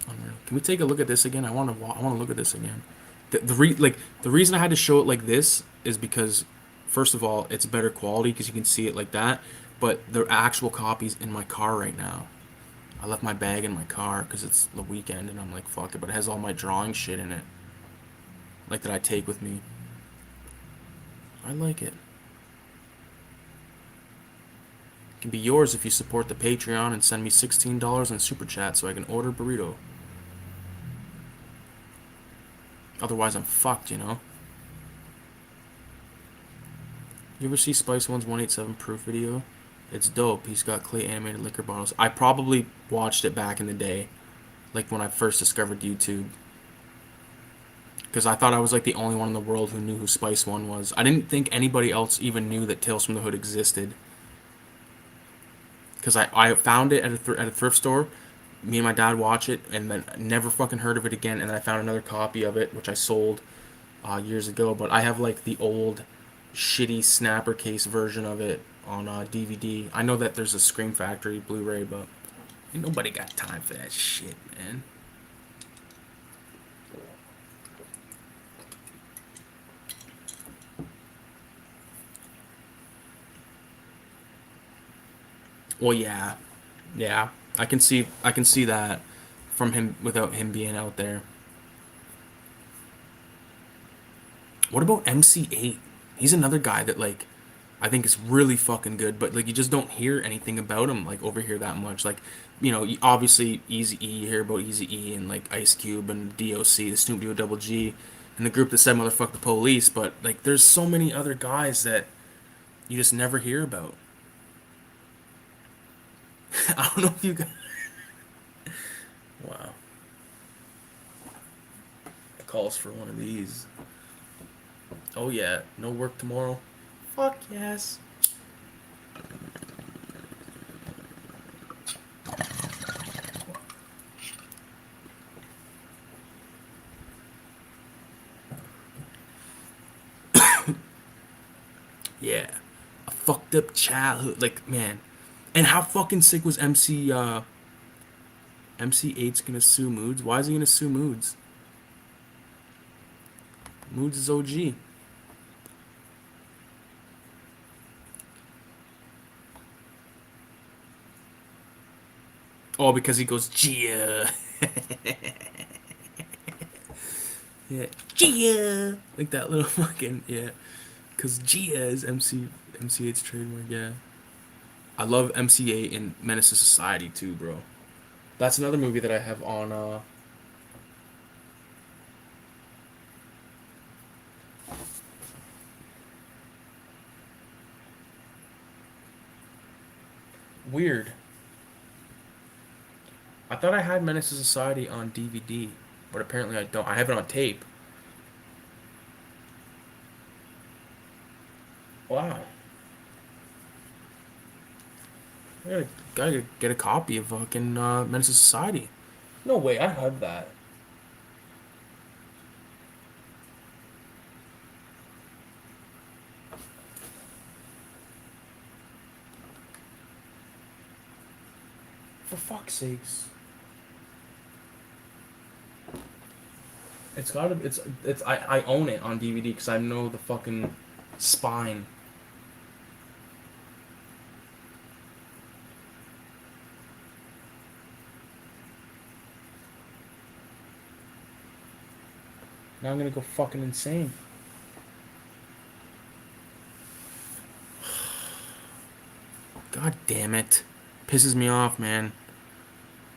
Unreal. Can we take a look at this again? I want to look at this again. The reason I had to show it like this is because first of all, it's better quality because you can see it like that, but the actual copy's in my car right now. I left my bag in my car because it's the weekend and I'm like fuck it, but it has all my drawing shit in it. Like that I take with me. I like it. It can be yours if you support the Patreon and send me $16 in super chat so I can order burrito. Otherwise, I'm fucked, you know? You ever see Spice One's 187 proof video? It's dope. He's got clay animated liquor bottles. I probably watched it back in the day, like when I first discovered YouTube. Because I thought I was like the only one in the world who knew who Spice One was. I didn't think anybody else even knew that Tales from the Hood existed. Because I found it at at a thrift store. Me and my dad watch it, and then never fucking heard of it again. And then I found another copy of it, which I sold years ago. But I have like the old, shitty snapper case version of it on DVD. I know that there's a Scream Factory Blu-ray, but ain't nobody got time for that shit, man. Well, yeah, yeah. I can see that from him without him being out there. What about MC8? He's another guy that like I think is really fucking good, but like you just don't hear anything about him like over here that much. Like, you know, obviously Easy E, you hear about Easy E and like Ice Cube and DOC, the Snoop D O double G, and the group that said motherfuck the police. But like, there's so many other guys that you just never hear about. I don't know if you got. Wow, it calls for one of these. Oh yeah, no work tomorrow. Fuck yes. Yeah, a fucked up childhood. Like man, and how fucking sick was MC8's gonna sue Moods? Why is he gonna sue Moods? Moods is OG. Oh, because he goes Gia. Yeah, Gia. Like that little fucking yeah. Cause Gia is MC8's trademark. Yeah, I love MC8 in Menace to Society too, bro. That's another movie that I have on. Weird. I thought I had Menace to Society on DVD, but apparently I don't. I have it on tape. Wow. Gotta get a copy of fucking Menace to Society. No way, I have that. For fuck's sakes. I own it on DVD because I know the fucking spine. Now I'm gonna go fucking insane. God damn it. Pisses me off, man.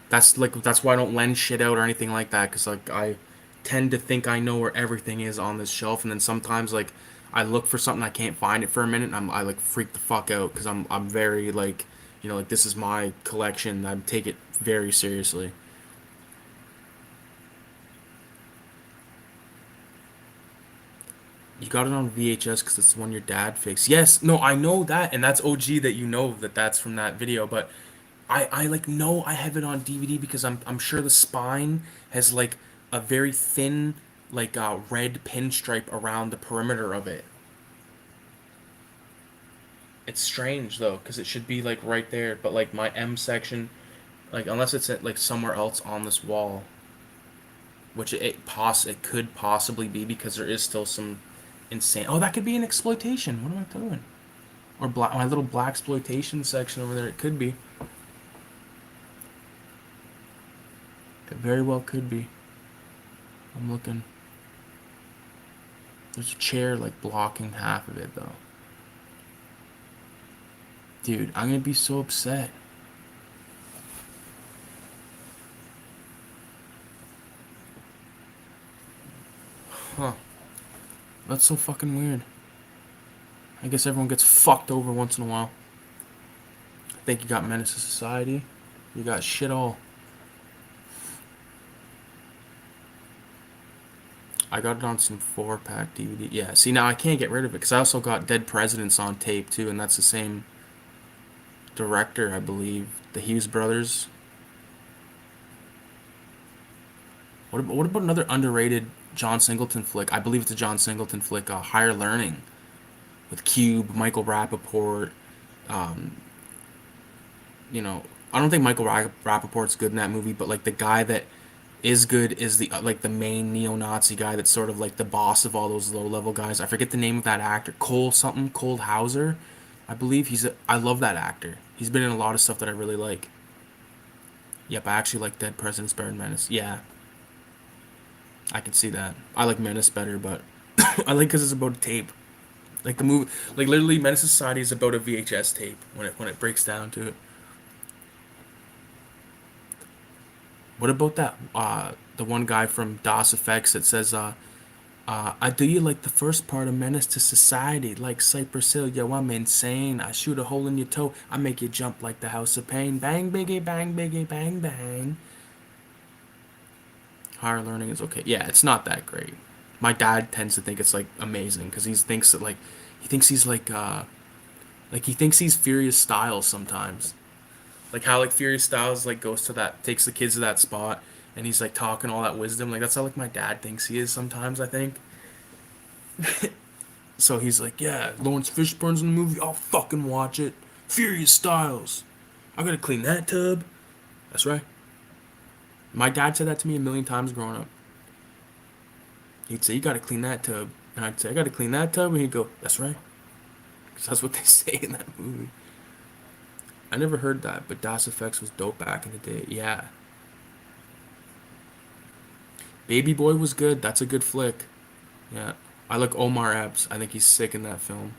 That's why I don't lend shit out or anything like that cuz like I tend to think I know where everything is on this shelf and then sometimes like I look for something I can't find it for a minute and I like freak the fuck out cuz I'm very like, you know, like this is my collection. I take it very seriously. You got it on VHS because it's the one your dad fixed. Yes, no, I know that, and that's OG that you know that that's from that video. But I like know I have it on DVD because I'm sure the spine has like a very thin like red pinstripe around the perimeter of it. It's strange though, because it should be like right there, but like my M section, like unless it's at like somewhere else on this wall, which it could possibly be because there is still some insane. Oh, that could be an exploitation. What am I doing? Or black my little black exploitation section over there. It could be. It very well could be. I'm looking. There's a chair like blocking half of it though. Dude, I'm gonna be so upset. Huh. That's so fucking weird. I guess everyone gets fucked over once in a while. I think you got Menace to Society. You got shit all. I got it on some 4-pack DVD. Yeah, see, now I can't get rid of it because I also got Dead Presidents on tape too, and that's the same director, I believe. The Hughes brothers. What about another underrated John Singleton flick? I believe it's a John Singleton flick, Higher Learning, with Cube, Michael Rappaport. Um, you know, I don't think Michael Rappaport's good in that movie, but like the guy that is good is the like the main neo-Nazi guy that's sort of like the boss of all those low-level guys. I forget the name of that actor. Cole something, Cole Hauser. I believe I love that actor. He's been in a lot of stuff that I really like. Yep, I actually like Dead Presidents better than Menace. Yeah, I can see that. I like Menace better, but I like because it's about a tape. Like the movie, like literally, Menace Society is about a VHS tape when it breaks down to it. What about that? The one guy from DOS Effects that says, I do you like the first part of Menace to Society, like Cypress Hill. Yo, I'm insane. I shoot a hole in your toe. I make you jump like the House of Pain. Bang, biggie, bang, bang. Higher Learning is okay. Yeah, it's not that great. My dad tends to think it's like amazing because he thinks that he thinks he's like he thinks he's Furious Styles sometimes. Like how like Furious Styles like goes to that takes the kids to that spot and he's like talking all that wisdom. Like that's how like my dad thinks he is sometimes, I think. So he's like, yeah, Lawrence Fishburne's in the movie. I'll fucking watch it. Furious Styles. I gotta clean that tub. That's right. My dad said that to me a million times growing up. He'd say, you gotta clean that tub. And I'd say, I gotta clean that tub. And he'd go, that's right. Because that's what they say in that movie. I never heard that, but Das Effects was dope back in the day. Yeah. Baby Boy was good. That's a good flick. Yeah. I like Omar Epps. I think he's sick in that film.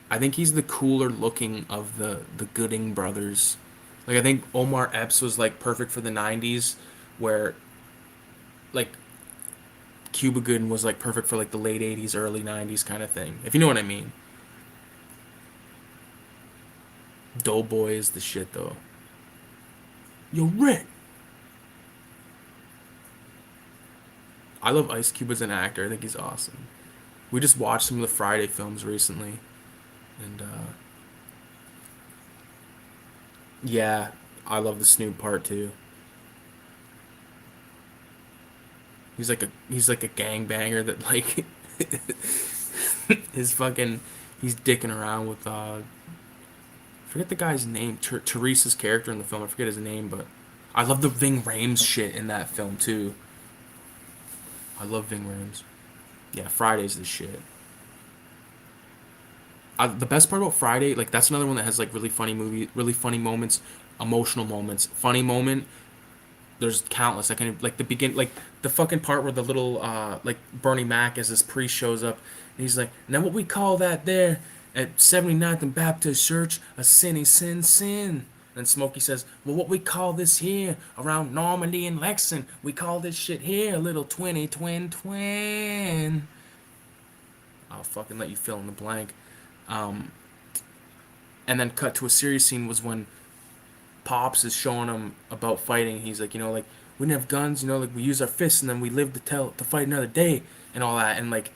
I think he's the cooler looking of the Gooding brothers. Like I think Omar Epps was like perfect for the 90s where like Cuba Gooding was like perfect for like the late 80s, early 90s kind of thing. If you know what I mean. Doughboy is the shit though. Yo, Rick. I love Ice Cube as an actor. I think he's awesome. We just watched some of the Friday films recently, and yeah, I love the Snoop part too. He's like a gangbanger that like his fucking he's dicking around with I forget the guy's name. Teresa's character in the film. I forget his name, but I love the Ving Rhames shit in that film too. I love Ving Rhames. Yeah, Friday's the shit. The best part about Friday, like that's another one that has like really funny moments, emotional moments. Funny moment, there's countless. I can like the begin, like the fucking part where the little like Bernie Mac as this priest shows up, and he's like, now what we call that there at 79th and Baptist Church, a sinny sin. And Smokey says, well, what we call this here around Normandy and Lexington, we call this shit here a little twinny twin. I'll fucking let you fill in the blank. Um, and then cut to a serious scene was when Pops is showing him about fighting. He's like, like we didn't have guns, like we use our fists and then we live to fight another day and all that. And like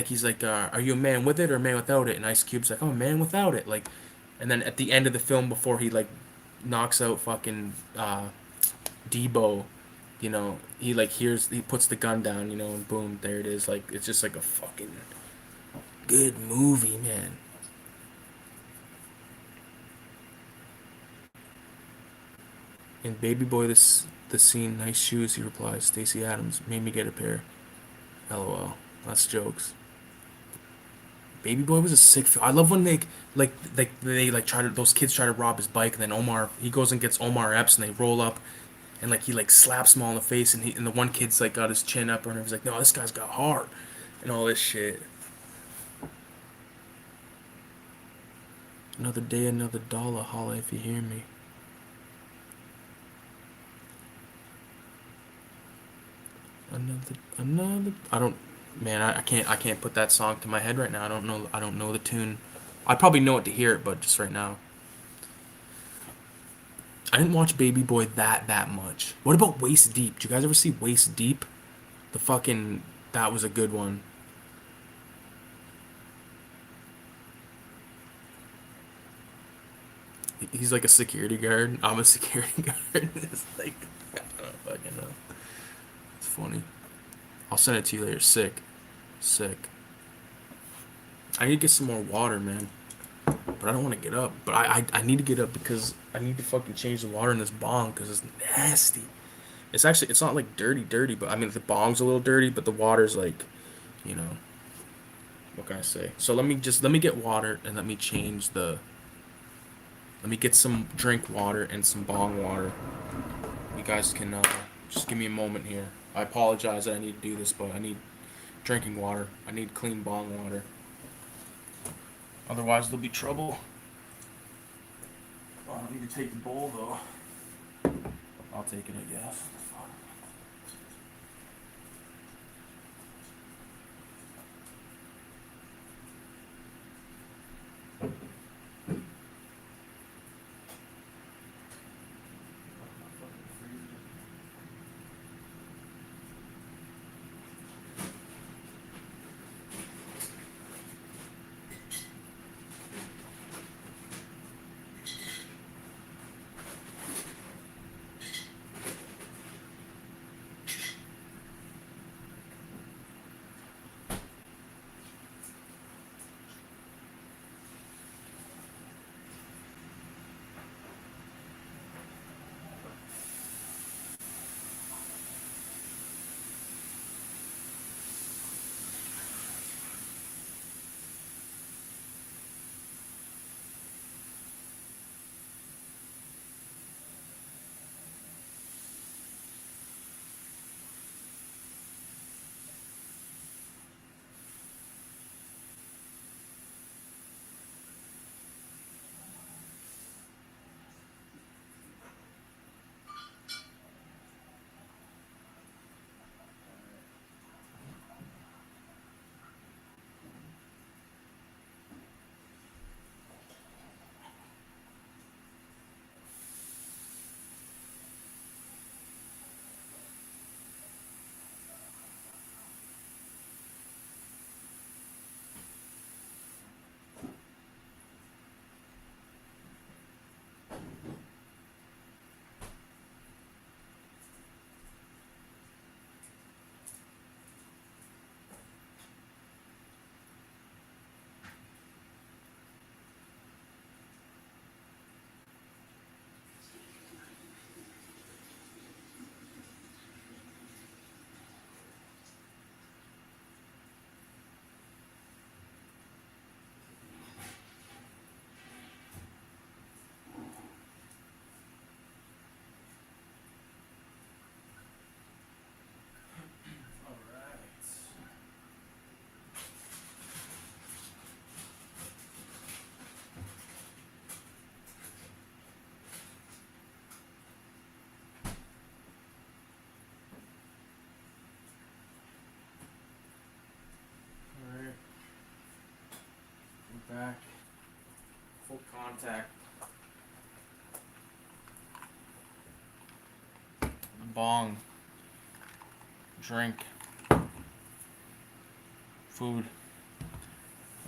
he's like, are you a man with it or a man without it? And Ice Cube's like, I'm a man without it. Like, and then at the end of the film, before he like knocks out fucking Debo, he puts the gun down, and boom, there it is. Like it's just like a fucking Good movie, man. In Baby Boy, this the scene, nice shoes. He replies, Stacy Adams made me get a pair. LOL. That's jokes. Baby Boy was a sick film. I love when they like try to those kids try to rob his bike, and then Omar he goes and gets Omar Epps, and they roll up, and like he like slaps him all in the face, and the one kid's like got his chin up, and he's like, no, this guy's got heart, and all this shit. Another day, another dollar. Holla if you hear me. Another. I don't. Man, I can't put that song to my head right now. I don't know the tune. I probably know it to hear it, but just right now. I didn't watch Baby Boy that much. What about Waist Deep? Did you guys ever see Waist Deep? The fucking that was a good one. He's like a security guard. I'm a security guard. It's like I don't fucking know. It's funny. I'll send it to you later. Sick, sick. I need to get some more water, man. But I don't want to get up. But I need to get up because I need to fucking change the water in this bong because it's nasty. It's actually it's not like dirty, but I mean the bong's a little dirty, but the water's like, you know, what can I say? So let me get water and let me get some drink water and some bong water. You guys can just give me a moment here. I apologize that I need to do this, but I need drinking water. I need clean bong water. Otherwise, there'll be trouble. Oh, I need to take the bowl though. I'll take it, I guess. Back. Full contact. Bong. Drink. Food.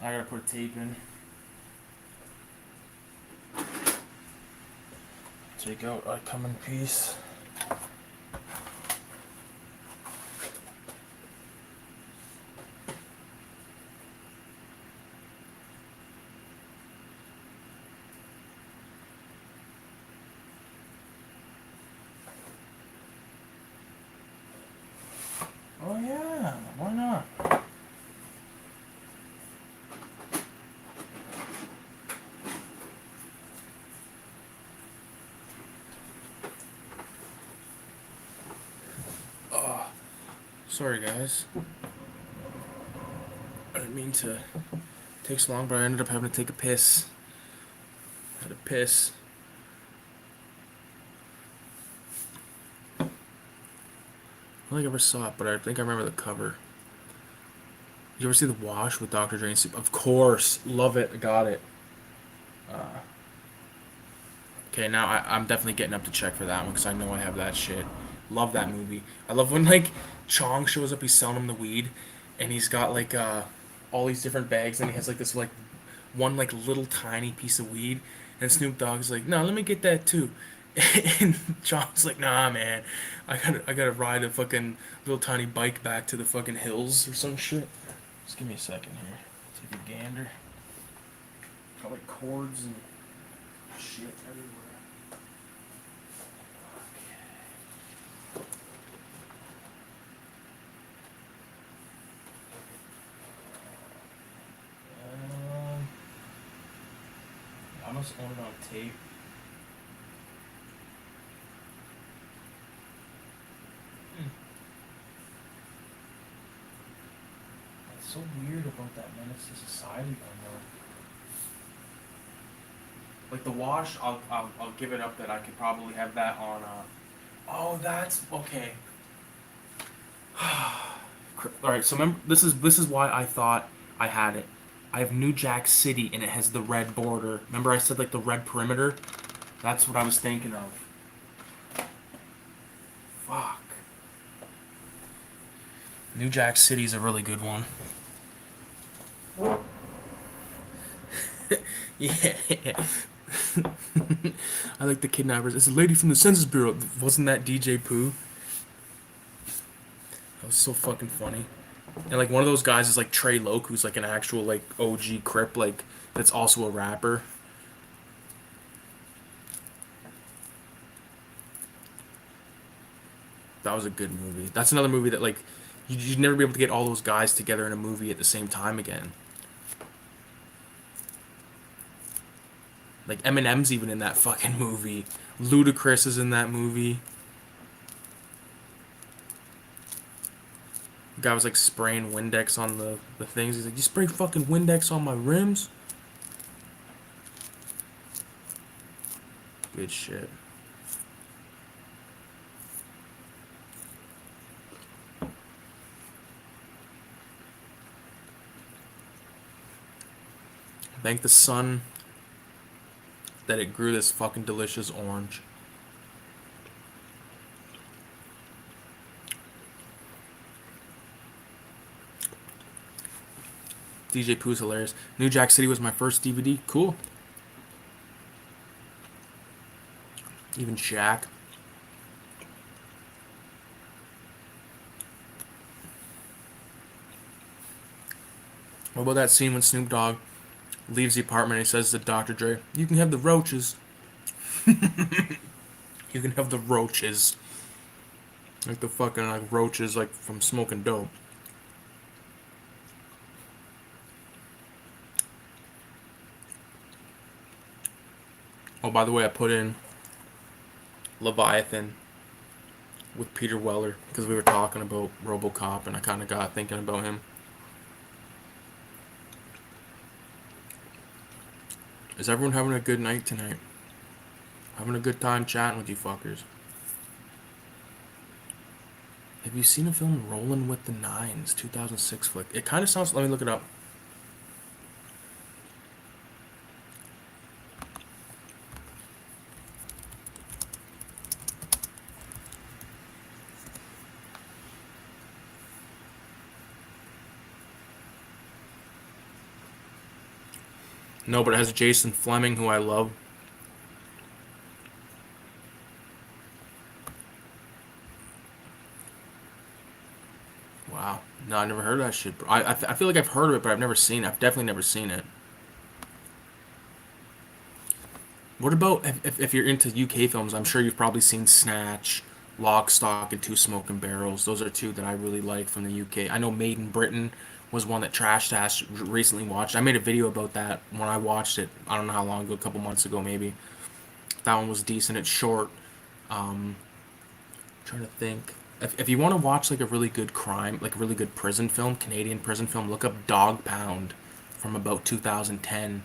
I gotta put tape in. Take out, I come in peace. Oh yeah, why not? Oh, sorry guys. I didn't mean to take so long, but I ended up having to take a piss. I had a piss. I don't think I ever saw it, but I think I remember the cover. You ever see The Wash with Dr. Dre? Of course, love it, got it. Okay, now I'm definitely getting up to check for that one because I know I have that shit. Love that movie. I love when like Chong shows up. He's selling him the weed, and he's got like all these different bags, and he has like this like one like little tiny piece of weed, and Snoop Dogg's like, "No, let me get that too," and Chong's like, "Nah, man, I gotta ride a fucking little tiny bike back to the fucking hills or some shit." Just give me a second here. Take a gander. Got like cords and shit everywhere. I must own it on tape. It's so weird about that Menace to Society one though. Like The Wash, I'll give it up that I could probably have that on. Oh, that's okay. All right, so remember, this is why I thought I had it. I have New Jack City, and it has the red border. Remember, I said like the red perimeter. That's what I was thinking of. Fuck. New Jack City's a really good one. Yeah. I like the kidnappers. It's a lady from the Census Bureau. Wasn't that DJ Pooh? That was so fucking funny. And like one of those guys is like Trey Loke, who's like an actual like OG Crip, like that's also a rapper. That was a good movie. That's another movie that like you'd never be able to get all those guys together in a movie at the same time again. Like Eminem's even in that fucking movie. Ludacris is in that movie. The guy was like spraying Windex on the things. He's like, "You spray fucking Windex on my rims?" Good shit. Thank the sun that it grew this fucking delicious orange. DJ Pooh's hilarious. New Jack City was my first DVD. Cool. Even Shaq. What about that scene when Snoop Dogg leaves the apartment and he says to Dr. Dre, "You can have the roaches." You can have the roaches. Like the fucking like roaches like from smoking dope. Oh, by the way, I put in Leviathan with Peter Weller because we were talking about RoboCop and I kind of got thinking about him. Is everyone having a good night tonight? Having a good time chatting with you fuckers. Have you seen a film Rollin' with the Nines, 2006 flick? It kind of sounds. Let me look it up. No, but it has Jason Fleming, who I love. Wow. No, I never heard of that shit. I feel like I've heard of it, but I've never seen it. I've definitely never seen it. What about if you're into UK films? I'm sure you've probably seen Snatch Lock, Stock, and Two Smoking Barrels. Those are two that I really like from the UK. I know Made in Britain was one that Trash Tash recently watched. I made a video about that when I watched it. I don't know how long ago, a couple months ago maybe. That one was decent. It's short. Trying to think. If you want to watch like a really good crime, like a really good prison film, Canadian prison film, look up Dog Pound from about 2010,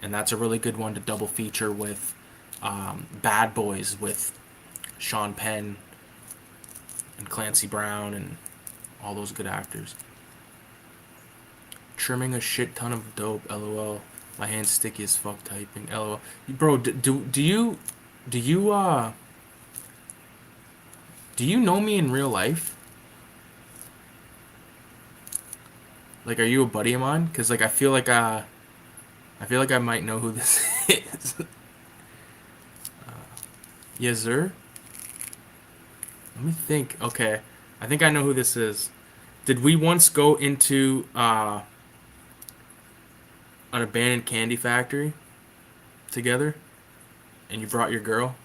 and that's a really good one to double feature with Bad Boys with Sean Penn and Clancy Brown and all those good actors. Trimming a shit ton of dope. LOL. My hand's sticky as fuck typing. LOL. Bro, do you do you know me in real life? Like, are you a buddy of mine? Cause like I feel like I might know who this is. Yes, sir. Let me think. Okay, I think I know who this is. Did we once go into an abandoned candy factory together, and you brought your girl?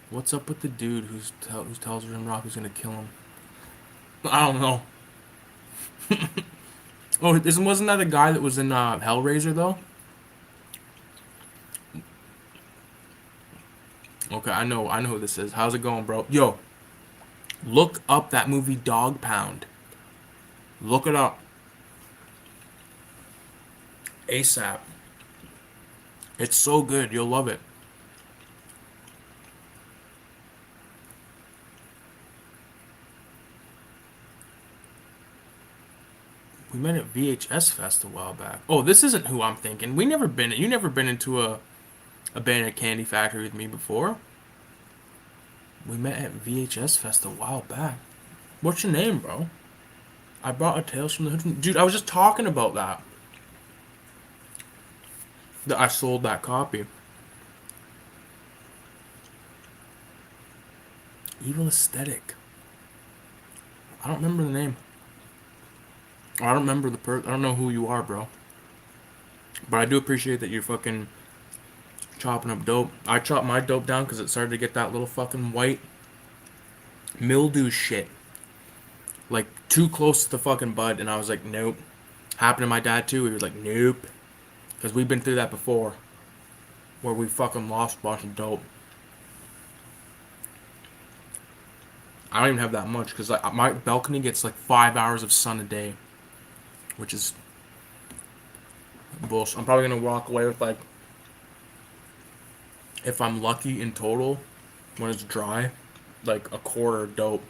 What's up with the dude who tells Rim Rock who's gonna kill him? I don't know. Oh, this wasn't that the guy that was in Hellraiser though? Okay, I know who this is. How's it going, bro? Yo, look up that movie Dog Pound. Look it up ASAP. It's so good. You'll love it. We met at VHS Fest a while back. Oh, this isn't who I'm thinking. We never been. You never been into a abandoned candy factory with me before. We met at VHS Fest a while back. What's your name, bro? I brought a Tales from the Hood. Dude, I was just talking about that. That I sold that copy. Evil Aesthetic. I don't remember the name. I don't remember I don't know who you are, bro. But I do appreciate that you're fucking chopping up dope. I chopped my dope down because it started to get that little fucking white mildew shit. Like, too close to the fucking bud, and I was like, nope. Happened to my dad too. He was like, nope. Because we've been through that before. Where we fucking lost a bunch of dope. I don't even have that much because like, my balcony gets like 5 hours of sun a day. Which is bullshit. I'm probably gonna walk away with like, if I'm lucky in total, when it's dry, like a quarter dope.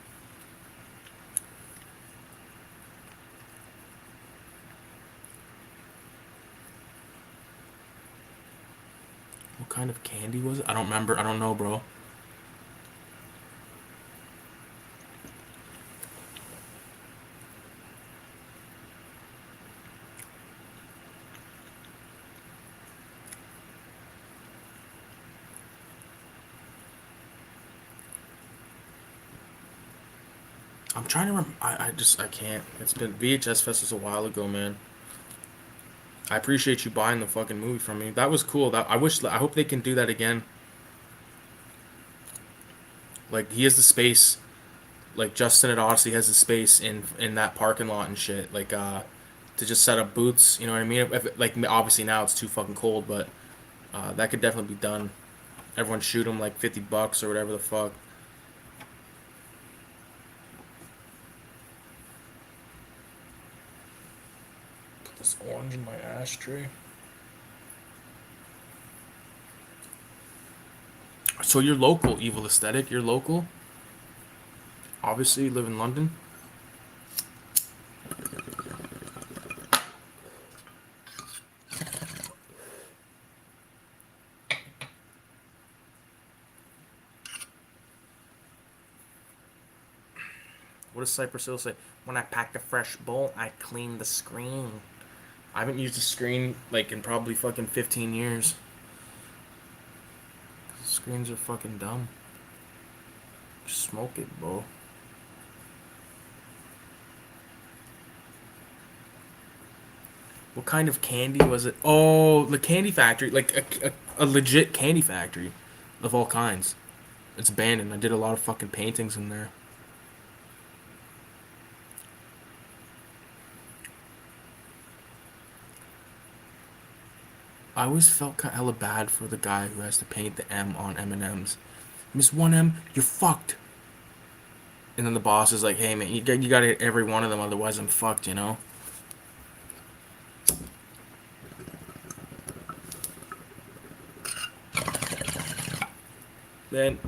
What kind of candy was it? I don't remember. I don't know, bro. I'm trying to remember. I can't. It's been VHS Fest was a while ago, man. I appreciate you buying the fucking movie from me. That was cool. I hope they can do that again. Like he has the space. Like Justin at Odyssey has the space in that parking lot and shit. Like to just set up booths. You know what I mean? Like obviously now it's too fucking cold, but that could definitely be done. Everyone shoot him like $50 or whatever the fuck. Put this orange in my ashtray. So you're local, Evil Aesthetic. You're local. Obviously, you live in London. What does Cypress Hill say? When I packed a fresh bowl, I cleaned the screen. I haven't used a screen like in probably fucking 15 years. screens are fucking dumb. Just smoke it, bro. What kind of candy was it? Oh, the candy factory. Like a legit candy factory of all kinds. It's abandoned. I did a lot of fucking paintings in there. I always felt kind of hella bad for the guy who has to paint the M on M&M's. Miss 1M, you're fucked. And then the boss is like, hey man, you gotta hit every one of them, otherwise I'm fucked, you know? Then,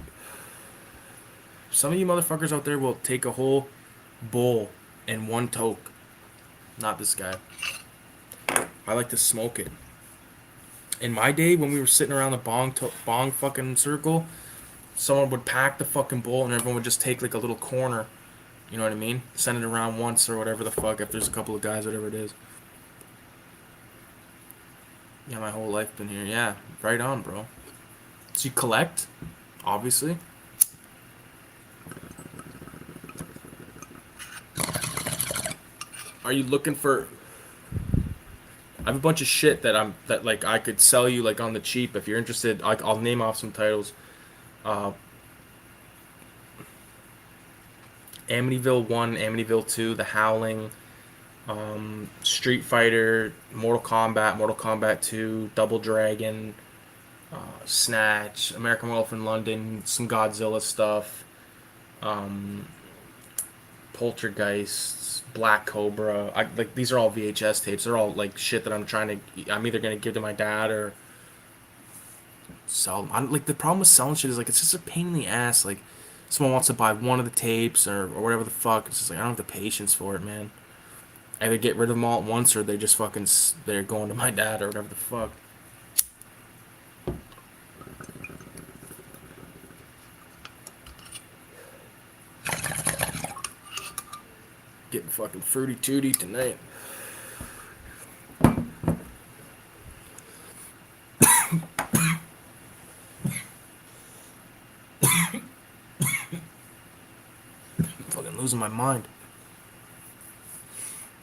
some of you motherfuckers out there will take a whole bowl and one toke. Not this guy. I like to smoke it. In my day, when we were sitting around the bong fucking circle, someone would pack the fucking bowl and everyone would just take like a little corner. You know what I mean? Send it around once or whatever the fuck if there's a couple of guys, whatever it is. Yeah, my whole life been here. Yeah, right on, bro. So you collect, obviously. Are you looking for? I have a bunch of shit that like I could sell you like on the cheap if you're interested. I'll name off some titles. Uh, Amityville 1, Amityville 2, The Howling, Street Fighter, Mortal Kombat 2, Double Dragon, Snatch, American Wolf in London, some Godzilla stuff, um, Poltergeists, Black Cobra. Like these are all VHS tapes. They're all like shit that I'm either gonna give to my dad or sell them. Like the problem with selling shit is like it's just a pain in the ass. Like someone wants to buy one of the tapes or whatever the fuck. It's just like I don't have the patience for it, man. Either get rid of them all at once or they just fucking they're going to my dad or whatever the fuck. Getting fucking fruity tooty tonight. Fucking losing my mind.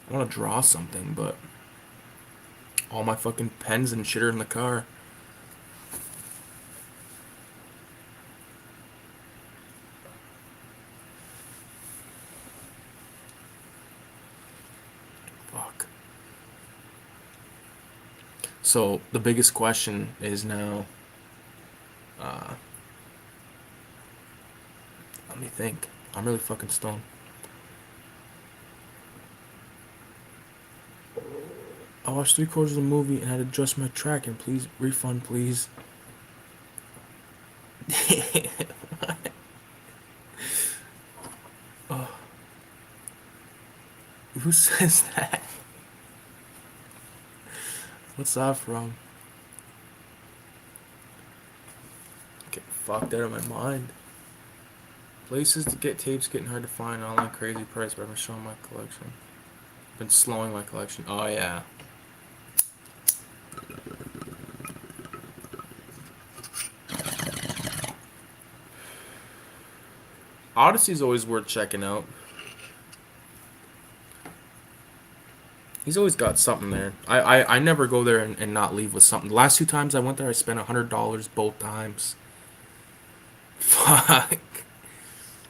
I want to draw something, but all my fucking pens and shit are in the car. Fuck. So the biggest question is now. Let me think. I'm really fucking stoned. I watched 3/4 of the movie and had to adjust my track and please refund, please. Oh, who says that? What's that from? Get fucked out of my mind. Places to get tapes getting hard to find. Online crazy price, but I've been showing my collection. Been slowing my collection. Oh yeah. Odyssey's always worth checking out. He's always got something there. I never go there and not leave with something. The last 2 times I went there, I spent $100 both times. Fuck.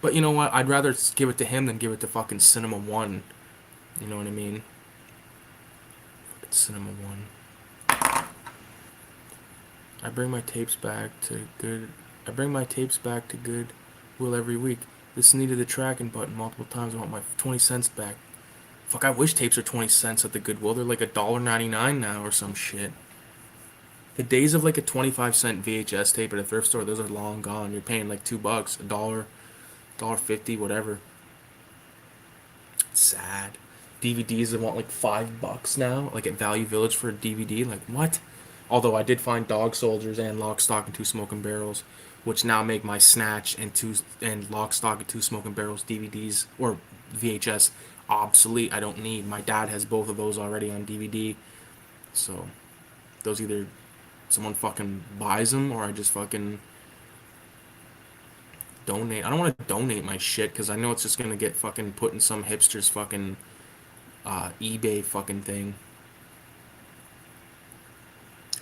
But you know what? I'd rather give it to him than give it to fucking Cinema One. You know what I mean? Cinema One. I bring my tapes back to good. I bring my tapes back to Goodwill every week. This needed the tracking button multiple times. I want my 20 cents back. Fuck, I wish tapes are 20 cents at the Goodwill. They're like $1.99 now or some shit. The days of like a 25-cent VHS tape at a thrift store, those are long gone. You're paying like $2, a dollar 50, whatever. It's sad. DVDs, they want like $5 now, like at Value Village for a DVD. Like what? Although I did find Dog Soldiers and Lock, Stock, and Two Smoking Barrels, which now make my Snatch and Lock, Stock, and Two Smoking Barrels DVDs or VHS obsolete. I don't need. My dad has both of those already on DVD, so those either someone fucking buys them or I just fucking donate. I don't want to donate my shit because I know it's just gonna get fucking put in some hipster's fucking eBay fucking thing.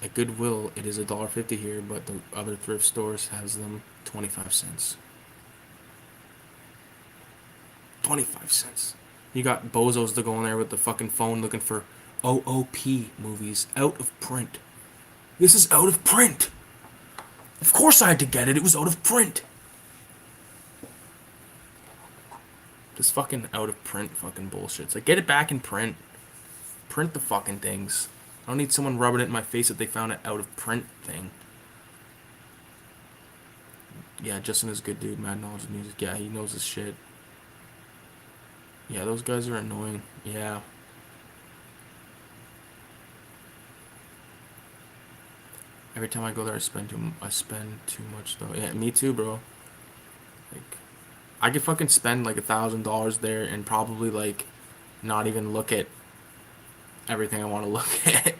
At Goodwill, it is $1.50 here, but the other thrift stores has them 25 cents. 25 cents. You got bozos to go in there with the fucking phone looking for OOP movies out of print. This is out of print. Of course I had to get it. It was out of print. This fucking out of print fucking bullshit. It's like, get it back in print. Print the fucking things. I don't need someone rubbing it in my face that they found it out of print thing. Yeah, Justin is a good dude. Mad knowledge of music. Yeah, he knows his shit. Yeah, those guys are annoying. Yeah. Every time I go there, I spend too much though. Yeah, me too, bro. Like, I could fucking spend like $1,000 there and probably like not even look at everything I want to look at.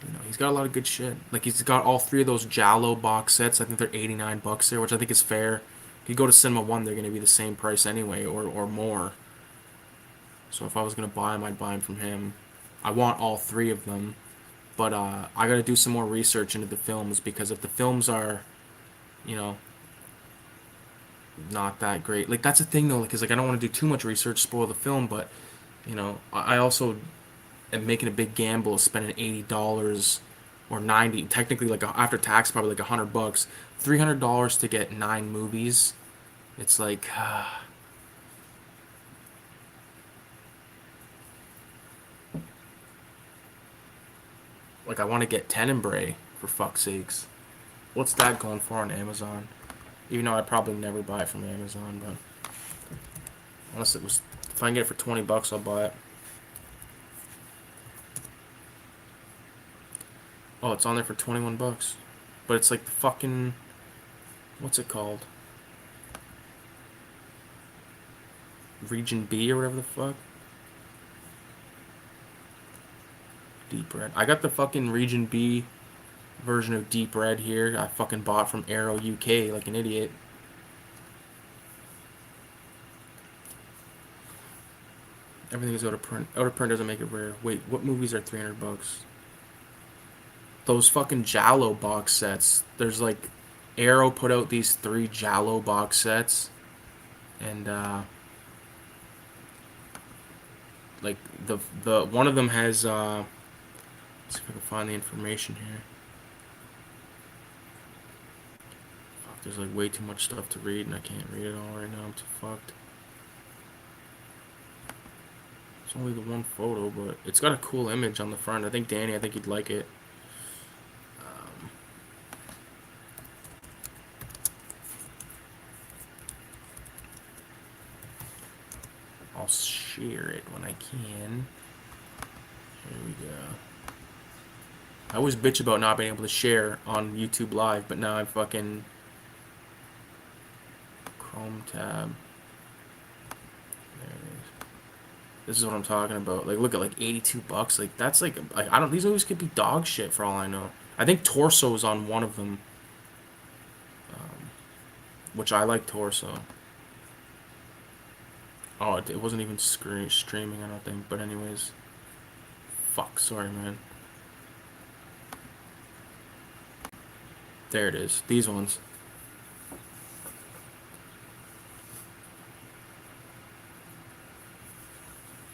You know, he's got a lot of good shit. Like he's got all three of those giallo box sets. I think they're $89 there, which I think is fair. If you go to Cinema One, they're gonna be the same price anyway, or more. So if I was gonna buy them, I'd buy them from him. I want all three of them, but I gotta do some more research into the films because if the films are, you know, not that great, like that's a thing though, because like I don't want to do too much research, spoil the film, but you know, I also am making a big gamble of spending $80 or 90, technically like after tax probably like $100, $300 to get 9 movies. It's like like I want to get Tenebrae for fuck's sakes. What's that going for on Amazon? Even though I'd probably never buy it from Amazon, but unless it was, if I can get it for $20, I'll buy it. Oh, it's on there for $21, but it's like the fucking, what's it called? Region B or whatever the fuck. Deep Red. I got the fucking Region B version of Deep Red here. I fucking bought from Arrow UK like an idiot. Everything is out of print. Out of print doesn't make it rare. Wait, what movies are $300? Those fucking giallo box sets. There's like Arrow put out these 3 giallo box sets, and like the one of them has let's see if I can find the information here. Fuck, there's like way too much stuff to read, and I can't read it all right now. I'm too fucked. It's only the one photo, but it's got a cool image on the front. I think Danny, I think you'd like it. I'll share it when I can. Here we go. I always bitch about not being able to share on YouTube Live, but now I'm fucking Chrome tab. There it is. This is what I'm talking about. Like, look at like $82. Like, that's like I don't. These movies could be dog shit for all I know. I think Torso is on one of them, which I like Torso. Oh, it wasn't even streaming, I don't think. But anyways, fuck. Sorry, man. There it is. These ones.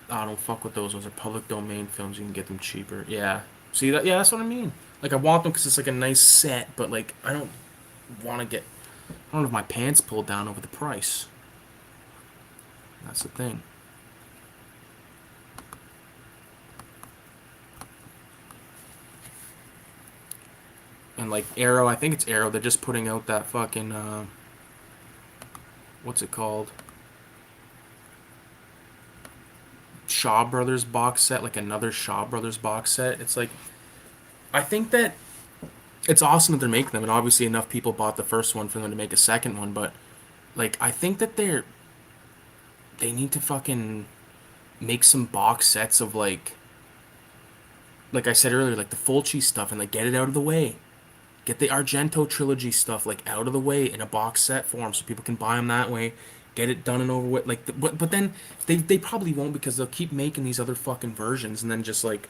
I don't fuck with those. Those are public domain films. You can get them cheaper. Yeah. See that? Yeah, that's what I mean. Like I want them because it's like a nice set, but like I don't want to get. I don't have my pants pulled down over the price. That's the thing. And like Arrow, I think it's Arrow. They're just putting out that fucking what's it called? Shaw Brothers box set, like another Shaw Brothers box set. It's like I think that it's awesome that they're making them, and obviously enough people bought the first one for them to make a second one. But like I think that they need to fucking make some box sets of like I said earlier, like the Fulci stuff, and like get it out of the way. Get the Argento trilogy stuff like out of the way in a box set form so people can buy them that way. Get it done and over with. Like, but then they probably won't because they'll keep making these other fucking versions and then just like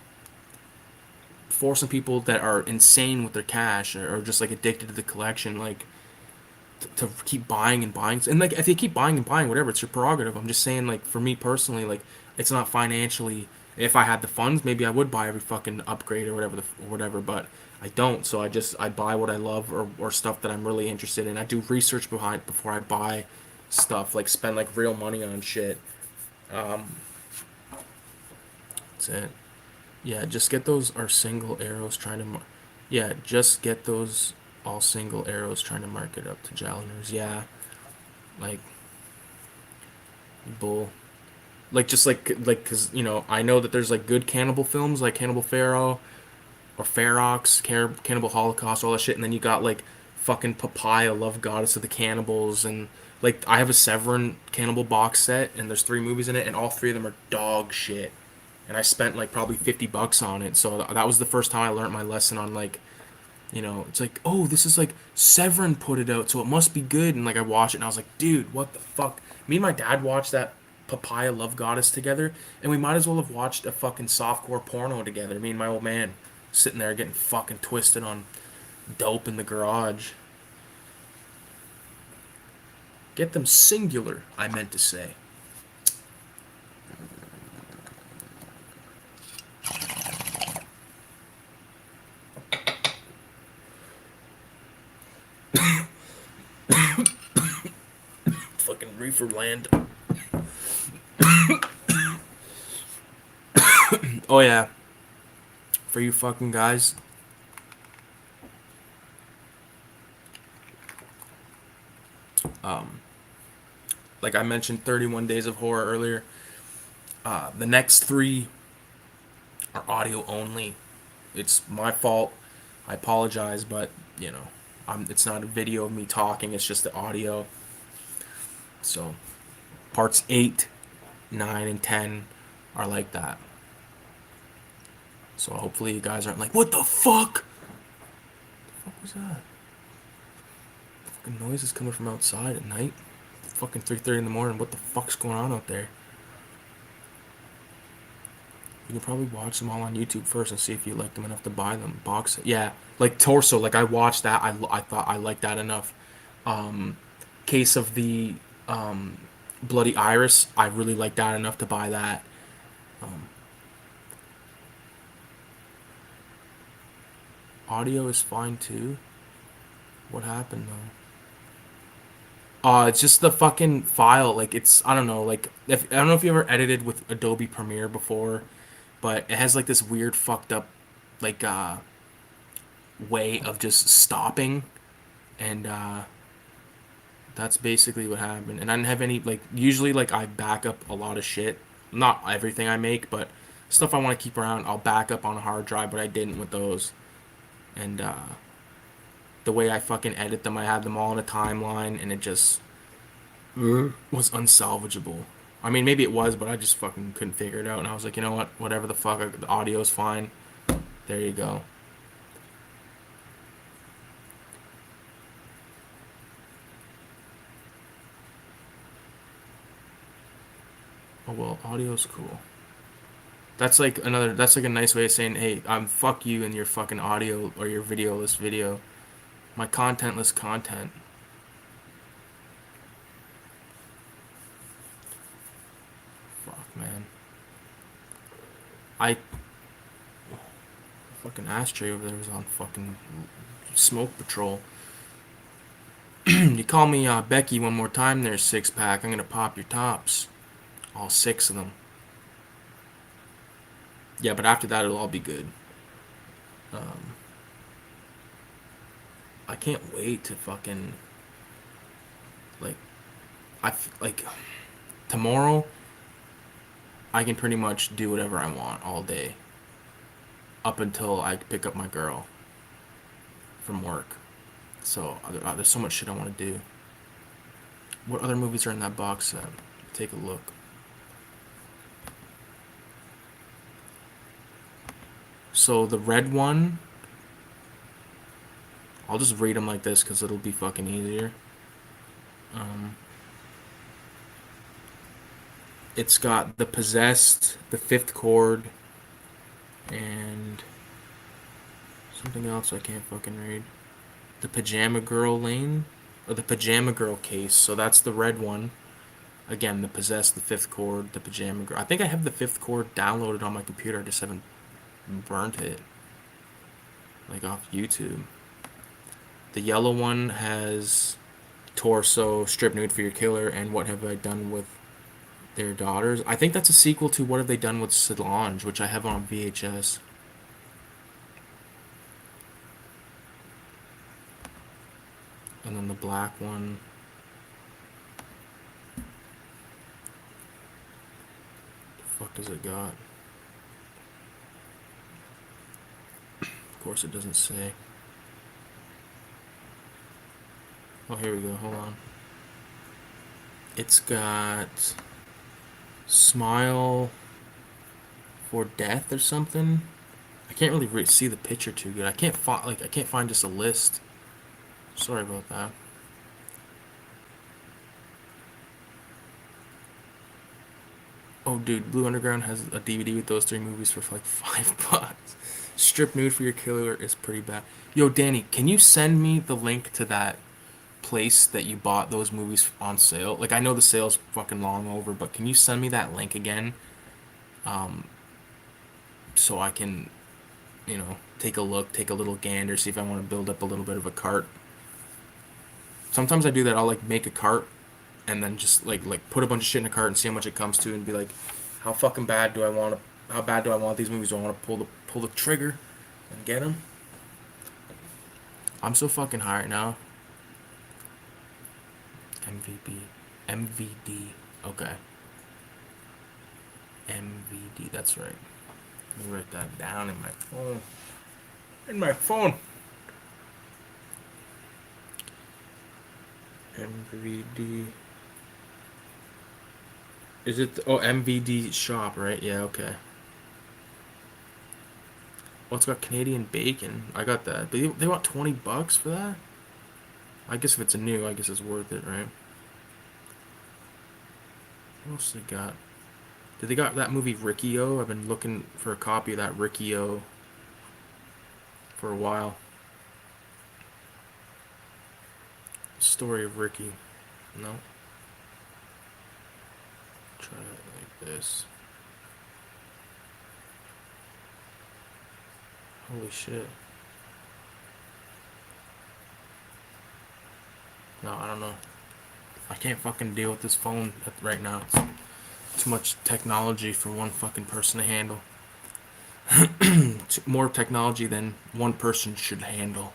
forcing people that are insane with their cash or just like addicted to the collection like to keep buying and buying. And like if they keep buying and buying, whatever, it's your prerogative. I'm just saying, like for me personally, like it's not financially. If I had the funds, maybe I would buy every fucking upgrade or whatever or whatever. But I don't. So I buy what I love or stuff that I'm really interested in. I do research behind before I buy stuff. Like spend like real money on shit. That's it. Yeah, just get those are single arrows trying to. Yeah, just get those all single arrows trying to mark it up to Jalliners. Yeah, like bull. Like just like because I know that there's like good cannibal films like Cannibal Pharaoh or Ferox, Cannibal Holocaust, all that shit, and then you got like fucking Papaya, Love Goddess of the Cannibals, and like I have a Severin Cannibal box set, and there's 3 movies in it, and all 3 of them are dog shit. And I spent like probably $50 on it, so that was the first time I learned my lesson on like it's like, oh, this is like Severin put it out, so it must be good. And like I watched it, and I was like, dude, what the fuck? Me and my dad watched that Papaya Love Goddess together, and we might as well have watched a fucking softcore porno together. Me and my old man sitting there getting fucking twisted on dope in the garage. Get them singular, I meant to say. Fucking reefer land. Oh yeah, for you fucking guys. Like I mentioned, 31 Days of Horror earlier. The next 3 are audio only. It's my fault. I apologize, but it's not a video of me talking. It's just the audio. So, parts 8, 9, and 10 are like that. So hopefully you guys aren't like, what the fuck? What the fuck was that? The fucking noise is coming from outside at night. Fucking 3:30 in the morning. What the fuck's going on out there? You can probably watch them all on YouTube first and see if you like them enough to buy them. Box it. Yeah, like Torso. Like I watched that. I thought I liked that enough. Case of the Bloody Iris. I really liked that enough to buy that. Audio is fine too. What happened though? It's just the fucking file. Like it's I don't know. Like if I don't know if you ever edited with Adobe Premiere before, but it has like this weird fucked up like way of just stopping, and that's basically what happened. And I didn't have any like usually like I back up a lot of shit, not everything I make, but stuff I want to keep around. I'll back up on a hard drive, but I didn't with those, and the way I fucking edit them, I had them all in a timeline, and it just was unsalvageable. I mean, maybe it was, but I just fucking couldn't figure it out. And I was like, you know what? Whatever the fuck, the audio's fine. There you go. Oh well, audio's cool. That's like another. That's like a nice way of saying, hey, I'm fuck you and your fucking audio or your videoless video. My contentless content. Fuck, man. I fucking ashtray over there was on fucking smoke patrol. You call me Becky one more time there, 6-pack. I'm gonna pop your tops. All 6 of them. Yeah, but after that, it'll all be good. I can't wait to fucking like like tomorrow. I can pretty much do whatever I want all day, up until I pick up my girl from work. So there's so much shit I want to do. What other movies are in that box set? Take a look. So the red one I'll just read them like this because it'll be fucking easier. Um, it's got the possessed, the fifth chord, and something else I can't fucking read. The pajama girl lane, or the pajama girl case. So that's the red one. Again, the possessed, the fifth chord, the pajama girl. I think I have the fifth chord downloaded on my computer. I just haven't burnt it, like off YouTube. The yellow one has torso, strip nude for your killer, and what have I done with their daughters. I think that's a sequel to What Have They Done with Solange, which I have on VHS. And then the black one. The fuck does it got? Of course it doesn't say. Oh, here we go. Hold on. It's got Smile for Death or something. I can't really see the picture too good. I can't find just a list. Sorry about that. Oh, dude, Blue Underground has a DVD with those three movies for like $5. Strip Nude for Your Killer is pretty bad. Yo, Danny, can you send me the link to that place that you bought those movies on sale? Like, I know the sale's fucking long over, but can you send me that link again? So I can, take a look, take a little gander, see if I want to build up a little bit of a cart. Sometimes I do that. I'll like make a cart and then just like put a bunch of shit in a cart and see how much it comes to and be like, how fucking bad do I want to? How bad do I want these movies? Do I want to pull the trigger and get them? I'm so fucking high right now. MVP, MVD. Okay, MVD. That's right. Let me write that down in my phone. In my phone. MVD. Is it? Oh, MVD shop, right? Yeah. Okay. Oh, it's got Canadian bacon. I got that. But they want $20 for that? I guess if it's a new, I guess it's worth it, right? What else they got? Did they got that movie Riki-oh? I've been looking for a copy of that Riki-oh for a while. Story of Ricky. No? Try it like this. Holy shit. No, I don't know. I can't fucking deal with this phone right now. It's too much technology for one fucking person to handle. More technology than one person should handle.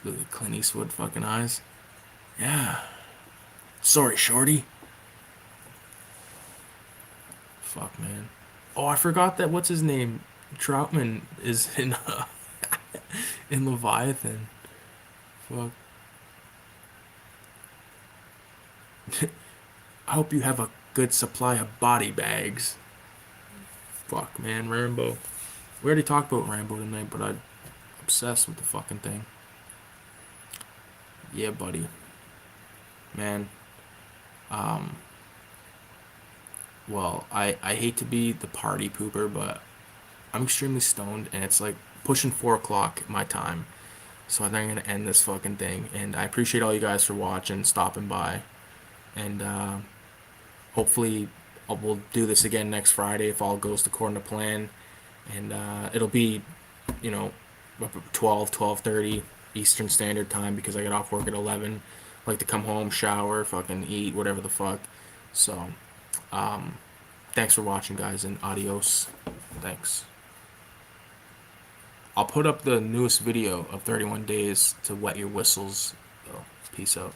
Look at Clint Eastwood fucking eyes. Yeah. Sorry, shorty. Fuck, man. Oh, I forgot that. What's his name? Troutman is in in Leviathan. Fuck. I hope you have a good supply of body bags. Fuck, man, Rambo. We already talked about Rambo tonight, but I'm obsessed with the fucking thing. Yeah, buddy. Man. Um. Well, I hate to be the party pooper, but I'm extremely stoned, and it's like pushing 4 o'clock my time. So I think I'm gonna end this fucking thing. And I appreciate all you guys for watching, stopping by, and hopefully we'll do this again next Friday if all goes according to plan. And it'll be, you know, 12:30 Eastern Standard Time because I get off work at 11. Like to come home, shower, fucking eat, whatever the fuck. So, thanks for watching, guys, and adios. Thanks. I'll put up the newest video of 31 days to wet your whistles. So, peace out.